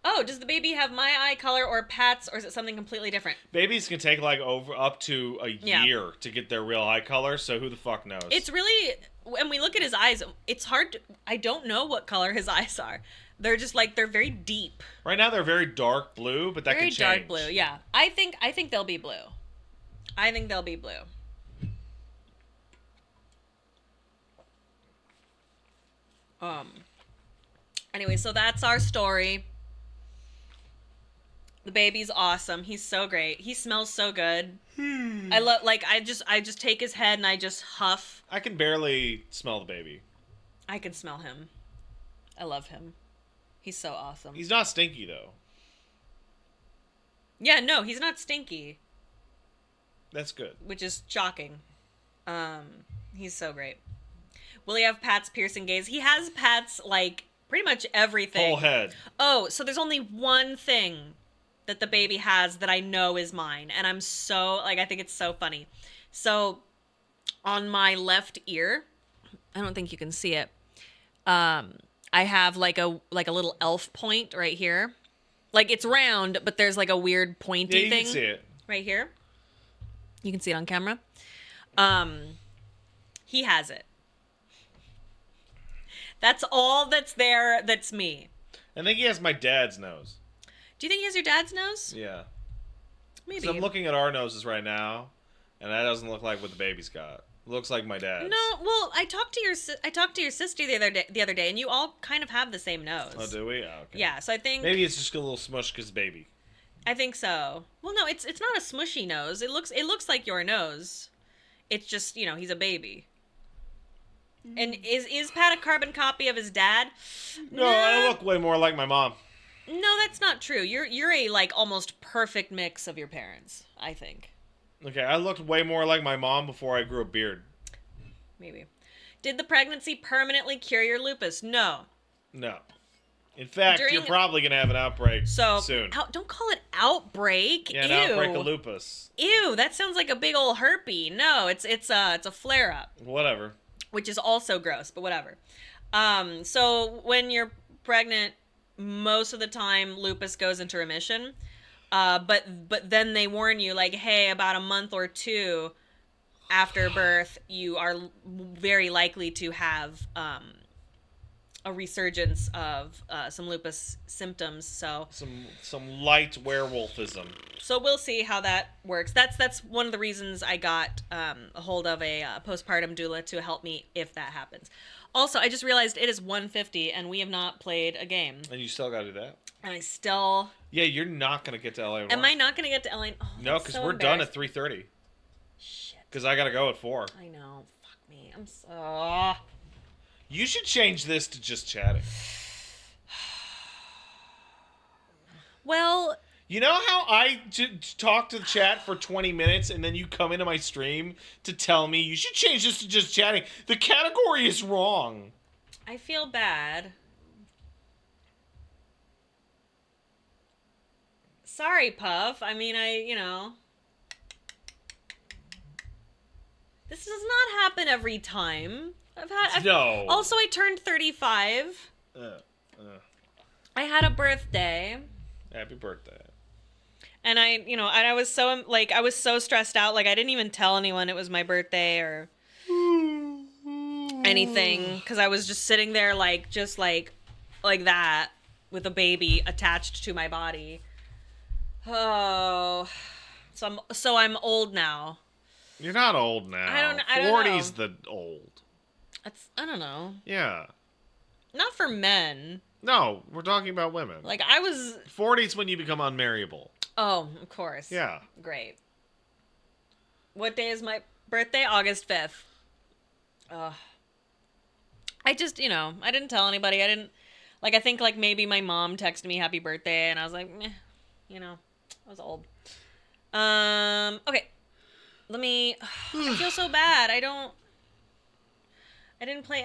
Oh, does the baby have my eye color or Pat's, or is it something completely different? Babies can take, like, up to a year to get their real eye color, so who the fuck knows? It's really, when we look at his eyes, it's hard to, I don't know what color his eyes are. They're just, like, they're very deep. Right now they're very dark blue, but that can change. Very dark blue, yeah. I think they'll be blue. I think they'll be blue. Anyway, so that's our story. The baby's awesome. He's so great. He smells so good. I love, like, I just take his head and I just huff. I can barely smell the baby. I can smell him. I love him. He's so awesome. He's not stinky, though. Yeah, no, he's not stinky. That's good. Which is shocking. He's so great. Will he have Pat's piercing gaze? He has Pat's, like, pretty much everything. Whole head. Oh, so there's only one thing that the baby has that I know is mine. And I'm so, like, I think it's so funny. So, on my left ear, I don't think you can see it, I have, like a little elf point right here. Like, it's round, but there's, like, a weird pointy thing. You can see it. Right here. You can see it on camera. He has it. That's all that's there that's me. I think he has my dad's nose. Do you think he has your dad's nose? Yeah. Maybe. So I'm looking at our noses right now, and that doesn't look like what the baby's got. It looks like my dad's. No, well, I talked to your sister the other day, and you all kind of have the same nose. Oh, do we? Oh, okay. Yeah, so I think maybe it's just a little smush because baby. I think so. Well, no, it's not a smushy nose. It looks like your nose. It's just, you know, he's a baby. And is Pat a carbon copy of his dad? No, I look way more like my mom. No, that's not true. You're a, like, almost perfect mix of your parents, I think. Okay, I looked way more like my mom before I grew a beard. Maybe. Did the pregnancy permanently cure your lupus? No. No. In fact, you're probably going to have an outbreak soon. Don't call it outbreak. Yeah, an Ew. outbreak of lupus. Ew, that sounds like a big old herpy. No, it's a flare-up. Whatever. Which is also gross, but whatever. So when you're pregnant, most of the time lupus goes into remission. But then they warn you, like, hey, about a month or two after birth, you are very likely to have a resurgence of some lupus symptoms. So Some light werewolfism. So we'll see how that works. That's one of the reasons I got a hold of a postpartum doula to help me if that happens. Also, I just realized it is 1:50 and we have not played a game. And you still got to do that? And I still... Yeah, you're not going to get to LA. Am I not going to get to LA? Oh, no, because we're done at 3:30. Shit. Because I got to go at 4. I know. Fuck me. I'm so... You should change this to just chatting. Well... You know how I talk to the chat for 20 minutes and then you come into my stream to tell me you should change this to just chatting? The category is wrong. I feel bad. Sorry, Puff. I mean, this does not happen every time. No. Also, I turned 35. I had a birthday. Happy birthday. And I was so, like, I was so stressed out. Like, I didn't even tell anyone it was my birthday or anything. Because I was just sitting there, like, just like that with a baby attached to my body. Oh. So I'm old now. You're not old now. I don't know. 40's the old. I don't know. Yeah. Not for men. No, we're talking about women. Like, I was... 40's when you become unmarriable. Oh, of course. Yeah. Great. What day is my birthday? August 5th. I just, I didn't tell anybody. I think, like, maybe my mom texted me happy birthday, and I was like, meh, I was old. Okay. I feel so bad. I didn't play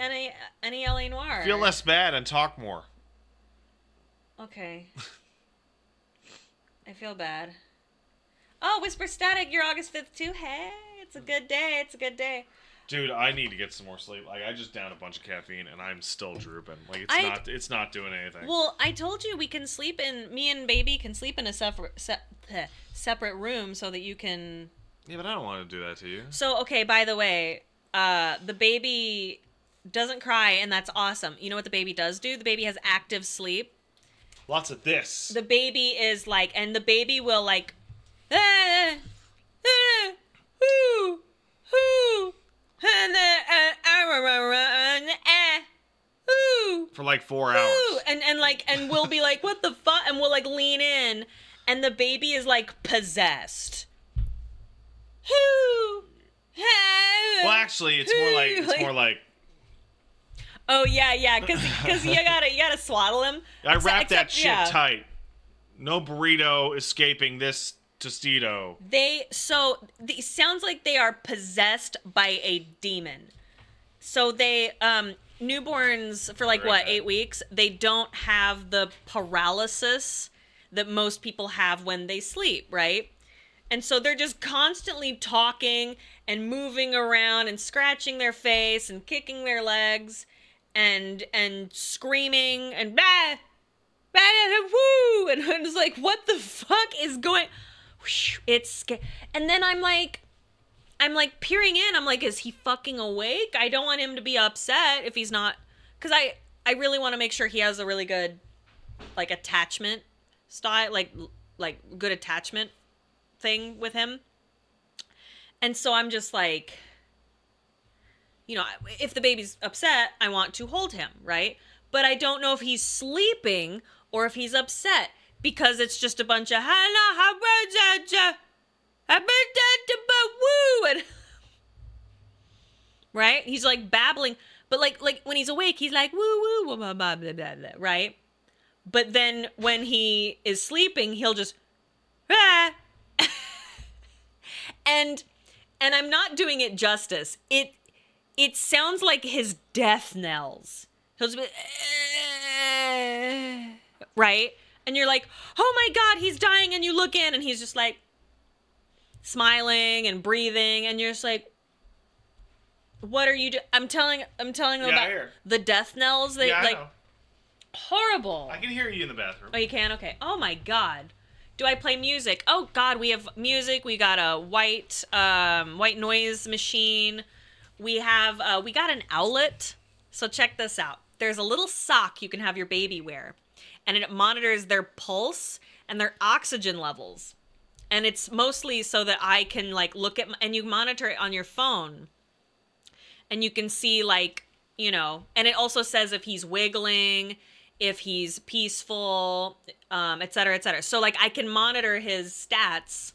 any LA Noire. Feel less bad and talk more. Okay. I feel bad. Oh, Whisper Static, you're August 5th too. Hey, it's a good day. It's a good day. Dude, I need to get some more sleep. Like, I just downed a bunch of caffeine and I'm still drooping. Like, it's not doing anything. Well, I told you me and baby can sleep in a separate room so that you can... Yeah, but I don't want to do that to you. So, okay, by the way, the baby doesn't cry, and that's awesome. You know what the baby does do? The baby has active sleep. Lots of this. The baby is like, and the baby will like, for like 4 hours. And we'll be like, what the fuck? And we'll like lean in, and the baby is like possessed. Well, actually, it's more like. Oh yeah, because you gotta swaddle him. I wrapped that shit tight. No burrito escaping this Tostito. It sounds like they are possessed by a demon. So they newborns for like 8 weeks, they don't have the paralysis that most people have when they sleep, right? And so they're just constantly talking and moving around and scratching their face and kicking their legs and screaming and bah, bah, woo, and I'm just like, what the fuck is going? It's scary. And then I'm like peering in. I'm like, is he fucking awake? I don't want him to be upset if he's not, because I really want to make sure he has a really good like attachment style, like good attachment thing with him. And so I'm just like, if the baby's upset, I want to hold him, right? But I don't know if he's sleeping or if he's upset, because it's just a bunch of and right? He's like babbling, but like when he's awake, he's like woo woo blah blah blah blah, right? But then when he is sleeping, he'll just and I'm not doing it justice. It sounds like his death knells. He'll just be, right? And you're like, oh my God, he's dying. And you look in and he's just like smiling and breathing. And you're just like, what are you doing? I'm telling them about the death knells. They I like know. Horrible. I can hear you in the bathroom. Oh, you can? Okay. Oh my God. Do I play music? Oh God, we have music. We got a white noise machine. We got an owlet. So check this out. there's a little sock you can have your baby wear, and it monitors their pulse and their oxygen levels. And it's mostly so that I can like look at, and you monitor it on your phone, and you can see like, you know, and it also says if he's wiggling, if he's peaceful, et cetera, et cetera. So like I can monitor his stats.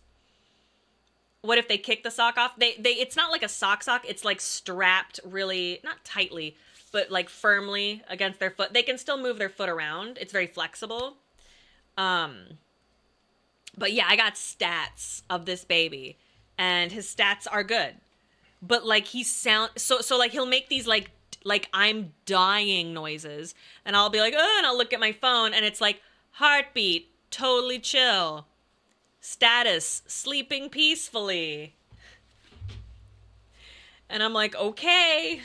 What if they kick the sock off? It's not like a sock, it's like strapped really, not tightly, but like firmly against their foot. They can still move their foot around. It's very flexible. But yeah, I got stats of this baby, and his stats are good. But like so like he'll make these like I'm dying noises, and I'll be like, oh, and I'll look at my phone, and it's like heartbeat, totally chill. Status, sleeping peacefully. And I'm like, okay.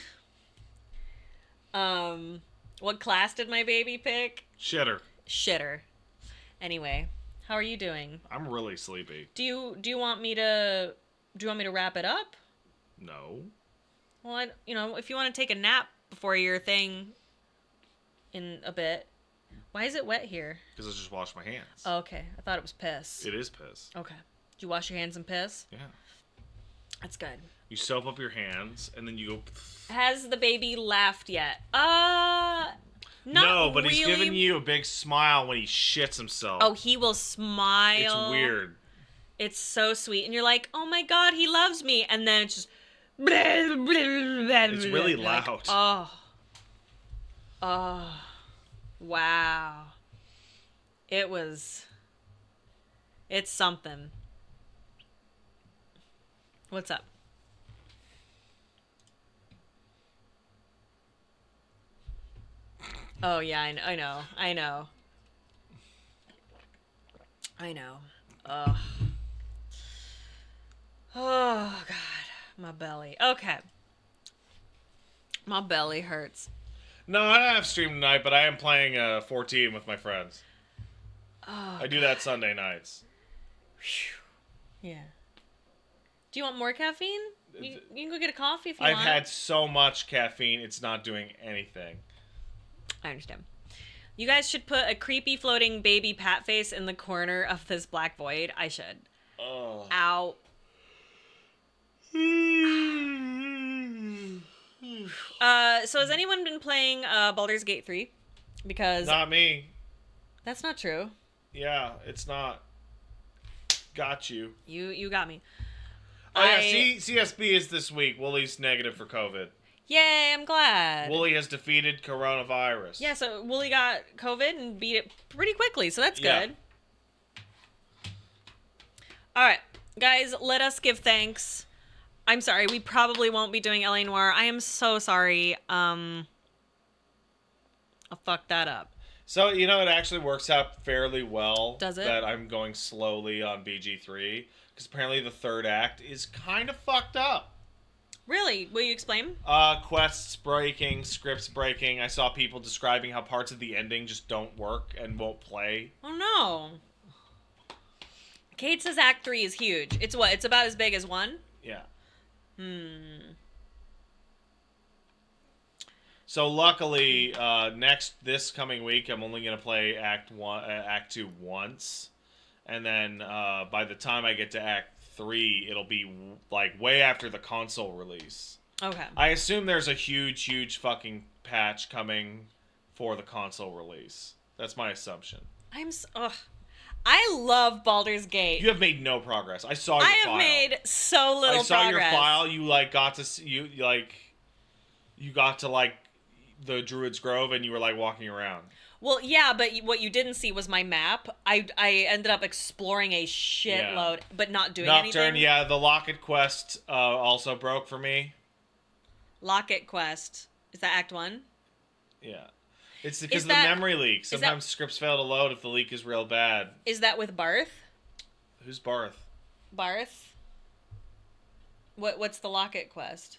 What class did my baby pick? Shitter. Anyway, how are you doing? I'm really sleepy. Do you want me to wrap it up? No. Well, if you want to take a nap before your thing in a bit. Why is it wet here? Because I just washed my hands. Oh, okay. I thought it was piss. It is piss. Okay. Did you wash your hands in piss? Yeah. That's good. You soap up your hands, and then you go... Has the baby laughed yet? Not No, but really. he's giving you a big smile when he shits himself. Oh, he will smile. It's weird. It's so sweet. And you're like, oh my God, he loves me. And then it's just... It's really loud. Like, oh. Wow. It's something. What's up? Oh yeah, I know. Ugh. Oh God, my belly. Okay. My belly hurts. No, I don't have stream tonight, but I am playing 14 with my friends. Oh, I do that Sunday nights. yeah. Do you want more caffeine? You can go get a coffee if you I've want. had so much caffeine, it's not doing anything. I understand. You guys should put a creepy floating baby Pat face in the corner of this black void. I should. Oh. Ow. So has anyone been playing Baldur's Gate 3? Because Not me. that's not true. Yeah, it's not. Got you. You got me. Oh yeah, CSB is this week. Woolie's negative for COVID. Yay, I'm glad. Woolie has defeated coronavirus. Yeah, so Woolie got COVID and beat it pretty quickly, so that's Yeah. good. Alright, guys, let us give thanks. I'm sorry, we probably won't be doing LA Noire. I am so sorry. I'll fuck that up. So, it actually works out fairly well. Does it? That I'm going slowly on BG3. Because apparently the third act is kind of fucked up. Really? Will you explain? Quests breaking, scripts breaking. I saw people describing how parts of the ending just don't work and won't play. Oh no. Kate says Act 3 is huge. It's what? It's about as big as 1? Yeah. So luckily, this coming week, I'm only gonna play Act 2 once, and then by the time I get to Act 3, it'll be like way after the console release. Okay. I assume there's a huge fucking patch coming for the console release. That's my assumption. I love Baldur's Gate. You have made no progress. I saw your file. I have made so little progress. I saw your file. You got to the Druid's Grove, and you were like walking around. Well, yeah, but what you didn't see was my map. I ended up exploring a shitload, but not doing anything. Yeah, the Locket quest also broke for me. Locket quest. Is that Act 1? Yeah. It's because of the memory leak. Sometimes scripts fail to load if the leak is real bad. Is that with Barth? Who's Barth? Barth? What's the Locket quest?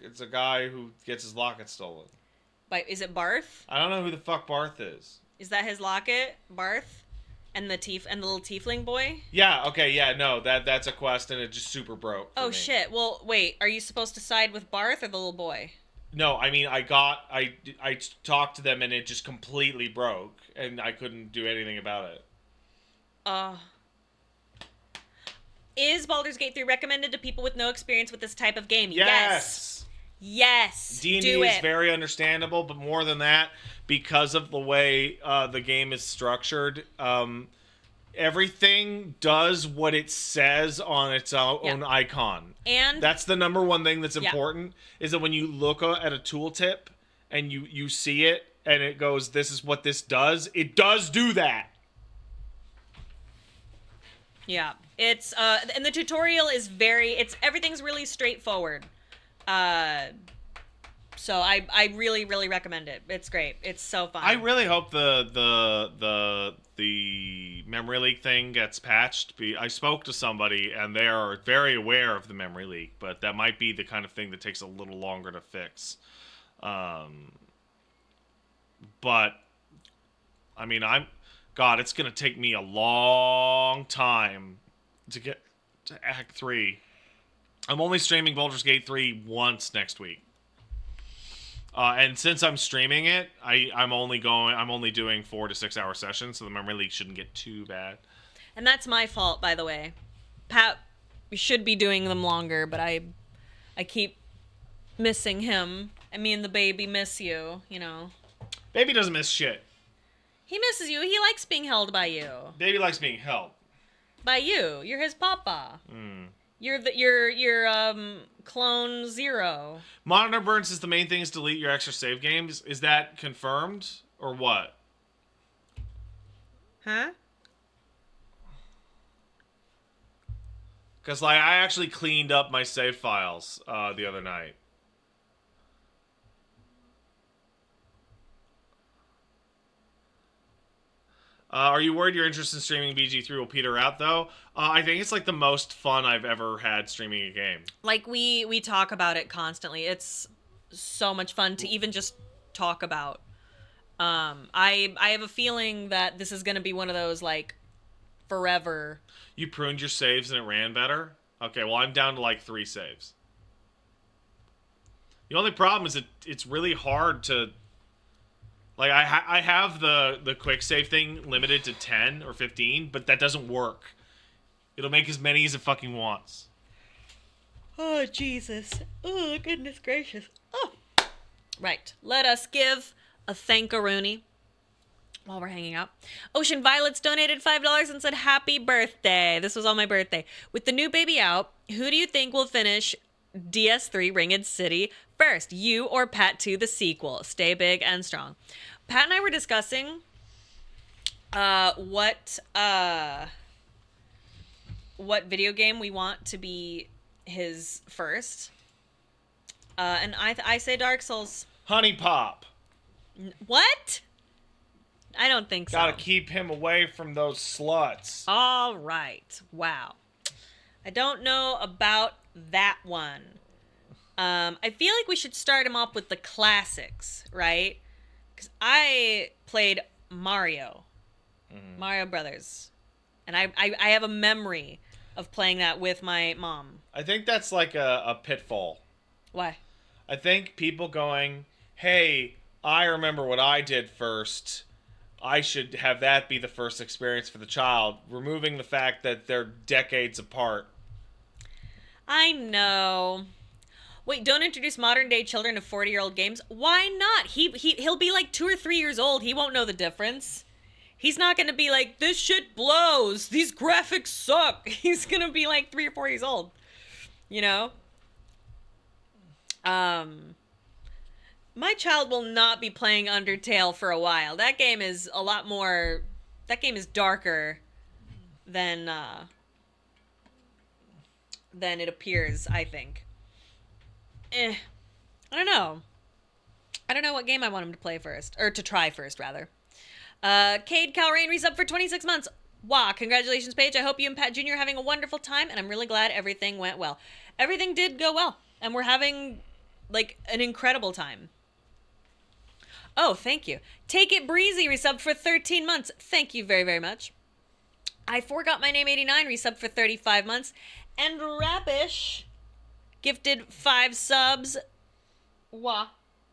It's a guy who gets his locket stolen. Is it Barth? I don't know who the fuck Barth is. Is that his locket, Barth? And the little tiefling boy? Yeah, okay, yeah, no, that's a quest and it just super broke for me. Shit. Well, wait, are you supposed to side with Barth or the little boy? No, I mean, I talked to them and it just completely broke, and I couldn't do anything about it. Is Baldur's Gate 3 recommended to people with no experience with this type of game? Yes. Yes. D&D do is it. very understandable, but more than that, because of the way the game is structured, everything does what it says on its own icon. And that's the number one thing that's important, is that when you look at a tooltip and you see it and it goes, this is what this does, it does do that. Yeah. It's and the tutorial is everything's really straightforward. So I really, really recommend it. It's great. It's so fun. I really hope the memory leak thing gets patched. I spoke to somebody, and they are very aware of the memory leak, but that might be the kind of thing that takes a little longer to fix. But, I mean, it's going to take me a long time to get to Act 3. I'm only streaming Baldur's Gate 3 once next week. And since I'm streaming it, I'm only doing 4 to 6 hour sessions, so the memory leak shouldn't get too bad. And that's my fault, by the way. Pat should be doing them longer, but I keep missing him. I mean, the baby miss you, you know. Baby doesn't miss shit. He misses you. He likes being held by you. Baby likes being held. By you. You're his papa. Mm. You're clone 0. Monitor burns is the main thing, is delete your extra save games. Is that confirmed or what? Huh? Because, I actually cleaned up my save files the other night. Are you worried your interest in streaming BG3 will peter out, though? I think it's, the most fun I've ever had streaming a game. We talk about it constantly. It's so much fun to even just talk about. I have a feeling that this is going to be one of those, forever. You pruned your saves and it ran better? Okay, well, I'm down to, 3 saves. The only problem is that it's really hard to... I have the quick save thing limited to 10 or 15, but that doesn't work. It'll make as many as it fucking wants. Oh, Jesus. Oh, goodness gracious. Oh. Right. Let us give a thank-a-rooney while we're hanging out. Ocean Violets donated $5 and said, happy birthday. This was on my birthday. With the new baby out, who do you think will finish DS3 Ringed City first? You or Pat 2, the sequel? Stay big and strong. Pat and I were discussing what video game we want to be his first. And I say Dark Souls. Honey Pop. What? I don't think so. Gotta keep him away from those sluts. All right. Wow. I don't know about that one. I feel like we should start him off with the classics, right? Because I played Mario. Mm-hmm. Mario Brothers. And I have a memory of playing that with my mom. I think that's a pitfall. Why? I think people going, hey, I remember what I did first. I should have that be the first experience for the child, removing the fact that they're decades apart. I know. Wait, don't introduce modern-day children to 40-year-old games? Why not? He'll be 2 or 3 years old. He won't know the difference. He's not going to be like, this shit blows. These graphics suck. He's going to be 3 or 4 years old. You know? My child will not be playing Undertale for a while. That game is a lot more... That game is darker than it appears, I think. I don't know. I don't know what game I want him to play first. Or to try first, rather. Cade Calrain resub for 26 months. Wow, congratulations, Paige. I hope you and Pat Jr. are having a wonderful time, and I'm really glad everything went well. Everything did go well, and we're having, an incredible time. Oh, thank you. Take It Breezy resubbed for 13 months. Thank you very, very much. I Forgot My Name 89 resubbed for 35 months. And Rapish gifted 5 subs. Wah.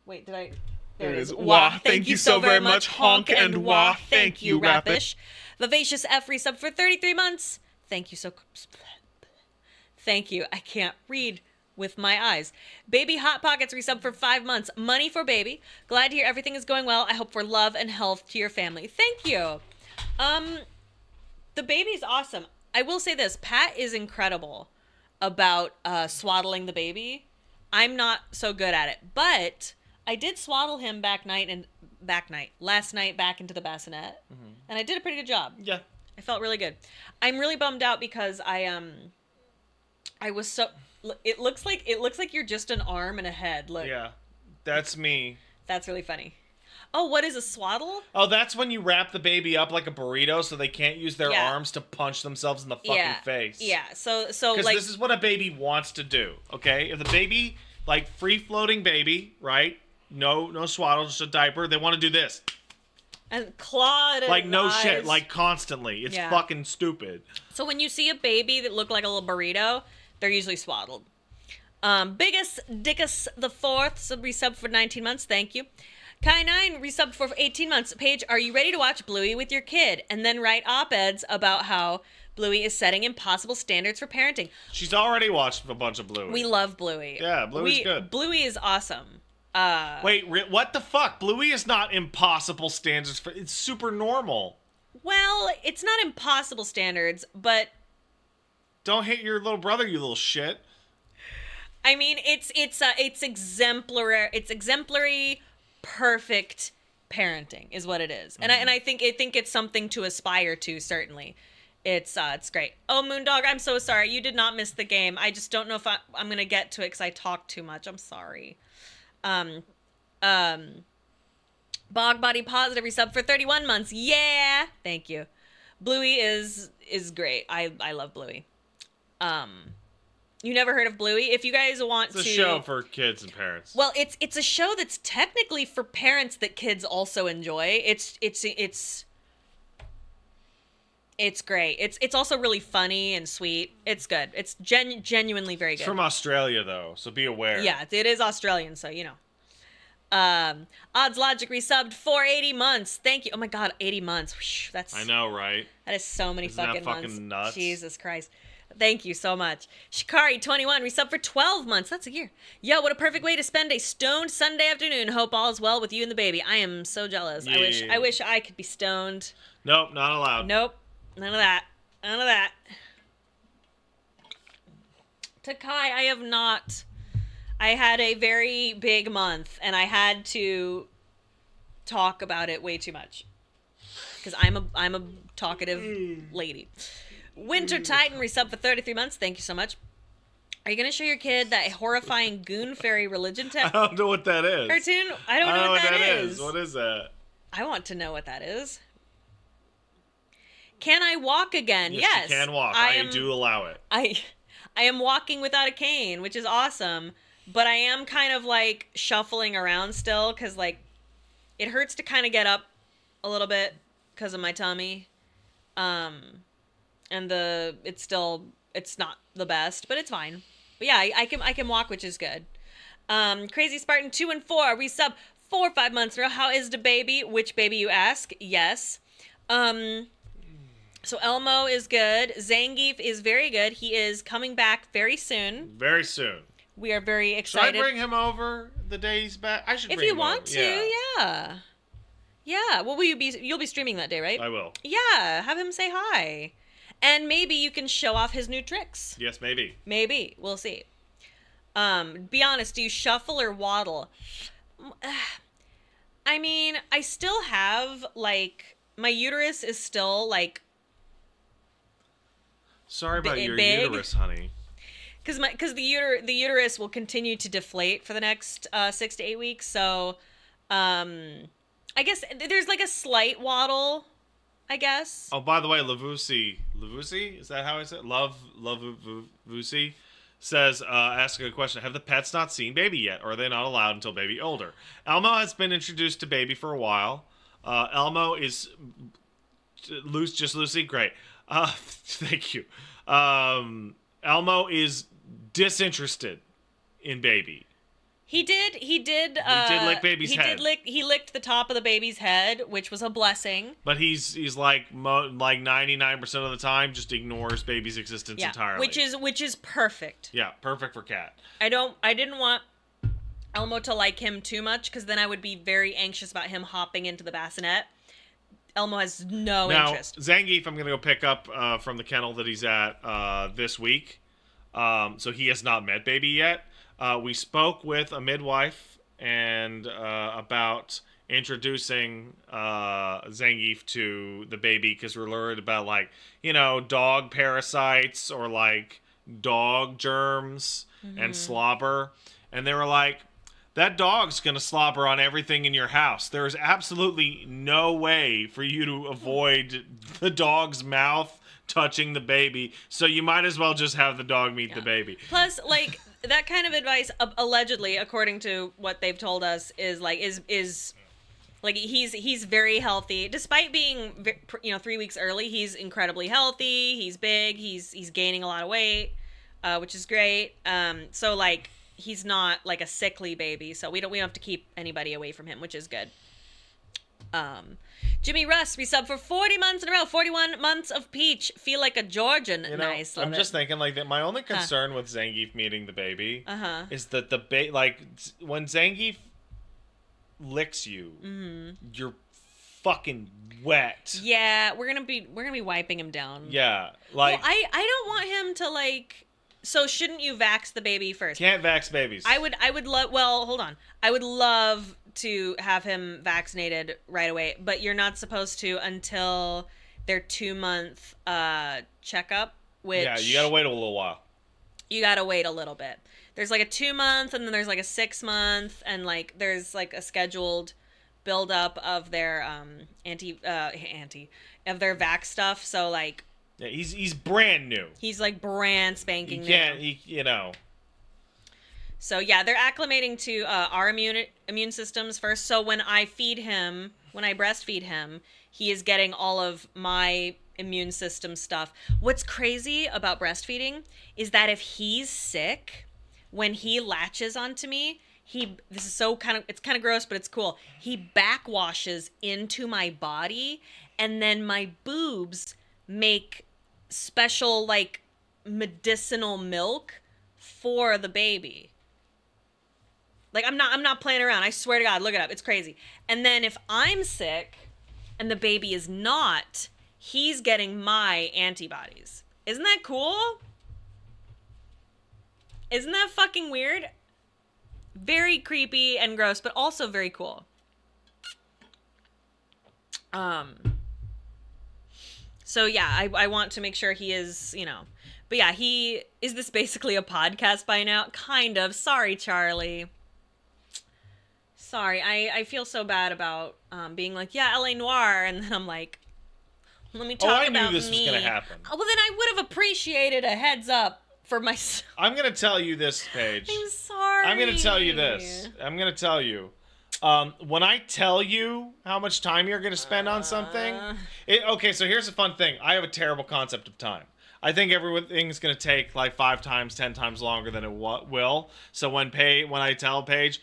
Wait, did I? There it is. Wah, thank you so very much. Honk and wah. Thank you, Rapish. Vivacious F resub for 33 months. Thank you so. Thank you. I can't read with my eyes. Baby Hot Pockets resub for 5 months. Money for baby. Glad to hear everything is going well. I hope for love and health to your family. Thank you. The baby's awesome. I will say this. Pat is incredible about swaddling the baby. I'm not so good at it, but I did swaddle him last night back into the bassinet, and I did a pretty good job. Yeah. I felt really good. I'm really bummed out because I was so. It looks like you're just an arm and a head. Look. Yeah, that's me. That's really funny. Oh, what is a swaddle? Oh, that's when you wrap the baby up like a burrito so they can't use their arms to punch themselves in the fucking face. Yeah. So because like this is what a baby wants to do. Okay, if the baby, like free floating baby, right? No swaddle, just a diaper. They want to do this. And claw it. Like no eyes. shit, like constantly. It's fucking stupid. So when you see a baby that look like a little burrito, they're usually swaddled. Biggest Dickus the Fourth resub for 19 months. Thank you. Kai9 resubbed for 18 months. Paige, are you ready to watch Bluey with your kid and then write op-eds about how Bluey is setting impossible standards for parenting? She's already watched a bunch of Bluey. We love Bluey. Yeah, Bluey's good. Bluey is awesome. Wait, what the fuck? Bluey is not impossible standards for. It's super normal. Well, it's not impossible standards, but don't hit your little brother, you little shit. I mean, it's exemplary. It's exemplary, perfect parenting is what it is, and I think it's something to aspire to. Certainly, it's great. Oh, Moondog, I'm so sorry. You did not miss the game. I just don't know if I'm gonna get to it because I talk too much. I'm sorry. Bog Body Positive resub for 31 months. Yeah, thank you. Bluey is great. I love Bluey. You never heard of Bluey? If you guys want to... It's a show for kids and parents. Well, it's a show that's technically for parents that kids also enjoy. It's great. It's also really funny and sweet. It's good. It's genuinely very good. It's from Australia, though, so be aware. Yeah, it is Australian, so you know. Odds Logic resubbed for 80 months. Thank you. Oh my god, 80 months. Whew, I know, right? That is so many Isn't fucking that fucking months. nuts? Jesus Christ. Thank you so much. Shikari21 resubbed for 12 months. That's a year. Yo, what a perfect way to spend a stoned Sunday afternoon. Hope all is well with you and the baby. I am so jealous. Yeah. I wish I could be stoned. Nope, not allowed. Nope. None of that. None of that. Takai, I have not. I had a very big month, and I had to talk about it way too much. Because I'm a talkative lady. Winter Titan resubbed for 33 months. Thank you so much. Are you going to show your kid that horrifying Goon Fairy religion I don't know what that is. cartoon? I don't know what that is. What is that? I want to know what that is. Can I walk again? Yes. You can walk. I do allow it. I am walking without a cane, which is awesome. But I am kind of like shuffling around still because like it hurts to kind of get up a little bit because of my tummy. And it's not the best, but it's fine. But yeah, I can walk, which is good. Crazy Spartan 2 and 4 resub 4 or 5 months ago. How is the baby? Which baby, you ask? Yes. So Elmo is good. Zangief is very good. He is coming back very soon. Very soon. We are very excited. Should I bring him over the day he's back? I should. If bring you him want over. to, yeah. Yeah. Well, you'll be streaming that day, right? I will. Yeah. Have him say hi, and maybe you can show off his new tricks. Yes, maybe. Maybe we'll see. Be honest. Do you shuffle or waddle? I mean, I still have like my uterus is still like. Sorry about your big. uterus, honey. Because the uterus will continue to deflate for the next 6 to 8 weeks. So, I guess there's like a slight waddle. I guess. Oh, by the way, Lavusi, is that how I say it? Lavusi says, ask a question. Have the pets not seen baby yet, or are they not allowed until baby older? Elmo has been introduced to baby for a while. Elmo is just Lucy. Great. Thank you. Elmo is disinterested in baby. He did lick baby's head. He licked the top of the baby's head, which was a blessing. But he's like 99% of the time just ignores baby's existence entirely. Which is perfect. Yeah, perfect for cat. I didn't want Elmo to like him too much, because then I would be very anxious about him hopping into the bassinet. Elmo has no interest. Now, Zangief, I'm going to go pick up from the kennel that he's at this week. So he has not met baby yet. We spoke with a midwife and about introducing Zangief to the baby, because we're worried about, like, dog parasites or, like, dog germs and slobber. And they were like, that dog's going to slobber on everything in your house. There is absolutely no way for you to avoid the dog's mouth touching the baby, so you might as well just have the dog meet the baby. Plus, like, that kind of advice, allegedly, according to what they've told us, is like he's very healthy, despite being 3 weeks early. He's incredibly healthy. He's big. He's gaining a lot of weight, which is great. So like he's not like a sickly baby. So we don't have to keep anybody away from him, which is good. Jimmy Russ resub for 40 months in a row. 41 months of Peach. Feel like a Georgian. Nice. I'm just thinking, like, that my only concern with Zangief meeting the baby is that when Zangief licks you, you're fucking wet. Yeah, we're gonna be wiping him down. Yeah, like, well, I don't want him to, like. So shouldn't you vax the baby first? Can't vax babies. I would love. Well, hold on. I would love to have him vaccinated right away, but you're not supposed to until their 2-month checkup. Which you gotta wait a little while. You gotta wait a little bit. There's like a 2-month, and then there's like a 6-month, and like there's like a scheduled buildup of their of their vax stuff. So like. Yeah, he's brand new. He's like brand spanking new. So yeah, they're acclimating to our immune systems first. So when I breastfeed him, he is getting all of my immune system stuff. What's crazy about breastfeeding is that if he's sick, when he latches onto me, it's kind of gross, but it's cool. He backwashes into my body, and then my boobs make special like medicinal milk for the baby. Like I'm not playing around. I swear to God, look it up. It's crazy. And then if I'm sick and the baby is not, he's getting my antibodies. Isn't that cool? Isn't that fucking weird? Very creepy and gross, but also very cool. So yeah, I want to make sure he is, but yeah, is this basically a podcast by now? Kind of. Sorry, Charlie. Sorry, I feel so bad about being like, yeah, LA Noire, and then I'm like, let me talk about me. I knew this was going to happen. Well, then I would have appreciated a heads up for myself. I'm going to tell you this, Paige. I'm sorry. I'm going to tell you this. I'm going to tell you. When I tell you how much time you're going to spend on something... Okay, so here's a fun thing. I have a terrible concept of time. I think everything's going to take like 5 times, 10 times longer than it will. So when I tell Paige,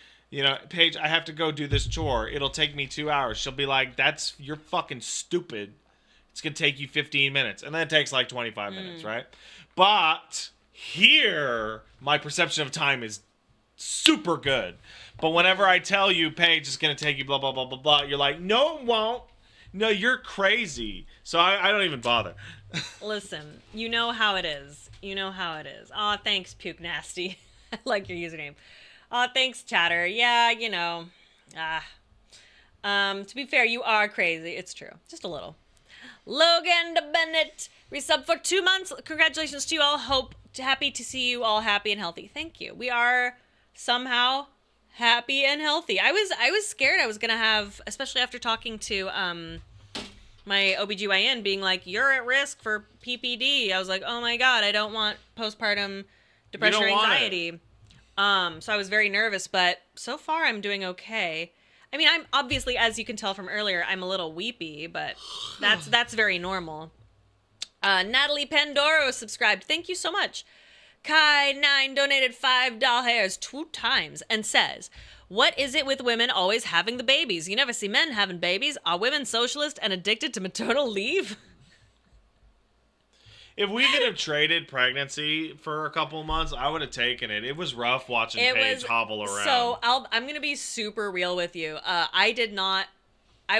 Paige, I have to go do this chore. It'll take me 2 hours. She'll be like, you're fucking stupid. It's going to take you 15 minutes. And then it takes like 25 minutes, right? But here, my perception of time is super good. But whenever I tell you, Paige, it's going to take you blah, blah, blah, blah, blah, you're like, no, it won't. No, you're crazy. So I don't even bother. Listen, you know how it is. Aw, thanks, Puke Nasty. I like your username. Aw, thanks, Chatter. Yeah, to be fair, you are crazy. It's true. Just a little. Logan Bennett, resub for 2 months. Congratulations to you all. Happy to see you all happy and healthy. Thank you. We are somehow happy and healthy. I was scared I was gonna have, especially after talking to my OBGYN being like, you're at risk for PPD. I was like, oh my God, I don't want postpartum depression or anxiety. So I was very nervous, but so far I'm doing okay. I mean, I'm obviously, as you can tell from earlier, I'm a little weepy, but that's very normal. Natalie Pandoro subscribed. Thank you so much. Kai9 donated $5 2 times and says, what is it with women always having the babies? You never see men having babies. Are women socialist and addicted to maternal leave? If we could have traded pregnancy for a couple of months, I would have taken it. It was rough watching Paige hobble around. So I'm going to be super real with you. I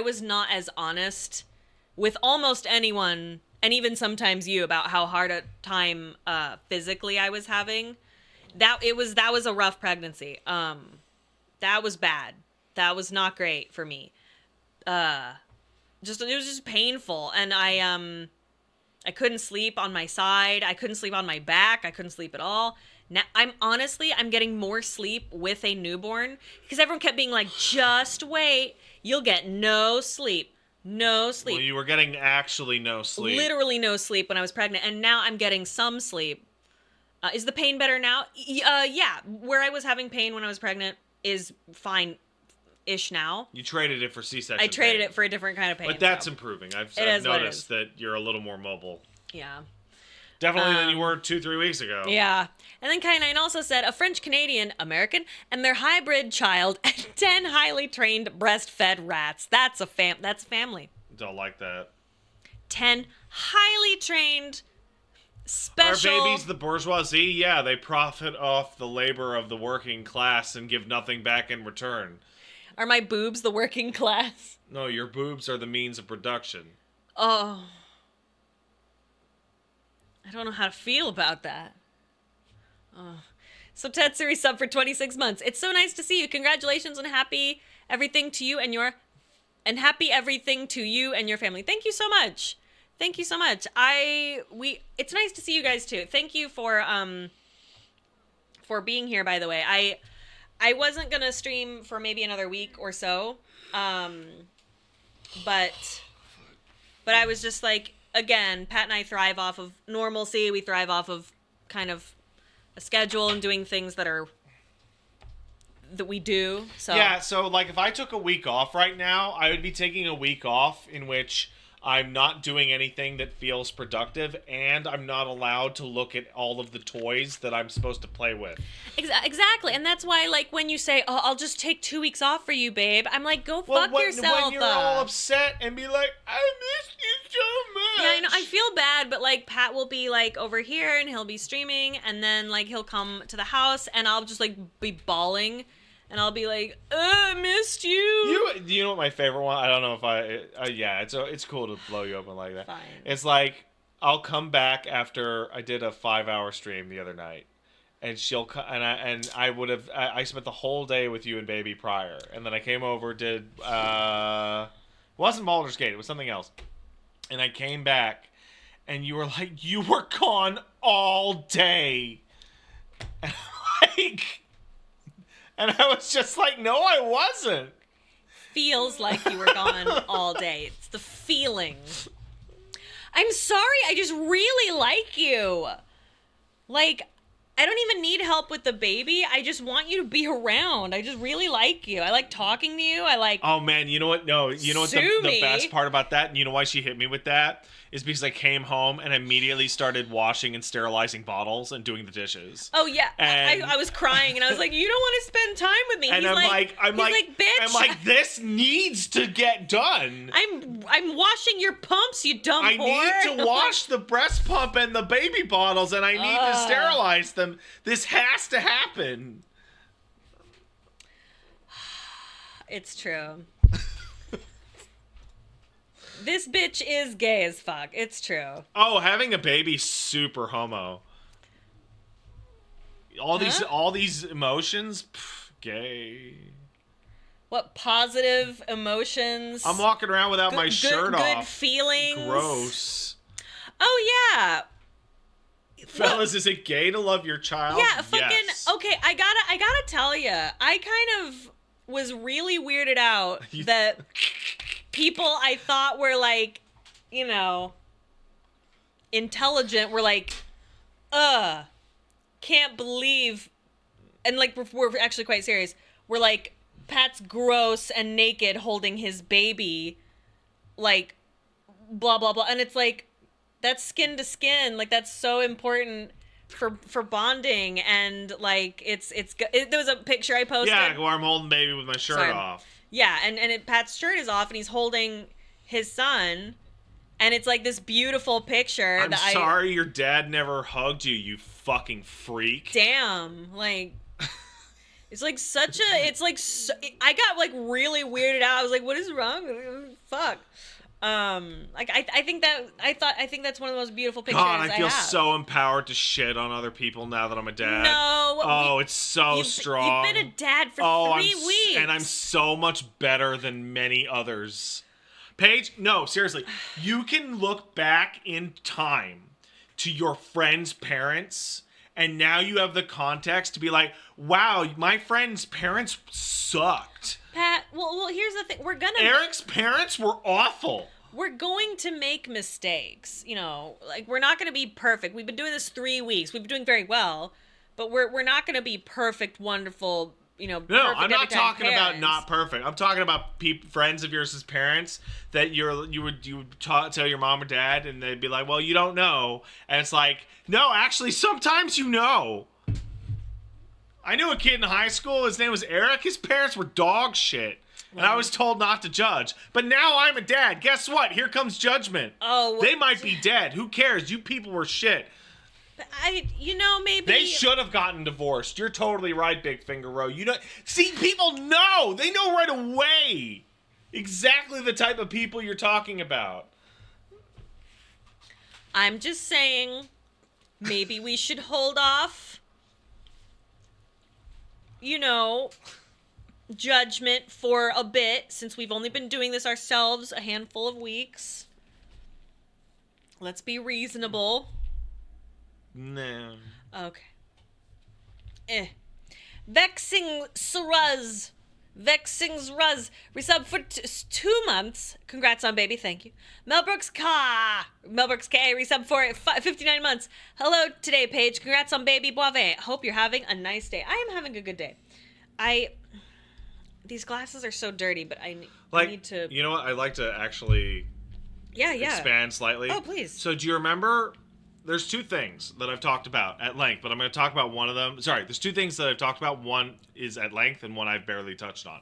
was not as honest with almost anyone, and even sometimes you, about how hard a time physically I was having. That was a rough pregnancy. That was bad. That was not great for me. It was just painful, and I couldn't sleep on my side. I couldn't sleep on my back. I couldn't sleep at all. Now I'm getting more sleep with a newborn because everyone kept being like, just wait, you'll get no sleep. No sleep. Well, you were getting actually no sleep. Literally no sleep when I was pregnant, and now I'm getting some sleep. Is the pain better now? Yeah. Where I was having pain when I was pregnant is fine-ish now. You traded it for C-section I traded pain. it for a different kind of pain. But that's improving. I've noticed that you're a little more mobile. Yeah. Definitely than you were 2-3 weeks ago. Yeah. And then Kai9 also said, a French-Canadian American and their hybrid child and 10 highly trained breastfed rats. That's family. Don't like that. 10 highly trained special... Are babies the bourgeoisie? Yeah, they profit off the labor of the working class and give nothing back in return. Are my boobs the working class? No, your boobs are the means of production. Oh. I don't know how to feel about that. Oh. So Tetsuri sub for 26 months. It's so nice to see you. Congratulations and happy everything to you and happy everything to you and your family. Thank you so much. Thank you so much. It's nice to see you guys too. Thank you for being here, by the way. I wasn't gonna stream for maybe another week or so. But I was just like, again, Pat and I thrive off of normalcy. We thrive off of kind of a schedule and doing things that we do. So yeah, so like if I took a week off right now, I would be taking a week off in which I'm not doing anything that feels productive, and I'm not allowed to look at all of the toys that I'm supposed to play with. Exactly, and that's why, like, when you say, "Oh, I'll just take 2 weeks off for you, babe," I'm like, "Go fuck yourself." When you're all upset and be like, "I miss you so much." Yeah, I know. I feel bad, but like, Pat will be like over here, and he'll be streaming, and then like he'll come to the house, and I'll just like be bawling. And I'll be like, I missed you. You know what my favorite one? I don't know if yeah, it's cool to blow you open like that. Fine. It's like, I'll come back after I did a 5-hour stream the other night. And she'll I spent the whole day with you and baby prior. And then I came over, did, it wasn't Baldur's Gate, it was something else. And I came back, and you were like, you were gone all day. And like... And I was just like, no, I wasn't. Feels like you were gone all day. It's the feeling. I'm sorry, I just really like you. Like, I don't even need help with the baby. I just want you to be around. I just really like you. I like talking to you. I like... Oh, man, you know what? No, you know what the best part about that? And you know why she hit me with that? Is because I came home and immediately started washing and sterilizing bottles and doing the dishes. Oh, yeah. And I was crying, and I was like, you don't want to spend time with me. And I'm like, bitch. I'm like, this needs to get done. I'm washing your pumps, you dumb whore. I need to wash the breast pump and the baby bottles, and I need to sterilize them. This has to happen. It's true. This bitch is gay as fuck. It's true. Oh, having a baby's super homo. All these emotions, gay. What positive emotions? I'm walking around without my shirt off. Good feelings. Gross. Oh yeah. Fellas, is it gay to love your child? Yeah, fucking yes. Okay, I gotta tell you, I kind of was really weirded out that people I thought were like, you know, intelligent were like, can't believe, and like we're actually quite serious. We're like, Pat's gross and naked holding his baby, like, blah blah blah, and it's like, that's skin to skin, like that's so important for bonding, and like there was a picture I posted. Yeah, where I'm holding baby with my shirt off. Yeah, and Pat's shirt is off, and he's holding his son, and it's like this beautiful picture. I'm sorry your dad never hugged you, you fucking freak. Damn, like. It's like I got like really weirded out. I was like, what is wrong? Fuck. Like I think that's one of the most beautiful pictures. God, I feel have. so empowered to shit on other people now that I'm a dad. No. Oh, it's so strong. You've been a dad for 3 weeks. And I'm so much better than many others. Paige, no, seriously. You can look back in time to your friend's parents, and now you have the context to be like, wow, my friend's parents sucked. Pat, well, here's the thing. Eric's parents were awful. We're going to make mistakes. You know, like, we're not going to be perfect. We've been doing this 3 weeks. We've been doing very well, but we're not going to be perfect, wonderful, you know, no, perfect I'm not talking parents. about not perfect. I'm talking about friends of yours as parents that you would tell your mom or dad, and they'd be like, well, you don't know. And it's like, no, actually, sometimes you know. I knew a kid in high school. His name was Eric. His parents were dog shit. And I was told not to judge. But now I'm a dad. Guess what? Here comes judgment. Oh. They might be dead. Who cares? You people were shit. Maybe... They should have gotten divorced. You're totally right, Big Finger Row. See, people know. They know right away exactly the type of people you're talking about. I'm just saying, maybe we should hold off, judgment for a bit, since we've only been doing this ourselves a handful of weeks. Let's be reasonable. No. Okay. Vexing Suruz. Resub for 2 months. Congrats on baby, thank you. Melbrooks K, resub for 59 months. Hello today, Paige. Congrats on baby, Boivin. Hope you're having a nice day. I am having a good day. These glasses are so dirty, but I need to... You know what? I'd like to actually expand slightly. Oh, please. So do you remember... There's 2 things that I've talked about at length, but I'm going to talk about one of them. Sorry, there's 2 things that I've talked about. One is at length, and one I've barely touched on,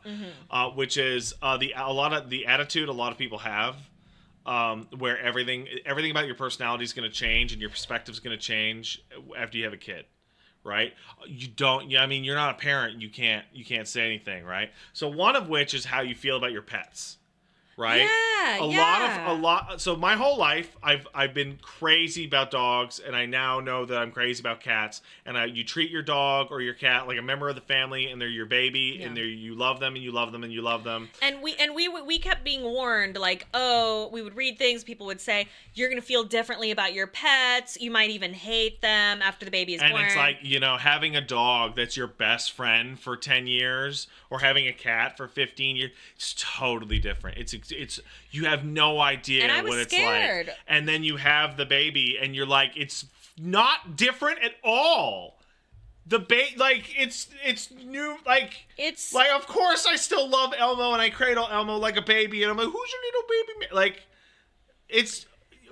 which is the attitude a lot of people have, where everything about your personality is going to change and your perspective is going to change after you have a kid, right? You're not a parent. You can't say anything, right? So one of which is how you feel about your pets. Right? A lot. So my whole life, I've been crazy about dogs, and I now know that I'm crazy about cats. And you treat your dog or your cat like a member of the family, and they're your baby, and you love them, and you love them, and you love them. And we kept being warned, like, we would read things. People would say, you're gonna feel differently about your pets. You might even hate them after the baby is born. And it's like, having a dog that's your best friend for 10 years, or having a cat for 15 years, it's totally different. It's you have no idea what it's scared. like. And then you have the baby, and you're like, it's not different at all. It's new, it's like, of course I still love Elmo, and I cradle Elmo like a baby, and I'm like, who's your little baby? Like, it's...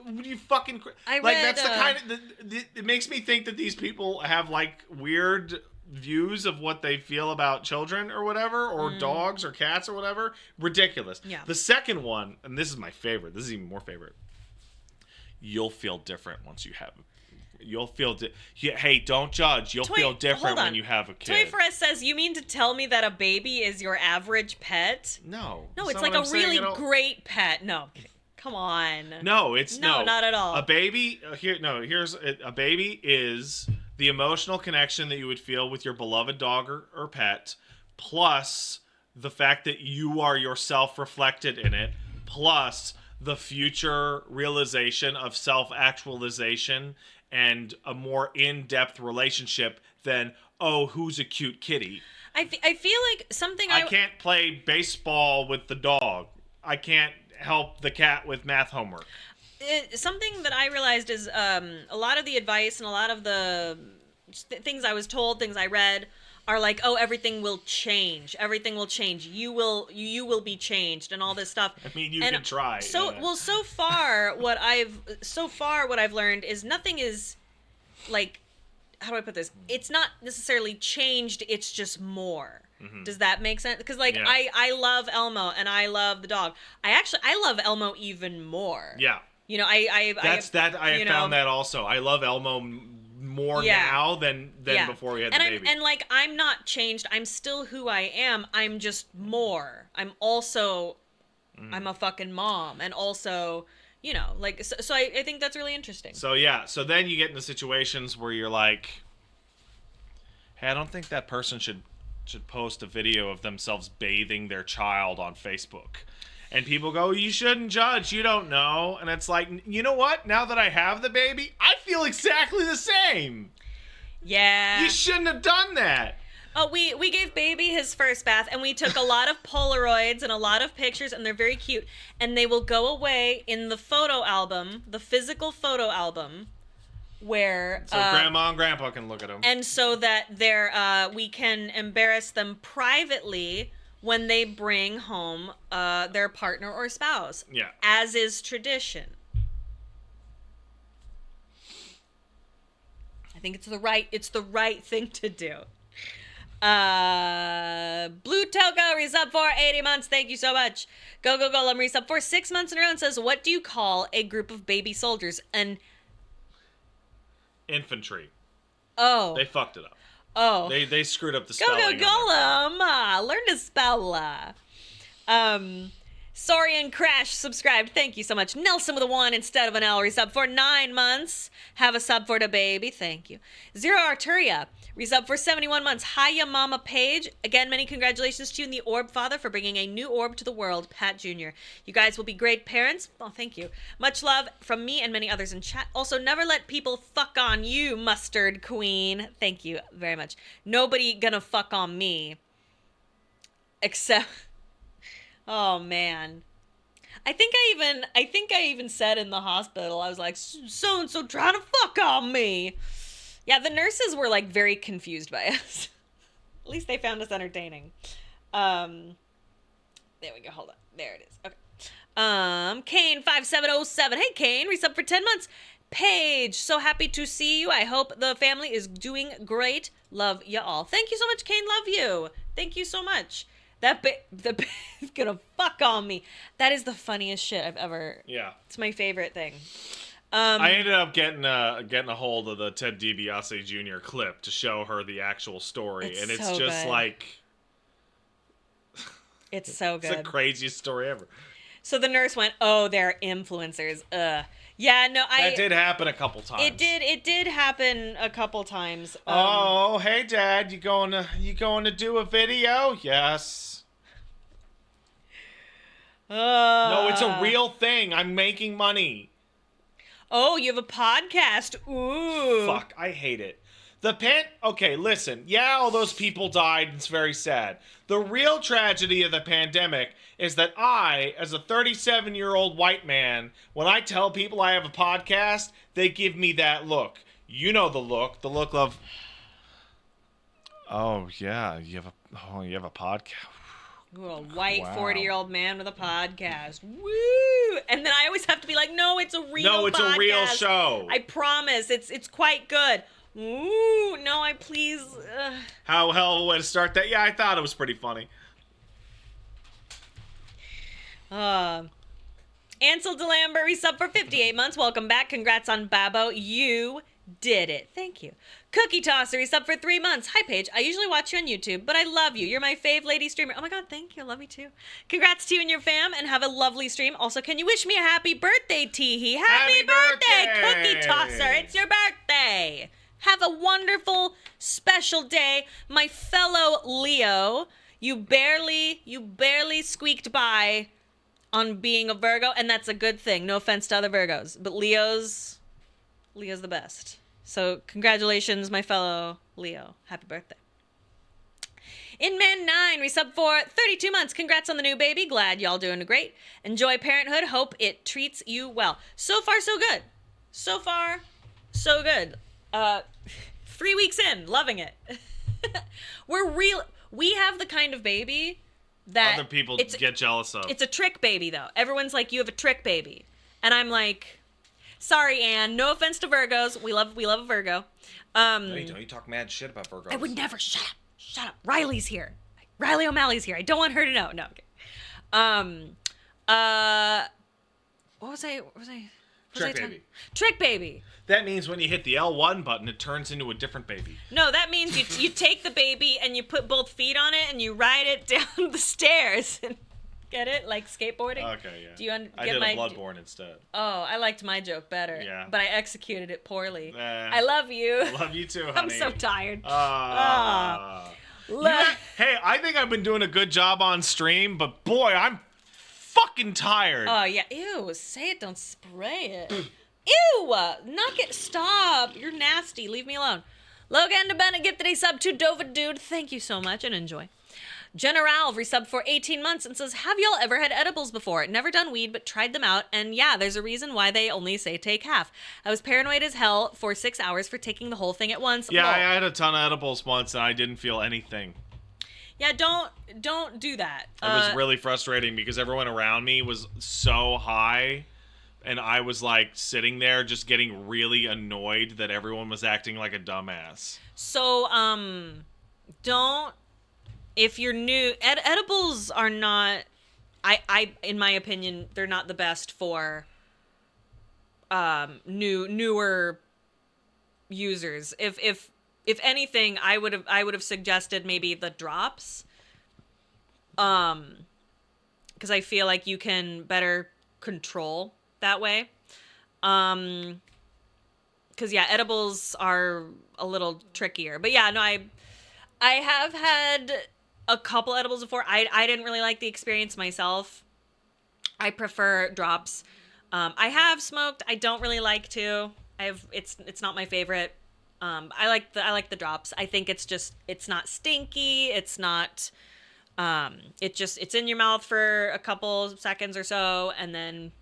You fucking... that's the kind of... It makes me think that these people have, like, weird views of what they feel about children or whatever, or dogs or cats or whatever. Ridiculous. Yeah. The second one, and this is my favorite. This is even more favorite. You'll feel different once you have... You'll feel... Hey, don't judge. You'll feel different when you have a kid. Toy for Us says, you mean to tell me that a baby is your average pet? No. No, it's like a really great pet. No, come on. No, it's no, not at all. A baby a baby is the emotional connection that you would feel with your beloved dog or pet, plus the fact that you are yourself reflected in it, plus the future realization of self-actualization and a more in-depth relationship than, who's a cute kitty. I feel like something I can't play baseball with the dog. I can't help the cat with math homework. Something that I realized is a lot of the advice and a lot of the things I was told, things I read, are like, everything will change. Everything will change. You will be changed, and all this stuff. I mean, you can try. So far what I've learned is nothing is like how do I put this? It's not necessarily changed, it's just more. Does that make sense? Because, like, Yeah. I love Elmo, and I love the dog. I love Elmo even more. Yeah. You know, I found that also. I love Elmo more now than before we had the baby. And, like, I'm not changed. I'm still who I am. I'm just more. I'm also, I'm a fucking mom. And also, you know, like, so I think that's really interesting. So, yeah. So then you get into situations where you're like, hey, I don't think that person should post a video of themselves bathing their child on Facebook. And people go, you shouldn't judge, you don't know. And it's like, you know what? Now that I have the baby, I feel exactly the same. Yeah. You shouldn't have done that. Oh, we gave baby his first bath, and we took a lot of Polaroids and a lot of pictures, and they're very cute. And they will go away in the photo album, the physical photo album, where so grandma and grandpa can look at them, and so that we can embarrass them privately when they bring home their partner or spouse. Yeah, as is tradition. I think it's the right thing to do. Blue Togo resub for 80 months. Thank you so much. Go Golem resub for 6 months in a row and says, what do you call a group of baby soldiers? And infantry. Oh. They fucked it up. Oh. They screwed up the spelling. Go Golem. Learn to spell. Saurian Crash subscribed. Thank you so much. Nelson with a 1 instead of an L resub for 9 months. Have a sub for the baby. Thank you. Zero Arturia resub for 71 months. Hiya Mama Page. Again, many congratulations to you and the Orb Father for bringing a new orb to the world. Pat Jr. You guys will be great parents. Oh, thank you. Much love from me and many others in chat. Also, never let people fuck on you, Mustard Queen. Thank you very much. Nobody gonna fuck on me. Except... Oh, man. I think I even said in the hospital, I was like, so-and-so trying to fuck on me. Yeah, the nurses were, like, very confused by us. At least they found us entertaining. There we go. Hold on. There it is. Okay. Kane5707. Hey, Kane. Resub for 10 months. Paige, so happy to see you. I hope the family is doing great. Love ya all. Thank you so much, Kane. Love you. Thank you so much. The baby's gonna fuck on me. That is the funniest shit I've ever... Yeah. It's my favorite thing. I ended up getting a hold of the Ted DiBiase Jr. clip to show her the actual story. It's and it's so just good. Like... It's so good. It's the craziest story ever. So the nurse went, oh, they're influencers. Yeah, no, That did happen a couple times. It did happen a couple times. Oh, hey, Dad, you going to do a video? Yes. No, it's a real thing. I'm making money. Oh, you have a podcast. Ooh. Fuck, I hate it. Okay, listen. Yeah, all those people died. It's very sad. The real tragedy of the pandemic is that I, as a 37-year-old white man, when I tell people I have a podcast, they give me that look. You know the look of, oh yeah, you have a podcast. Ooh, a white Wow. 40-year-old man with a podcast. Woo! And then I always have to be like, no, it's a real podcast. No, it's a real show. I promise. It's quite good. Ooh, no, I please. How hell way to start that? Yeah, I thought it was pretty funny. Ansel DeLambert resub for 58 months. Welcome back. Congrats on Babbo. You did it. Thank you. Cookie Tosser resub for 3 months. Hi, Paige. I usually watch you on YouTube, but I love you. You're my fave lady streamer. Oh my god, thank you. I love you too. Congrats to you and your fam, and have a lovely stream. Also, can you wish me a happy birthday, Teehee? Happy birthday, Cookie Tosser. It's your birthday. Have a wonderful, special day. My fellow Leo, you barely squeaked by on being a Virgo, and that's a good thing. No offense to other Virgos, but Leo's the best. So congratulations, my fellow Leo. Happy birthday. Inman9 resub for 32 months. Congrats on the new baby. Glad y'all doing great. Enjoy parenthood. Hope it treats you well. So far, so good. So far, so good. 3 weeks in, loving it. We have the kind of baby that other people get jealous of. It's a trick baby, though. Everyone's like, you have a trick baby. And I'm like, Sorry, Anne. No offense to Virgos. We love a Virgo. No, you don't. You talk mad shit about Virgos. I would never. Shut up. Riley's here. Riley O'Malley's here. I don't want her to know. No. Okay. What was I? Trick baby. Trick baby. That means when you hit the L1 button, it turns into a different baby. No, that means you take the baby and you put both feet on it and you ride it down the stairs. Get it? Like skateboarding? Okay, yeah. Do you I did a Bloodborne instead. Oh, I liked my joke better. Yeah. But I executed it poorly. Nah. I love you. I love you too, honey. I'm so tired. Hey, I think I've been doing a good job on stream, but boy, I'm fucking tired. Oh, yeah. Ew, say it, don't spray it. Ew! Knock it. Stop. You're nasty. Leave me alone. Logan de Bennett gifted a sub to Dova Dude. Thank you so much and enjoy. General resubbed for 18 months and says, have y'all ever had edibles before? Never done weed, but tried them out. And yeah, there's a reason why they only say take half. I was paranoid as hell for 6 hours for taking the whole thing at once. Yeah, Lol. I had a ton of edibles once and I didn't feel anything. Yeah, don't do that. It was really frustrating because everyone around me was so high and I was like sitting there just getting really annoyed that everyone was acting like a dumbass. So, don't, if you're new, edibles are not, I in my opinion, they're not the best for newer users. If anything, I would have suggested maybe the drops. Because I feel like you can better control that way. Because yeah, edibles are a little trickier. But yeah, no, I have had a couple edibles before. I didn't really like the experience myself. I prefer drops. I have smoked. I don't really like to. It's not my favorite. I like the drops. I think it's not stinky. It's not, it's in your mouth for a couple seconds or so. And then,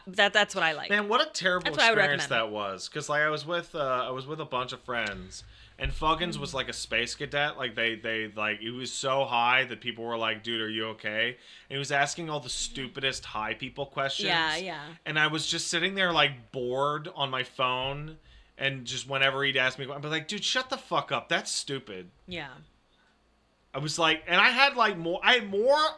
that's what I like. Man, what a terrible That's what I would experience recommend. that was. Cause like I was with a bunch of friends and Fuggins was like a space cadet. Like they like, he was so high that people were like, dude, are you okay? And he was asking all the stupidest high people questions. Yeah. And I was just sitting there like bored on my phone. And just whenever he'd ask me, I'd be like, dude, shut the fuck up. That's stupid. Yeah. I was like, and I had more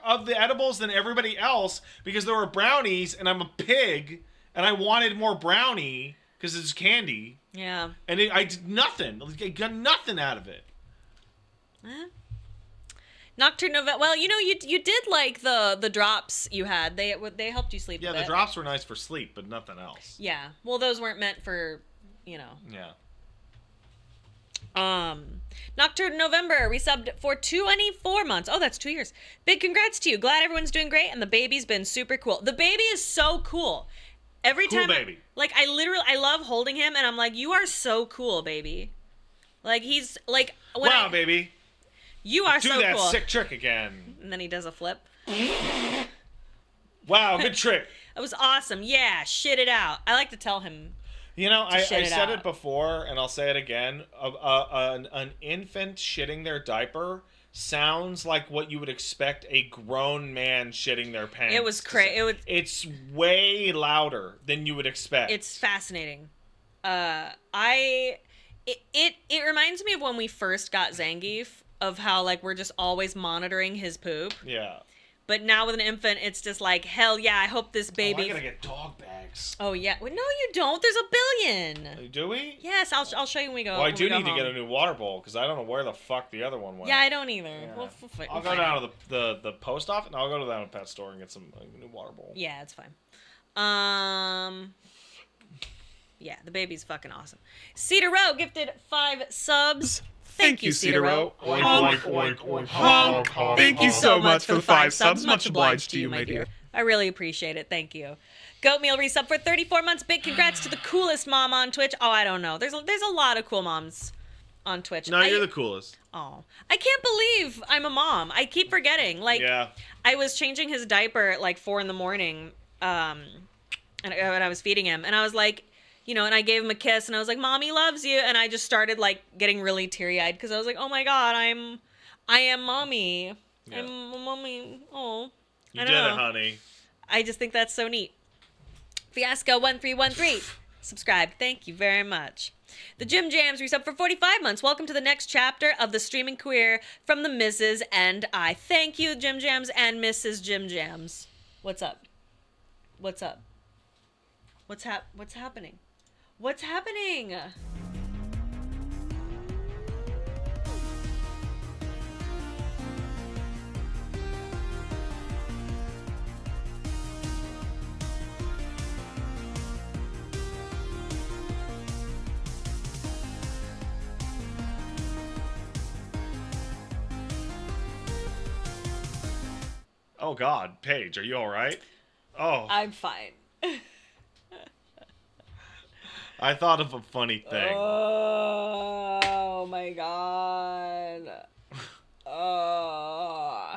of the edibles than everybody else because there were brownies and I'm a pig and I wanted more brownie because it's candy. Yeah. And I did nothing. I got nothing out of it. Nocturne November. Well, you did like the drops you had. They helped you sleep. Yeah, a bit. the drops were nice for sleep, but nothing else. Yeah. Well, those weren't meant for, Yeah. Nocturne November resubbed for 24 months. Oh, that's 2 years. Big congrats to you. Glad everyone's doing great, and the baby's been super cool. The baby is so cool. Every Cool time, baby. like I love holding him, and I'm like, you are so cool, baby. Like he's like, Wow, baby. You are Do so that cool. sick trick again. And then he does a flip. Wow, good trick. It was awesome. Yeah, shit it out. I like to tell him. I shit said out. it before, and I'll say it again. An infant shitting their diaper sounds like what you would expect a grown man shitting their pants. It was crazy. It's way louder than you would expect. It's fascinating. It reminds me of when we first got Zangief, of how like we're just always monitoring his poop. Yeah. But now with an infant, it's just like, hell yeah, I hope this baby... Oh, I gotta get dog bags. Oh, yeah. Well, no, you don't. There's a billion. Do we? Yes, I'll show you when we go. Well, I do when we need go to get a home. new water bowl, because I don't know where the fuck the other one went. Yeah, I don't either. Yeah. We'll I'll go down to the post office, and I'll go to the pet store and get some new water bowl. Yeah, it's fine. Yeah, the baby's fucking awesome. Cedar Row gifted 5 subs. Thank you, Cedar Row. Honk, oink, oink, honk, honk. Thank you so much for the 5 subs. Much obliged to you, my dear. I really appreciate it. Thank you. Goatmeal resub for 34 months. Big congrats to the coolest mom on Twitch. Oh, I don't know. There's a lot of cool moms on Twitch. No, you're the coolest. Oh, I can't believe I'm a mom. I keep forgetting. Like, Yeah. I was changing his diaper at like 4 a.m. And I was feeding him, and I was like, and I gave him a kiss, and I was like, "Mommy loves you," and I just started like getting really teary-eyed because I was like, "Oh my God, I am mommy. Yeah. I'm a mommy." Oh, You I did don't it, know. honey. I just think that's so neat. Fiasco1313. Subscribe. Thank you very much. The Jim Jams resub for 45 months. Welcome to the next chapter of the streaming career from the Mrs. and I. Thank you, Jim Jams and Mrs. Jim Jams. What's up? What's up? What's happening? What's happening? Oh God, Paige, are you all right? Oh, I'm fine. I thought of a funny thing. Oh my God. Oh.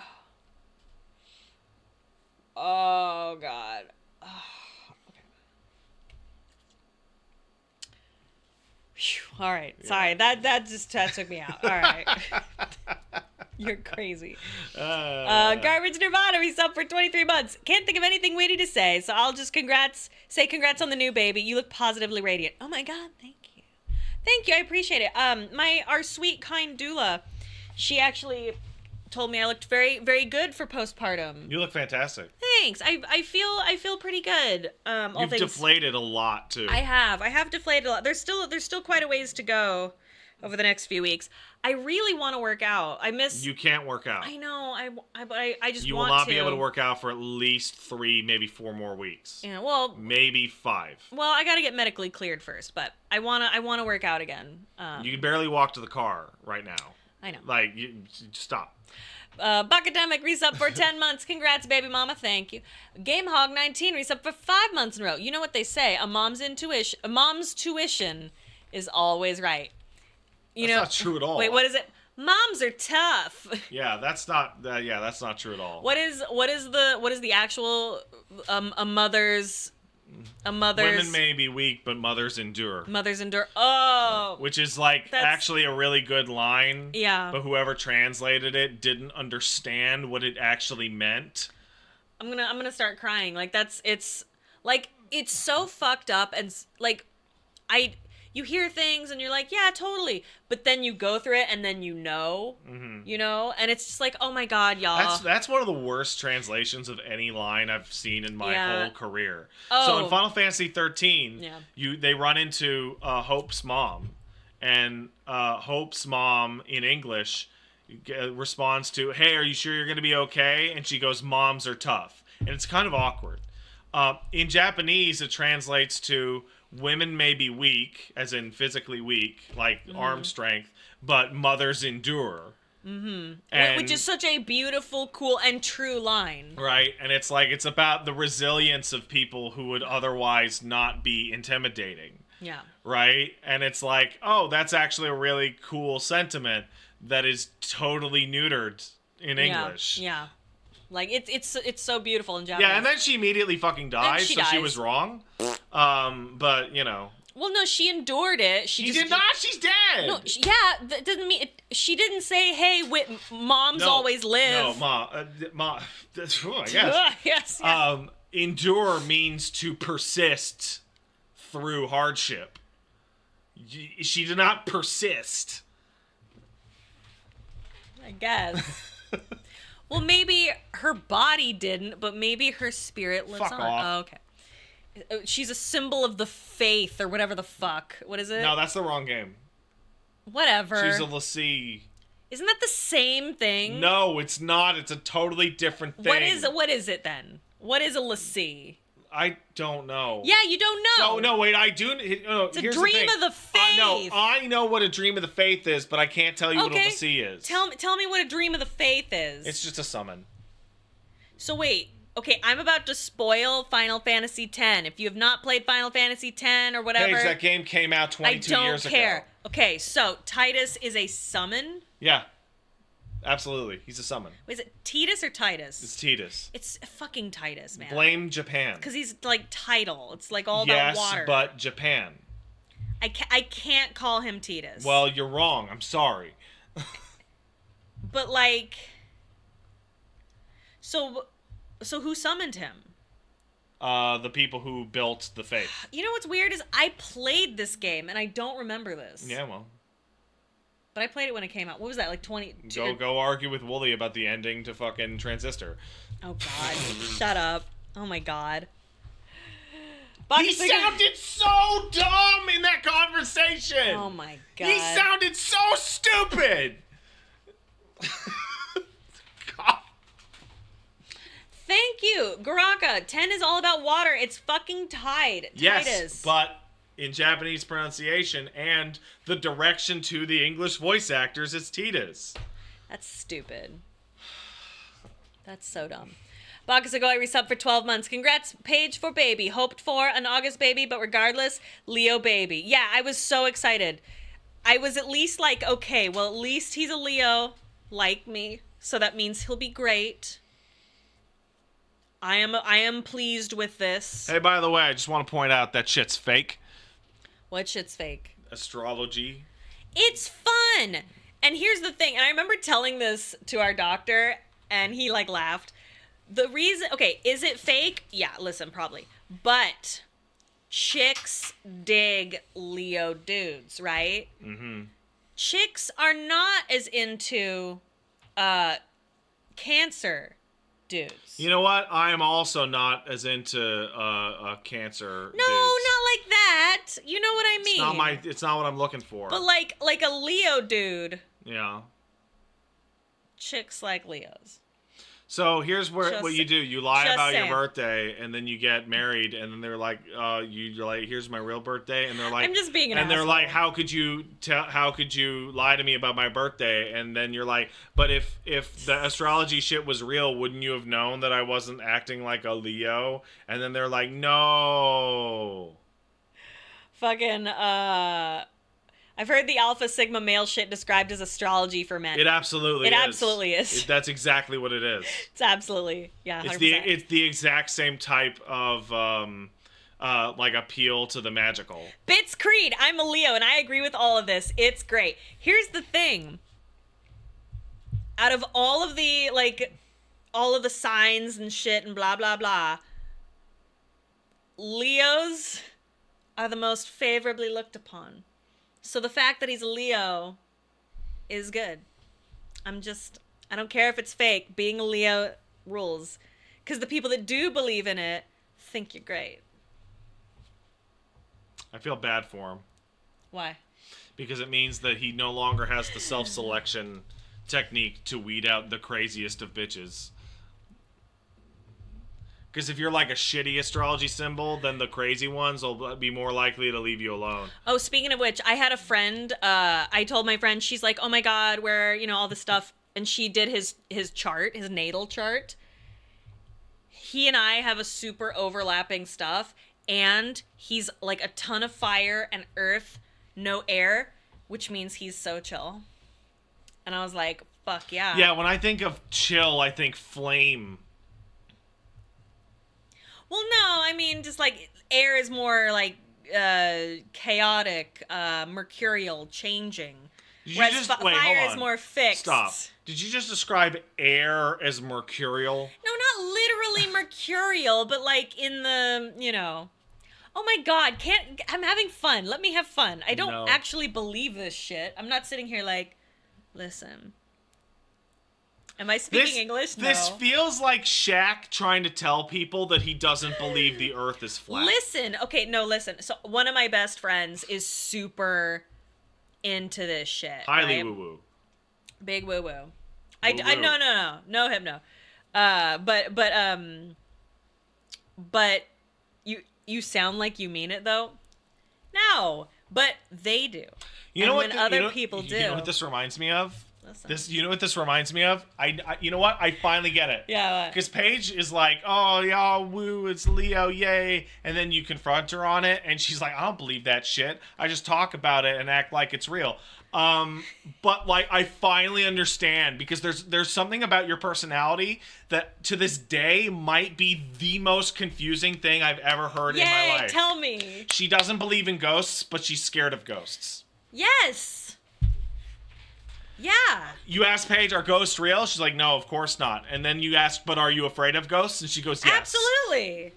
Oh God. Oh, okay. Phew, all right. Sorry. That took me out. All right. You're crazy. Garbage Nirvana, he's up for 23 months. Can't think of anything witty to say, so I'll just say congrats on the new baby. You look positively radiant. Oh my God, thank you. Thank you, I appreciate it. Our sweet, kind doula, she actually told me I looked very, very good for postpartum. You look fantastic. Thanks. I feel pretty good. You've deflated a lot too. I have deflated a lot. There's still quite a ways to go over the next few weeks. I really want to work out. You can't work out. I know. I just want to. You will not be able to work out for at least 3, maybe 4 more weeks. Yeah. Well. Maybe 5. Well, I got to get medically cleared first, but I wanna work out again. You can barely walk to the car right now. I know. Like, stop. Buckademic resub for 10 months. Congrats, baby mama. Thank you. GameHog19 resub for 5 months in a row. You know what they say? A mom's tuition is always right. That's not true at all. Wait, what is it? Moms are tough. Yeah, that's not true at all. What is the actual a mother's Women may be weak, but mothers endure. Mothers endure. Oh, which is actually a really good line. Yeah. But whoever translated it didn't understand what it actually meant. I'm gonna start crying. It's so fucked up, and you hear things and you're like, yeah, totally. But then you go through it and then you know, and it's just like, oh my God, y'all. That's one of the worst translations of any line I've seen in my whole career. Oh. So in Final Fantasy 13, they run into Hope's mom, and Hope's mom in English responds to, hey, are you sure you're going to be okay? And she goes, moms are tough. And it's kind of awkward. In Japanese, it translates to, women may be weak, as in physically weak, like arm strength, but mothers endure. Mm-hmm. Which is such a beautiful, cool, and true line. Right, and it's about the resilience of people who would otherwise not be intimidating. Yeah. Right? And it's like, oh, that's actually a really cool sentiment that is totally neutered in English. Yeah. Like, it's so beautiful in Japanese. Yeah, and then she immediately fucking dies, so she was wrong. But, Well, no, she endured it. She did not. She's dead. No, that doesn't mean she didn't say, "Hey, moms always live." No, ma. That's I guess. Yes. Endure means to persist through hardship. She did not persist. I guess. Well, maybe her body didn't, but maybe her spirit lives on. Off. Oh, okay. She's a symbol of the faith, or whatever the fuck. What is it? No, that's the wrong game. Whatever. She's a lassie. Isn't that the same thing? No, it's not. It's a totally different thing. What is it then? What is a lassie? I don't know. Yeah, you don't know. So, no, wait, I do. It's a dream of the faith. No, I know what a dream of the faith is, but I can't tell you what a lassie is. Tell me what a dream of the faith is. It's just a summon. So wait. Okay, I'm about to spoil Final Fantasy X. If you have not played Final Fantasy X or whatever... Paige, that game came out 22 years ago. I don't care. Okay, so Titus is a summon? Yeah. Absolutely. He's a summon. Wait, is it Titus or Titus? It's Titus. It's fucking Titus, man. Blame Japan. Because he's, tidal. It's, all about water. Yes, but Japan. I can't call him Titus. Well, you're wrong. I'm sorry. But, So who summoned him? the people who built the faith. You know what's weird is I played this game and I don't remember this. Yeah, well. But I played it when it came out. What was that, like 20? Go argue with Wooly about the ending to fucking Transistor. Oh God! Shut up! Oh my God! He sounded so dumb in that conversation. Oh my God! He sounded so stupid. God. Thank you, Garaka. 10 is all about water. It's fucking Tide. Yes, Titus. but in Japanese pronunciation and the direction to the English voice actors, it's Titus. That's stupid. That's so dumb. Bakasago, I resub for 12 months. Congrats, Paige, for baby. Hoped for an August baby, but regardless, Leo baby. Yeah, I was so excited. I was at least like, okay, well, at least he's a Leo, like me, so that means he'll be great. I am pleased with this. Hey, by the way, I just want to point out that shit's fake. What shit's fake? Astrology. It's fun. And here's the thing, and I remember telling this to our doctor, and he like laughed. The reason, okay, is it fake? Yeah, listen, probably. But chicks dig Leo dudes, right? Mm-hmm. Chicks are not as into Cancer dudes. You know what? I am also not as into Cancer dudes. No, not like that. You know what I mean? It's not what I'm looking for. But like a Leo dude. Yeah. Chicks like Leos. So here's what you do. You lie just about saying. your birthday, and then you get married, and then they're like, you're like, here's my real birthday, and they're like, I'm just being an and they're asshole. like, how could you lie to me about my birthday? And then you're like, but if the astrology shit was real, wouldn't you have known that I wasn't acting like a Leo? And then they're like, no. Fucking, I've heard the Alpha Sigma male shit described as astrology for men. It absolutely is. It absolutely is. That's exactly what it is. It's absolutely, yeah, 100%. It's the exact same type of like appeal to the magical. Bits Creed, I'm a Leo, and I agree with all of this. It's great. Here's the thing. Out of all of the signs and shit and blah, blah, blah, Leos are the most favorably looked upon. So the fact that he's a Leo is good. I don't care if it's fake. Being a Leo rules. Because the people that do believe in it think you're great. I feel bad for him. Why? Because it means that he no longer has the self-selection technique to weed out the craziest of bitches. Because if you're like a shitty astrology symbol, then the crazy ones will be more likely to leave you alone. Oh, speaking of which, I had a friend, I told my friend, she's like, oh my God, where, all this stuff. And she did his chart, his natal chart. He and I have a super overlapping stuff. And he's like a ton of fire and earth, no air, which means he's so chill. And I was like, fuck yeah. Yeah, when I think of chill, I think flame. Well, no, I mean, just like air is more like chaotic, mercurial, changing. Whereas fire is more fixed. Stop. Did you just describe air as mercurial? No, not literally mercurial, but like in the, Oh my God, I'm having fun. Let me have fun. I don't actually believe this shit. I'm not sitting here like, listen. Am I speaking English? No. This feels like Shaq trying to tell people that he doesn't believe the earth is flat. Listen. So one of my best friends is super into this shit. Highly right? woo-woo. Big woo-woo. Woo-woo. No him, no. But you sound like you mean it though. No, but they do. You know what? Other people do. You know what this reminds me of? Listen. You know what this reminds me of? You know what? I finally get it. Yeah. Because Paige is like, oh, yeah, woo, it's Leo, yay. And then you confront her on it, and she's like, I don't believe that shit. I just talk about it and act like it's real. But like, I finally understand, because there's something about your personality that to this day might be the most confusing thing I've ever heard in my life. Tell me. She doesn't believe in ghosts, but she's scared of ghosts. Yes. Yeah. You ask Paige, are ghosts real? She's like, no, of course not. And then you ask, but are you afraid of ghosts? And she goes, yes. Absolutely.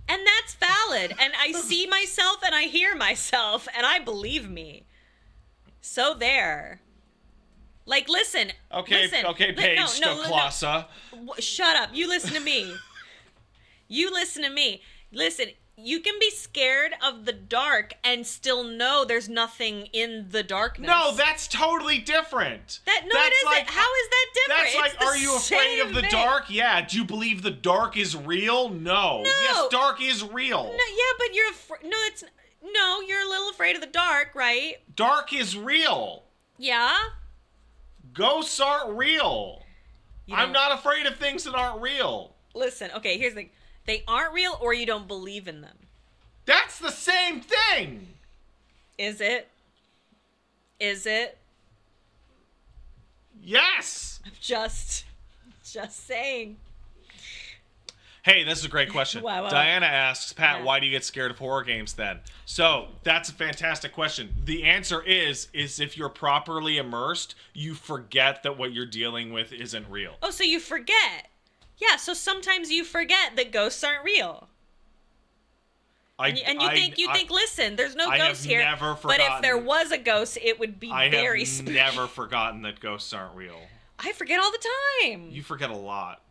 And that's valid. And I see myself and I hear myself and I believe me. So there. Like, listen. Okay, listen. okay, Paige, Stoklasa. Shut up. You listen to me. You listen to me. Listen, you can be scared of the dark and still know there's nothing in the darkness. No, that's totally different. It isn't. Like, How is that different? That's like, It's the are you afraid of the same thing. dark? Yeah. Do you believe the dark is real? No. Yes, dark is real. No, yeah, but you're you're a little afraid of the dark, right? Dark is real. Yeah. Ghosts aren't real. You I'm don't- not afraid of things that aren't real. Listen, okay, here's the thing. They aren't real or you don't believe in them. That's the same thing. Is it? Is it? Yes. I'm just saying. Hey, this is a great question. Wow. Diana asks, Pat, Yeah. why do you get scared of horror games then? So, that's a fantastic question. The answer is if you're properly immersed, you forget that what you're dealing with isn't real. Oh, so you forget. Yeah, so sometimes you forget that ghosts aren't real. And you think, listen, there's no I ghosts have here. never But if there forgotten- was a ghost, it would be I very have spooky. never forgotten that ghosts aren't real. I forget all the time. You forget a lot.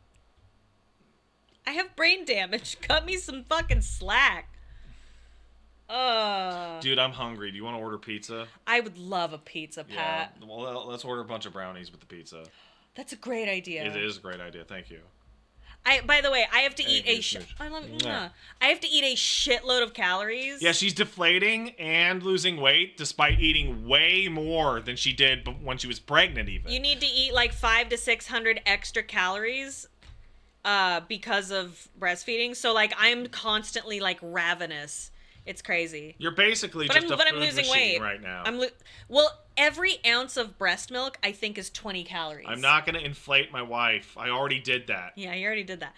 I have brain damage. Cut me some fucking slack. Dude, I'm hungry. Do you want to order pizza? I would love a pizza, Pat. Yeah. Well, let's order a bunch of brownies with the pizza. That's a great idea. It is a great idea. Thank you. By the way, I have to Thank eat you, a Smooch. I love Mwah. I have to eat a shitload of calories. Yeah, she's deflating and losing weight despite eating way more than she did when she was pregnant even. You need to eat like 500 to 600 extra calories because of breastfeeding. So like I'm constantly like ravenous. It's crazy. You're basically But just a I'm food losing machine weight right now. Well, every ounce of breast milk I think is 20 calories. I'm not going to inflate my wife. I already did that. Yeah, you already did that.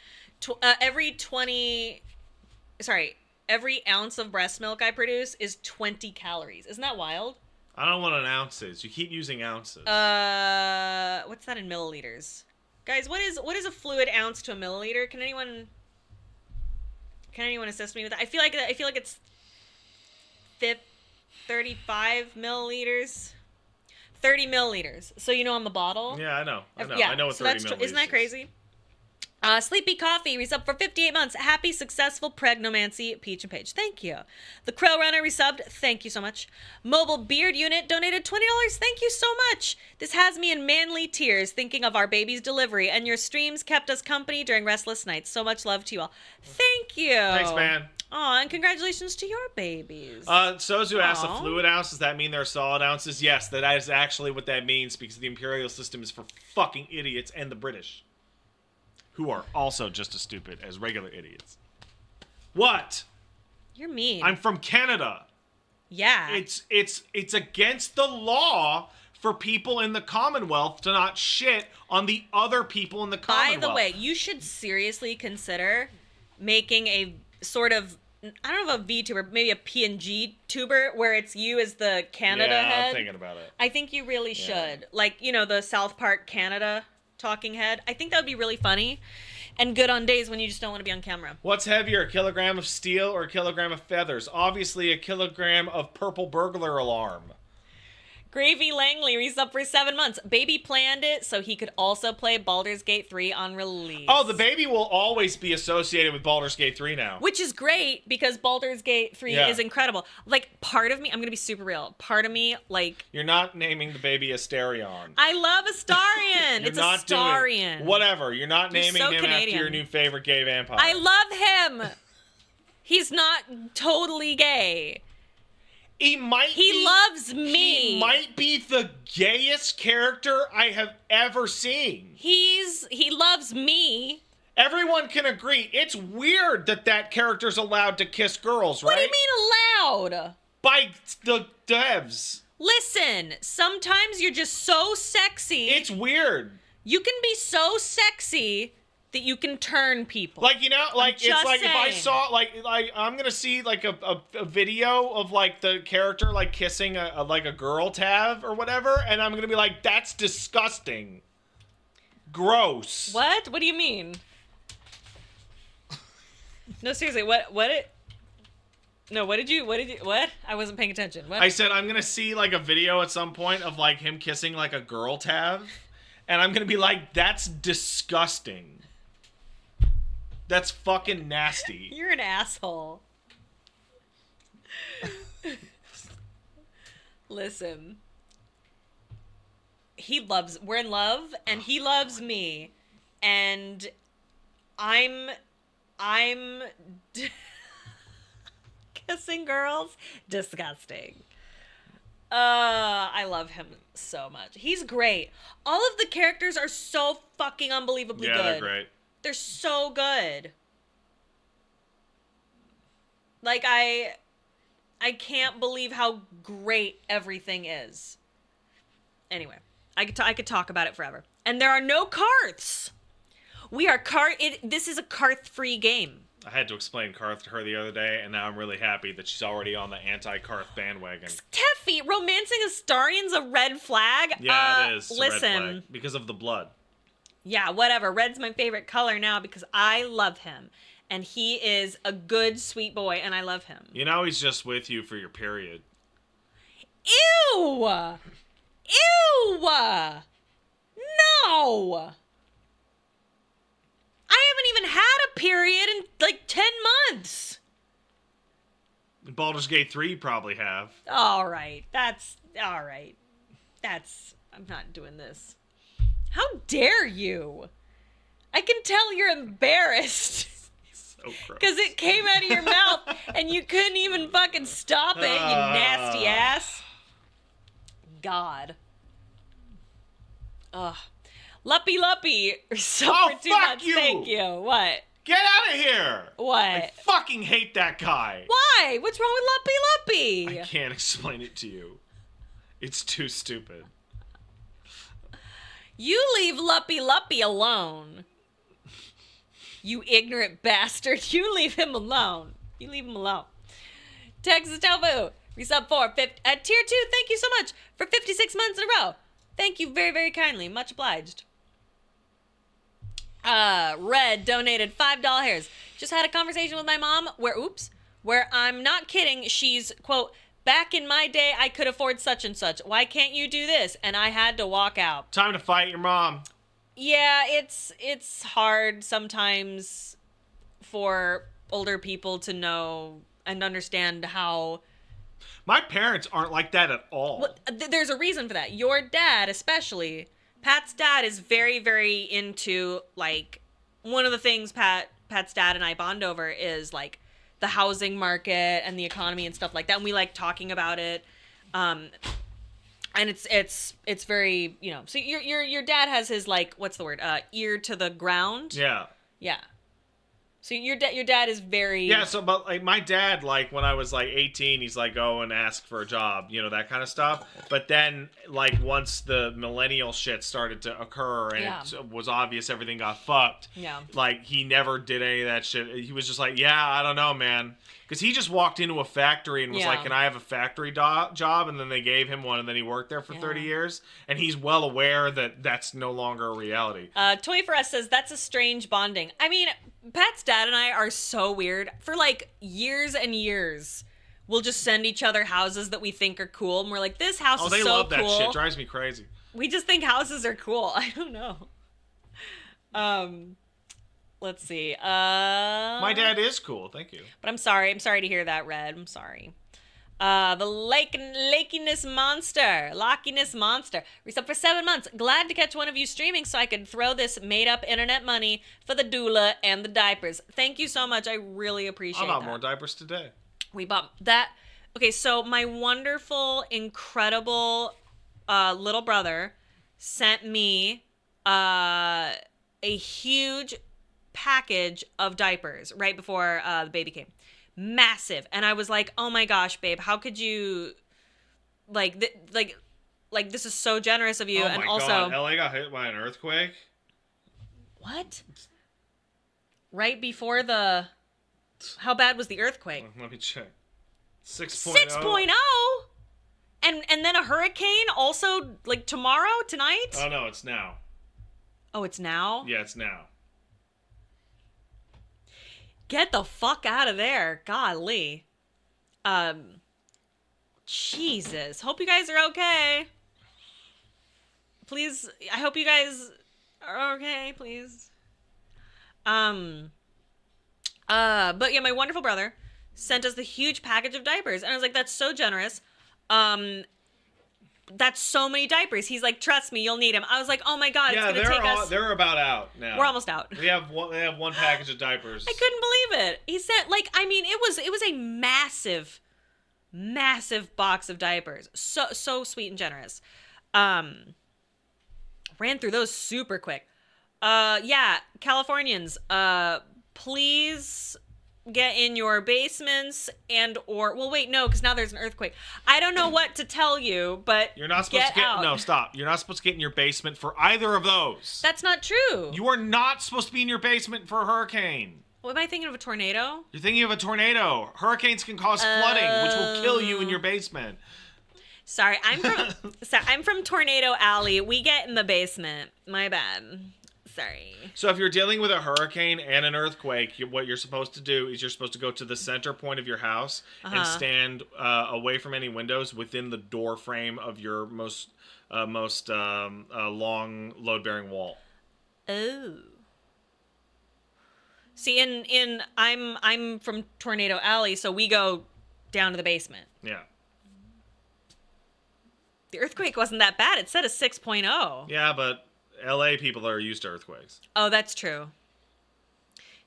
Every ounce of breast milk I produce is 20 calories. Isn't that wild? I don't know what an ounce is. You keep using ounces. What's that in milliliters? Guys, what is a fluid ounce to a milliliter? Can anyone assist me with that? I feel like it's 35 milliliters. 30 milliliters. So you know on the bottle? Yeah, I know. I know. Yeah, I know what so 30 that's milliliters isn't that is. crazy? Sleepy Coffee resubbed for 58 months. Happy, successful pregnomancy, Peach and Paige. Thank you. The Crow Runner resubbed. Thank you so much. Mobile Beard Unit donated $20. Thank you so much. This has me in manly tears thinking of our baby's delivery, and your streams kept us company during restless nights. So much love to you all. Thank you. Thanks, man. Aw, and congratulations to your babies. Sozu asked, a Aw. fluid ounce, does that mean they're solid ounces? Yes, that is actually what that means because the imperial system is for fucking idiots and the British, who are also just as stupid as regular idiots. What? You're mean. I'm from Canada. Yeah. It's against the law for people in the Commonwealth to not shit on the other people in the By Commonwealth. the way, you should seriously consider making a sort of, I don't know if a VTuber, maybe a PNG tuber where it's you as the Canada yeah, head. I'm thinking about it. I think you really should. Like, you know, the South Park Canada talking head. I think that would be really funny and good on days when you just don't want to be on camera. What's heavier, a kilogram of steel or a kilogram of feathers? Obviously, a kilogram of purple burglar alarm. Gravy Langley resub for 7 months. Baby planned it so he could also play Baldur's Gate 3 on release. Oh, the baby will always be associated with Baldur's Gate 3 now. Which is great because Baldur's Gate 3 Yeah. is incredible. Like, part of me, I'm going to be super real. Part of me, like, You're not naming the baby Asterion. I love Astarion. You're It's not Astarion. doing whatever. You're not You're naming so him Canadian. after your new favorite gay vampire. I love him. He's not totally gay. He might. He loves me. He might be the gayest character I have ever seen. He loves me. Everyone can agree. It's weird that character's allowed to kiss girls, right? What do you mean allowed? By the devs. Listen, sometimes you're just so sexy. It's weird. You can be so sexy that you can turn people. Like, you know, like, it's just like if I saying. saw, like I'm gonna see, like, a video of, like, the character, like, kissing a girl Tav or whatever, and I'm gonna be like, that's disgusting. Gross. What? What do you mean? No, seriously, what did you, what? I wasn't paying attention. What? I said I'm gonna see like a video at some point of like him kissing like a girl tab, and I'm gonna be like, that's disgusting. That's fucking nasty. You're an asshole. Listen. We're in love, and he loves me, and I'm kissing girls, disgusting. I love him so much. He's great. All of the characters are so fucking unbelievably good. Yeah, they're great. They're so good. Like, I can't believe how great everything is. Anyway, I could talk about it forever. And there are no carths. This is a carth-free game. I had to explain Karth to her the other day, and now I'm really happy that she's already on the anti-Karth bandwagon. Teffy, romancing Astarion's a red flag? Yeah, it is. It's a listen. red flag because of the blood. Yeah, whatever. Red's my favorite color now because I love him. And he is a good, sweet boy, and I love him. You know he's just with you for your period. Ew! Ew! No! I haven't even had a period in like 10 months. In Baldur's Gate 3 you probably have. All right. All right. I'm not doing this. How dare you? I can tell you're embarrassed. So gross. Because it came out of your mouth and you couldn't even fucking stop it, you nasty ass. God. Ugh. Luppy. So Oh, for 2 fuck months. you! Thank you. What? Get out of here! What? I fucking hate that guy. Why? What's wrong with Luppy? I can't explain it to you. It's too stupid. You leave Luppy alone. You ignorant bastard. You leave him alone. You leave him alone. Texas Tofu. Resub 4. At tier 2, thank you so much for 56 months in a row. Thank you very, very kindly. Much obliged. Red donated $5 hairs. Just had a conversation with my mom where I'm not kidding. She's, quote, back in my day, I could afford such and such. Why can't you do this? And I had to walk out. Time to fight your mom. Yeah, it's hard sometimes for older people to know and understand how... My parents aren't like that at all. Well, there's a reason for that. Your dad, especially, Pat's dad is very, very into, like, one of the things Pat's dad and I bond over is, like, the housing market and the economy and stuff like that. And we like talking about it. And it's very, you know, so your dad has his, like, what's the word? Ear to the ground. Yeah. Yeah. So your dad is very... Yeah, so, but, like, my dad, like, when I was, like, 18, he's like, go and ask for a job, you know, that kind of stuff. But then, like, once the millennial shit started to occur and it was obvious everything got fucked, like, he never did any of that shit. He was just like, yeah, I don't know, man. Because he just walked into a factory and was like, can I have a factory job? And then they gave him one, and then he worked there for 30 years. And he's well aware that that's no longer a reality. Toy for Us says, that's a strange bonding. I mean... Pat's dad and I are so weird. For, like, years and years, we'll just send each other houses that we think are cool. And we're like, this house is so cool. Oh, they love that shit. Drives me crazy. We just think houses are cool. I don't know. Let's see. My dad is cool. Thank you. But I'm sorry. I'm sorry to hear that, Red. I'm sorry. The Lockiness Monster. Resub for 7 months. Glad to catch one of you streaming so I could throw this made-up internet money for the doula and the diapers. Thank you so much. I really appreciate that. I bought more diapers today. We bought that. Okay, so my wonderful, incredible little brother sent me a huge package of diapers right before the baby came. Massive. And I was like, oh my gosh, babe, how could you like this is so generous of you. Oh and my also God. LA got hit by an earthquake. What? Right before the... How bad was the earthquake? Let me check. 6.0. 6.0? And then a hurricane also, like, tomorrow? Tonight? Oh, no, it's now. Oh, it's now? Yeah, it's now. Get the fuck out of there. Golly. Jesus. Hope you guys are okay. Please, I hope you guys are okay, please. But yeah, my wonderful brother sent us the huge package of diapers. And I was like, that's so generous. That's so many diapers. He's like, trust me, you'll need them. I was like, oh my God, it's going to take us. They're about out now. We're almost out. They have one package of diapers. I couldn't believe it. He said, like, I mean, it was a massive box of diapers. So sweet and generous. Ran through those super quick. Yeah, Californians, please get in your basements well, wait, no, because now there's an earthquake. I don't know what to tell you, but you're not supposed to get out. No, stop. You're not supposed to get in your basement for either of those. That's not true. You are not supposed to be in your basement for a hurricane. What, am I thinking of a tornado? You're thinking of a tornado. Hurricanes can cause flooding, which will kill you in your basement. Sorry, I'm from Tornado Alley. We get in the basement. My bad. Sorry. So if you're dealing with a hurricane and an earthquake, what you're supposed to do is you're supposed to go to the center point of your house and stand away from any windows within the door frame of your most long load-bearing wall. Oh. See, I'm from Tornado Alley, so we go down to the basement. Yeah. The earthquake wasn't that bad. It said a 6.0. Yeah, but LA people are used to earthquakes. Oh, that's true.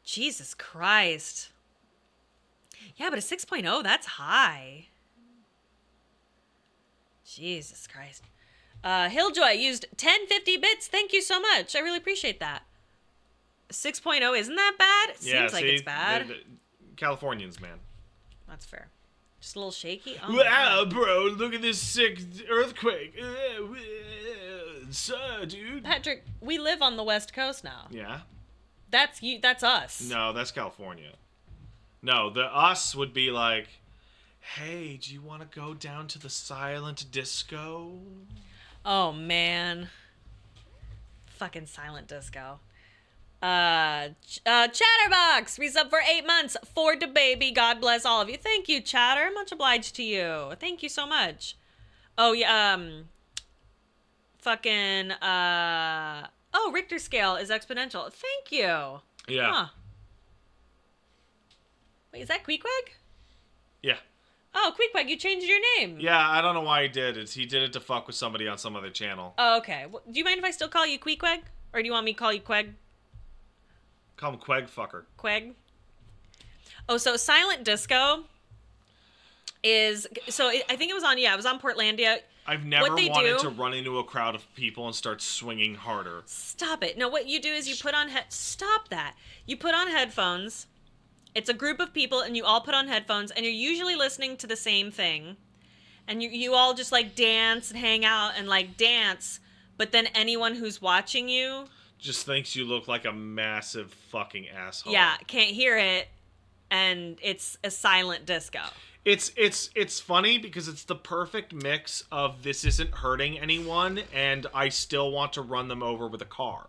Jesus Christ. Yeah, but a 6.0, that's high. Jesus Christ. Hilljoy used 1050 bits. Thank you so much. I really appreciate that. 6.0 isn't that bad? It seems like it's bad. The Californians, man. That's fair. Just a little shaky. Oh, wow, bro, look at this sick earthquake. Dude. Patrick, we live on the West Coast now. Yeah. That's you. That's us. No, that's California. No, the us would be like, hey, do you want to go down to the silent disco? Oh, man. Fucking silent disco. Chatterbox, resub for 8 months. Ford to baby. God bless all of you. Thank you, Chatter. Much obliged to you. Thank you so much. Oh, yeah, fucking, oh, Richter scale is exponential. Thank you. Yeah. Huh. Wait, is that Queequeg? Yeah. Oh, Queequeg, you changed your name. Yeah, I don't know why he did it. He did it to fuck with somebody on some other channel. Oh, okay. Well, do you mind if I still call you Queequeg? Or do you want me to call you Queg? Call him Queg fucker. Queg? Oh, so Silent Disco is... So I think it was on Portlandia. I've never What they wanted do- to run into a crowd of people and start swinging harder. Stop it. No, what you do is you put on... Stop that. You put on headphones. It's a group of people, and you all put on headphones, and you're usually listening to the same thing. And you all just, like, dance and hang out and, like, dance. But then anyone who's watching you... Just thinks you look like a massive fucking asshole. Yeah, can't hear it, and it's a silent disco. It's funny because it's the perfect mix of this isn't hurting anyone, and I still want to run them over with a car.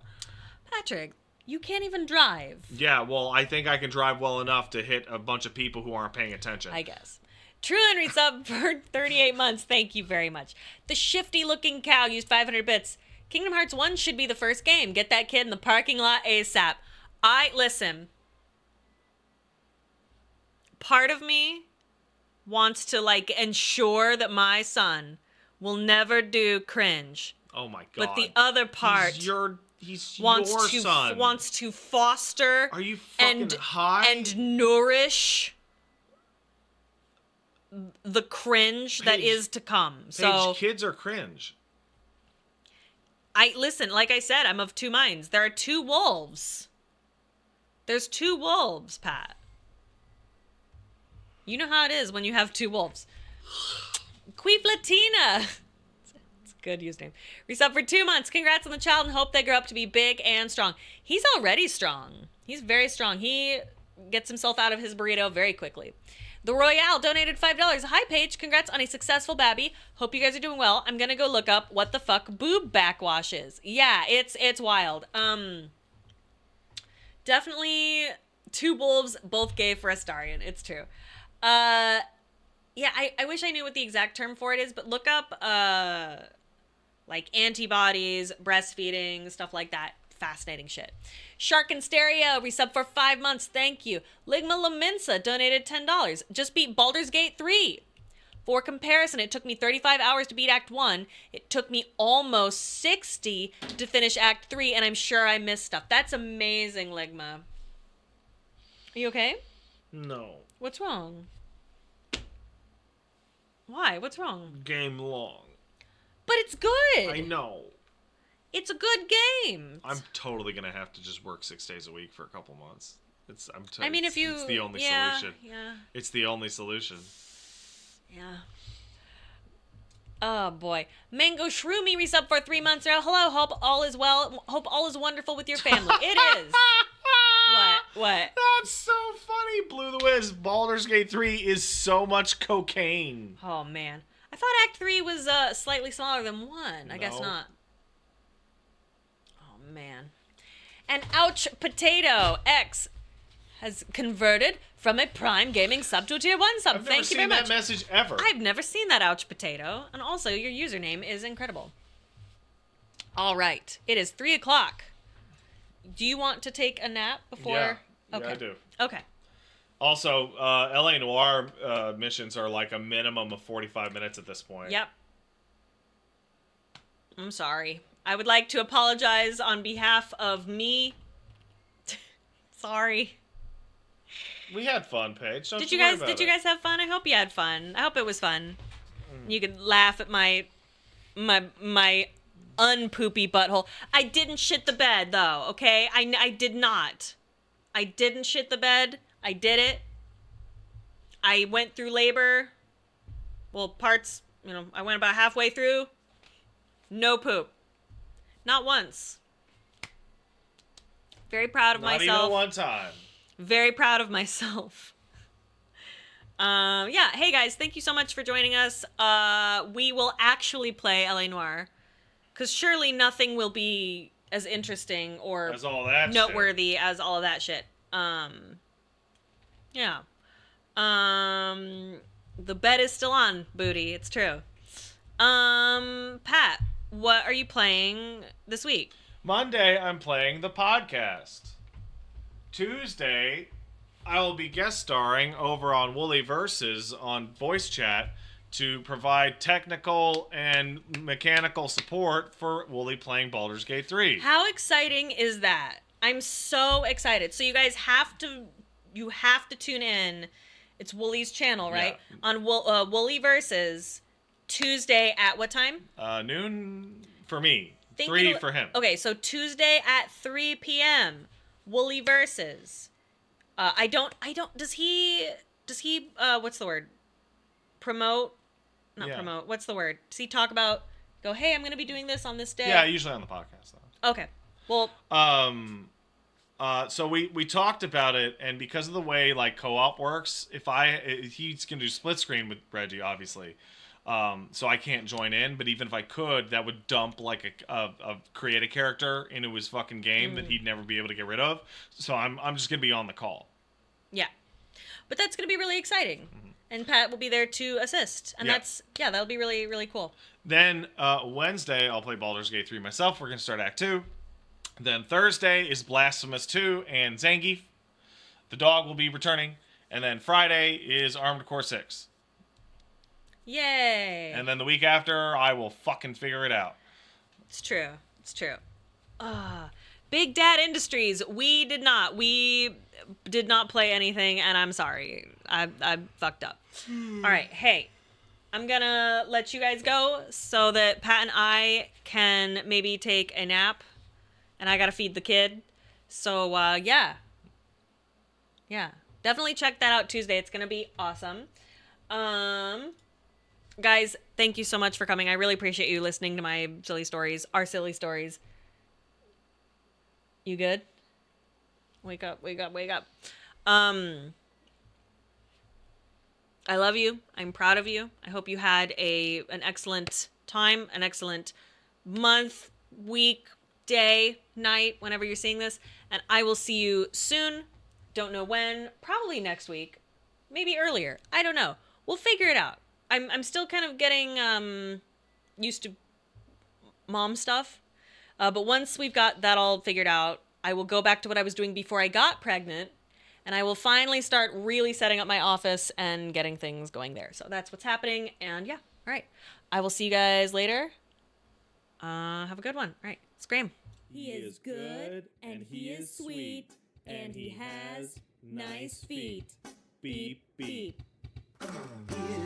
Patrick, you can't even drive. Yeah, well, I think I can drive well enough to hit a bunch of people who aren't paying attention. I guess. True Henry sub for 38 months. Thank you very much. The shifty-looking cow used 500 bits. Kingdom Hearts 1 should be the first game. Get that kid in the parking lot ASAP. Listen. Part of me wants to, like, ensure that my son will never do cringe. Oh my god. But the other part He's your son. wants to foster Are you fucking high? and nourish the cringe that is to come. So kids are cringe. Listen, like I said, I'm of two minds. There are two wolves. There's two wolves, Pat. You know how it is when you have two wolves. Queef Latina. It's a good username. Resub for 2 months. Congrats on the child and hope they grow up to be big and strong. He's already strong. He's very strong. He gets himself out of his burrito very quickly. The Royale donated $5. Hi, Paige. Congrats on a successful babby. Hope you guys are doing well. I'm going to go look up what the fuck boob backwash is. Yeah, it's wild. Definitely Two wolves, both gay for Astarion. It's true. Yeah, I wish I knew what the exact term for it is, but look up like antibodies, breastfeeding, stuff like that. Fascinating shit. Shark and Stereo resub for 5 months. Thank you. Ligma Laminsa donated $10. Just beat Baldur's Gate 3. For comparison, it took me 35 hours to beat Act 1. It took me almost 60 to finish Act 3, and I'm sure I missed stuff. That's amazing, Ligma. Are you okay? No. What's wrong? Why? What's wrong? Game long. But it's good. I know. It's a good game. I'm totally gonna have to just work 6 days a week for a couple months. It's the only solution. Yeah. It's the only solution. Yeah. Oh boy. Mango Shroomy resub for 3 months. Hello, hope all is well. Hope all is wonderful with your family. It is. What? That's so funny. Blew the whiz. Baldur's Gate 3 is so much cocaine. Oh man. I thought Act 3 was slightly smaller than 1. I guess not. Oh man. And Ouch Potato X has converted from a Prime Gaming sub to a Tier 1 sub. Thank you very much. I've never seen that message ever. I've never seen that, Ouch Potato. And also, your username is incredible. All right. It is 3 o'clock. Do you want to take a nap before? Yeah, okay. I do. Okay. Also, LA Noire missions are like a minimum of 45 minutes at this point. Yep. I'm sorry. I would like to apologize on behalf of me. Sorry. We had fun, Paige. Did you guys have fun? I hope you had fun. I hope it was fun. You could laugh at my unpoopy butthole. I didn't shit the bed though, okay? I did not. I didn't shit the bed. I did it. I went through labor. Well, parts, I went about halfway through. No poop. Not once. Very proud of myself. Not even one time. Very proud of myself. Yeah, hey guys, thank you so much for joining us. We will actually play LA Noire. Because surely nothing will be as interesting or as all that noteworthy as all of that shit. Yeah. The bet is still on, booty. It's true. Pat, what are you playing this week? Monday, I'm playing the podcast. Tuesday, I will be guest starring over on Woolly Versus on voice chat to provide technical and mechanical support for Woolly playing Baldur's Gate 3. How exciting is that? I'm so excited. So you guys have to tune in. It's Woolly's channel, right? Yeah. On Woolly Versus Tuesday at what time? Noon for me. 3 for him. Okay, so Tuesday at 3 p.m. Woolly Versus. Does he what's the word? Promote? Not promote. What's the word? Does he talk about, hey, I'm going to be doing this on this day? Yeah, usually on the podcast, though. Okay. Well. So we talked about it, and because of the way, like, co-op works, he's going to do split screen with Reggie, obviously. So I can't join in, but even if I could, that would dump, like, a create a character into his fucking game that he'd never be able to get rid of. So I'm just going to be on the call. Yeah. But that's going to be really exciting. Mm-hmm. And Pat will be there to assist. And that'll be really, really cool. Then Wednesday, I'll play Baldur's Gate 3 myself. We're going to start Act 2. Then Thursday is Blasphemous 2 and Zangief. The dog will be returning. And then Friday is Armored Core 6. Yay! And then the week after, I will fucking figure it out. It's true. Big Dad Industries. We did not play anything, and I'm sorry. I fucked up. All right, hey, I'm gonna let you guys go so that Pat and I can maybe take a nap, and I gotta feed the kid. So yeah, definitely check that out Tuesday. It's gonna be awesome. Guys, thank you so much for coming. I really appreciate you listening to my silly stories, our silly stories. You good? Wake up. I love you. I'm proud of you. I hope you had an excellent time, an excellent month, week, day, night, whenever you're seeing this. And I will see you soon Don't know when. Probably next week. Maybe earlier. I don't know. We'll figure it out. I'm still kind of getting used to mom stuff. But once we've got that all figured out, I will go back to what I was doing before I got pregnant, and I will finally start really setting up my office and getting things going there. So that's what's happening, and yeah, all right. I will see you guys later. Have a good one. All right, scream. He is good, and he is sweet, and he has nice feet. Beep, beep. He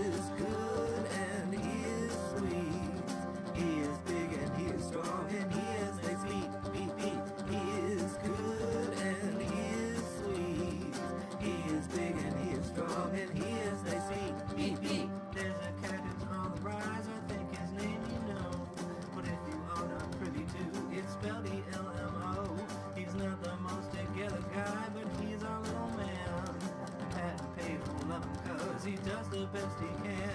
is good and he is sweet. He is big and he is strong and he is nice feet. Beep, beep. He is good and he is sweet. He is big and he is strong and he is nice feet. Beep, beep. There's a cat who's on the rise. I think his name you know. But if you are not privy to, it's spelled E-L-M-O. He's not the most together guy, but he's our little man. Pat and Pay will love him 'cause he does the best he can.